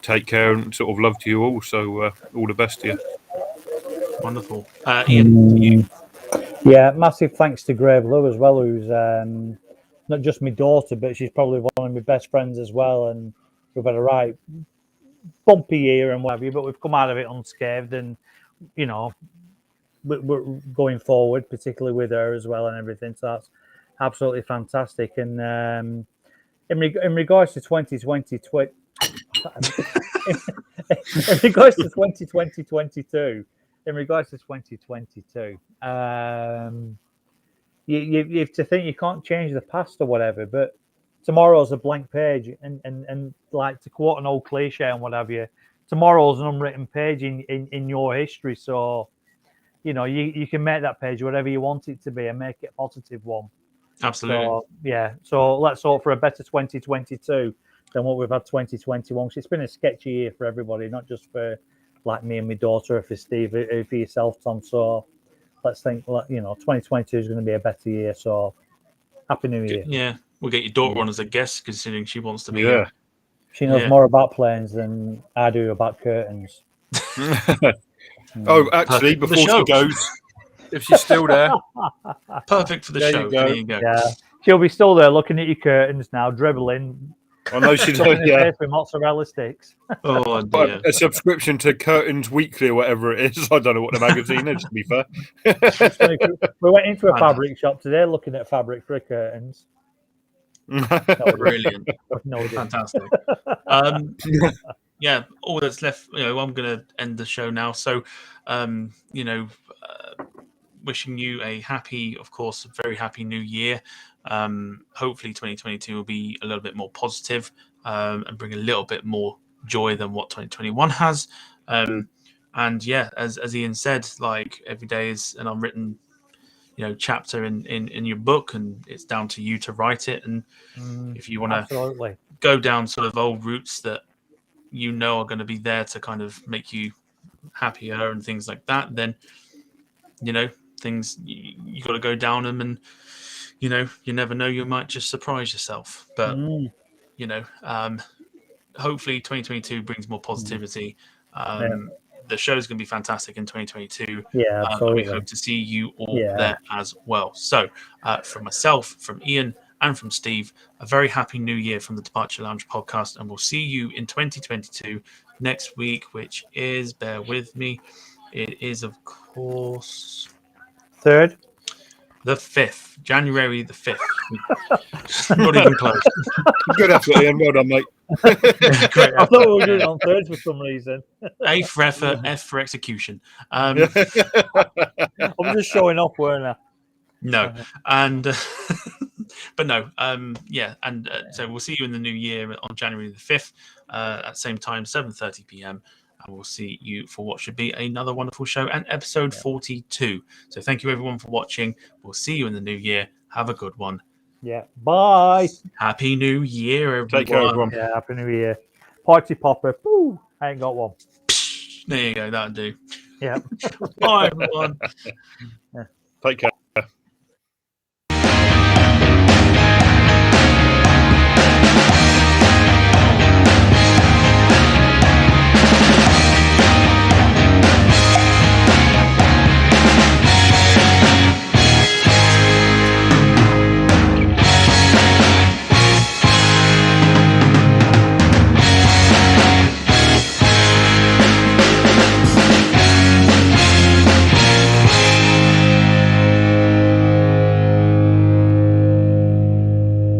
take care, and sort of love to you all. So all the best to you. Wonderful. Ian, Yeah, massive thanks to Grey Blue as well, who's not just my daughter, but she's probably one of my best friends as well. And we've had a right bumpy year and whatever, but we've come out of it unscathed. And, you know, we're going forward, particularly with her as well and everything. So that's absolutely fantastic. And in regards to 2020, in regards to 2022, you have to think you can't change the past or whatever, but tomorrow's a blank page, and like, to quote an old cliche and what have you, tomorrow's an unwritten page in your history. So, you know, you can make that page whatever you want it to be and make it a positive one. absolutely. So, yeah, so let's hope for a better 2022 than what we've had 2021. It's been a sketchy year for everybody, not just for like me and my daughter, or for Steve, or for yourself, Tom. So let's think, you know, 2022 is going to be a better year. So happy New Year. Yeah, we'll get your daughter on as a guest, considering she wants to be. Yeah. She knows more about planes than I do about curtains. Oh, actually, before she goes, if she's still there, perfect for the there show. you go. There you go. Yeah, she'll be still there looking at your curtains now, dribbling. I know she's with mozzarella sticks. Oh dear. A subscription to Curtains Weekly or whatever it is. I don't know what the magazine is, to be fair. We went into a fabric shop today looking at fabric for curtains. Brilliant. No, fantastic. Yeah, all that's left, you know, I'm going to end the show now. So, you know, wishing you a happy, of course, very happy new year. Hopefully 2022 will be a little bit more positive, and bring a little bit more joy than what 2021 has. And yeah, as Ian said, like, every day is an unwritten, you know, chapter in your book, and it's down to you to write it. And if you want to go down sort of old routes that you know are going to be there to kind of make you happier and things like that, then, you know, things you got to go down them, and, you know, you never know, you might just surprise yourself. But you know, hopefully 2022 brings more positivity. The show is going to be fantastic in 2022. Yeah, absolutely. We hope to see you all there as well. So from myself, from Ian, and from Steve, a very happy new year from the Departure Lounge podcast, and we'll see you in 2022 next week, which is, bear with me, it is, of course, the 5th, January the 5th. Not even close. Good effort, Ian. Well done, mate. Great I thought we were doing it on thirds for some reason. A for effort, F for execution. I'm just showing off, weren't I? No, and but no, yeah, and so we'll see you in the new year on January the 5th, at the same time, 7:30 p.m. And we'll see you for what should be another wonderful show, and episode 42. So thank you everyone for watching. We'll see you in the new year. Have a good one. Yeah. Bye. Happy New Year, everyone. Take care, everyone. Yeah, Happy New Year. Party popper. Woo. I ain't got one. There you go. That'll do. Yeah. Bye, everyone. Take care.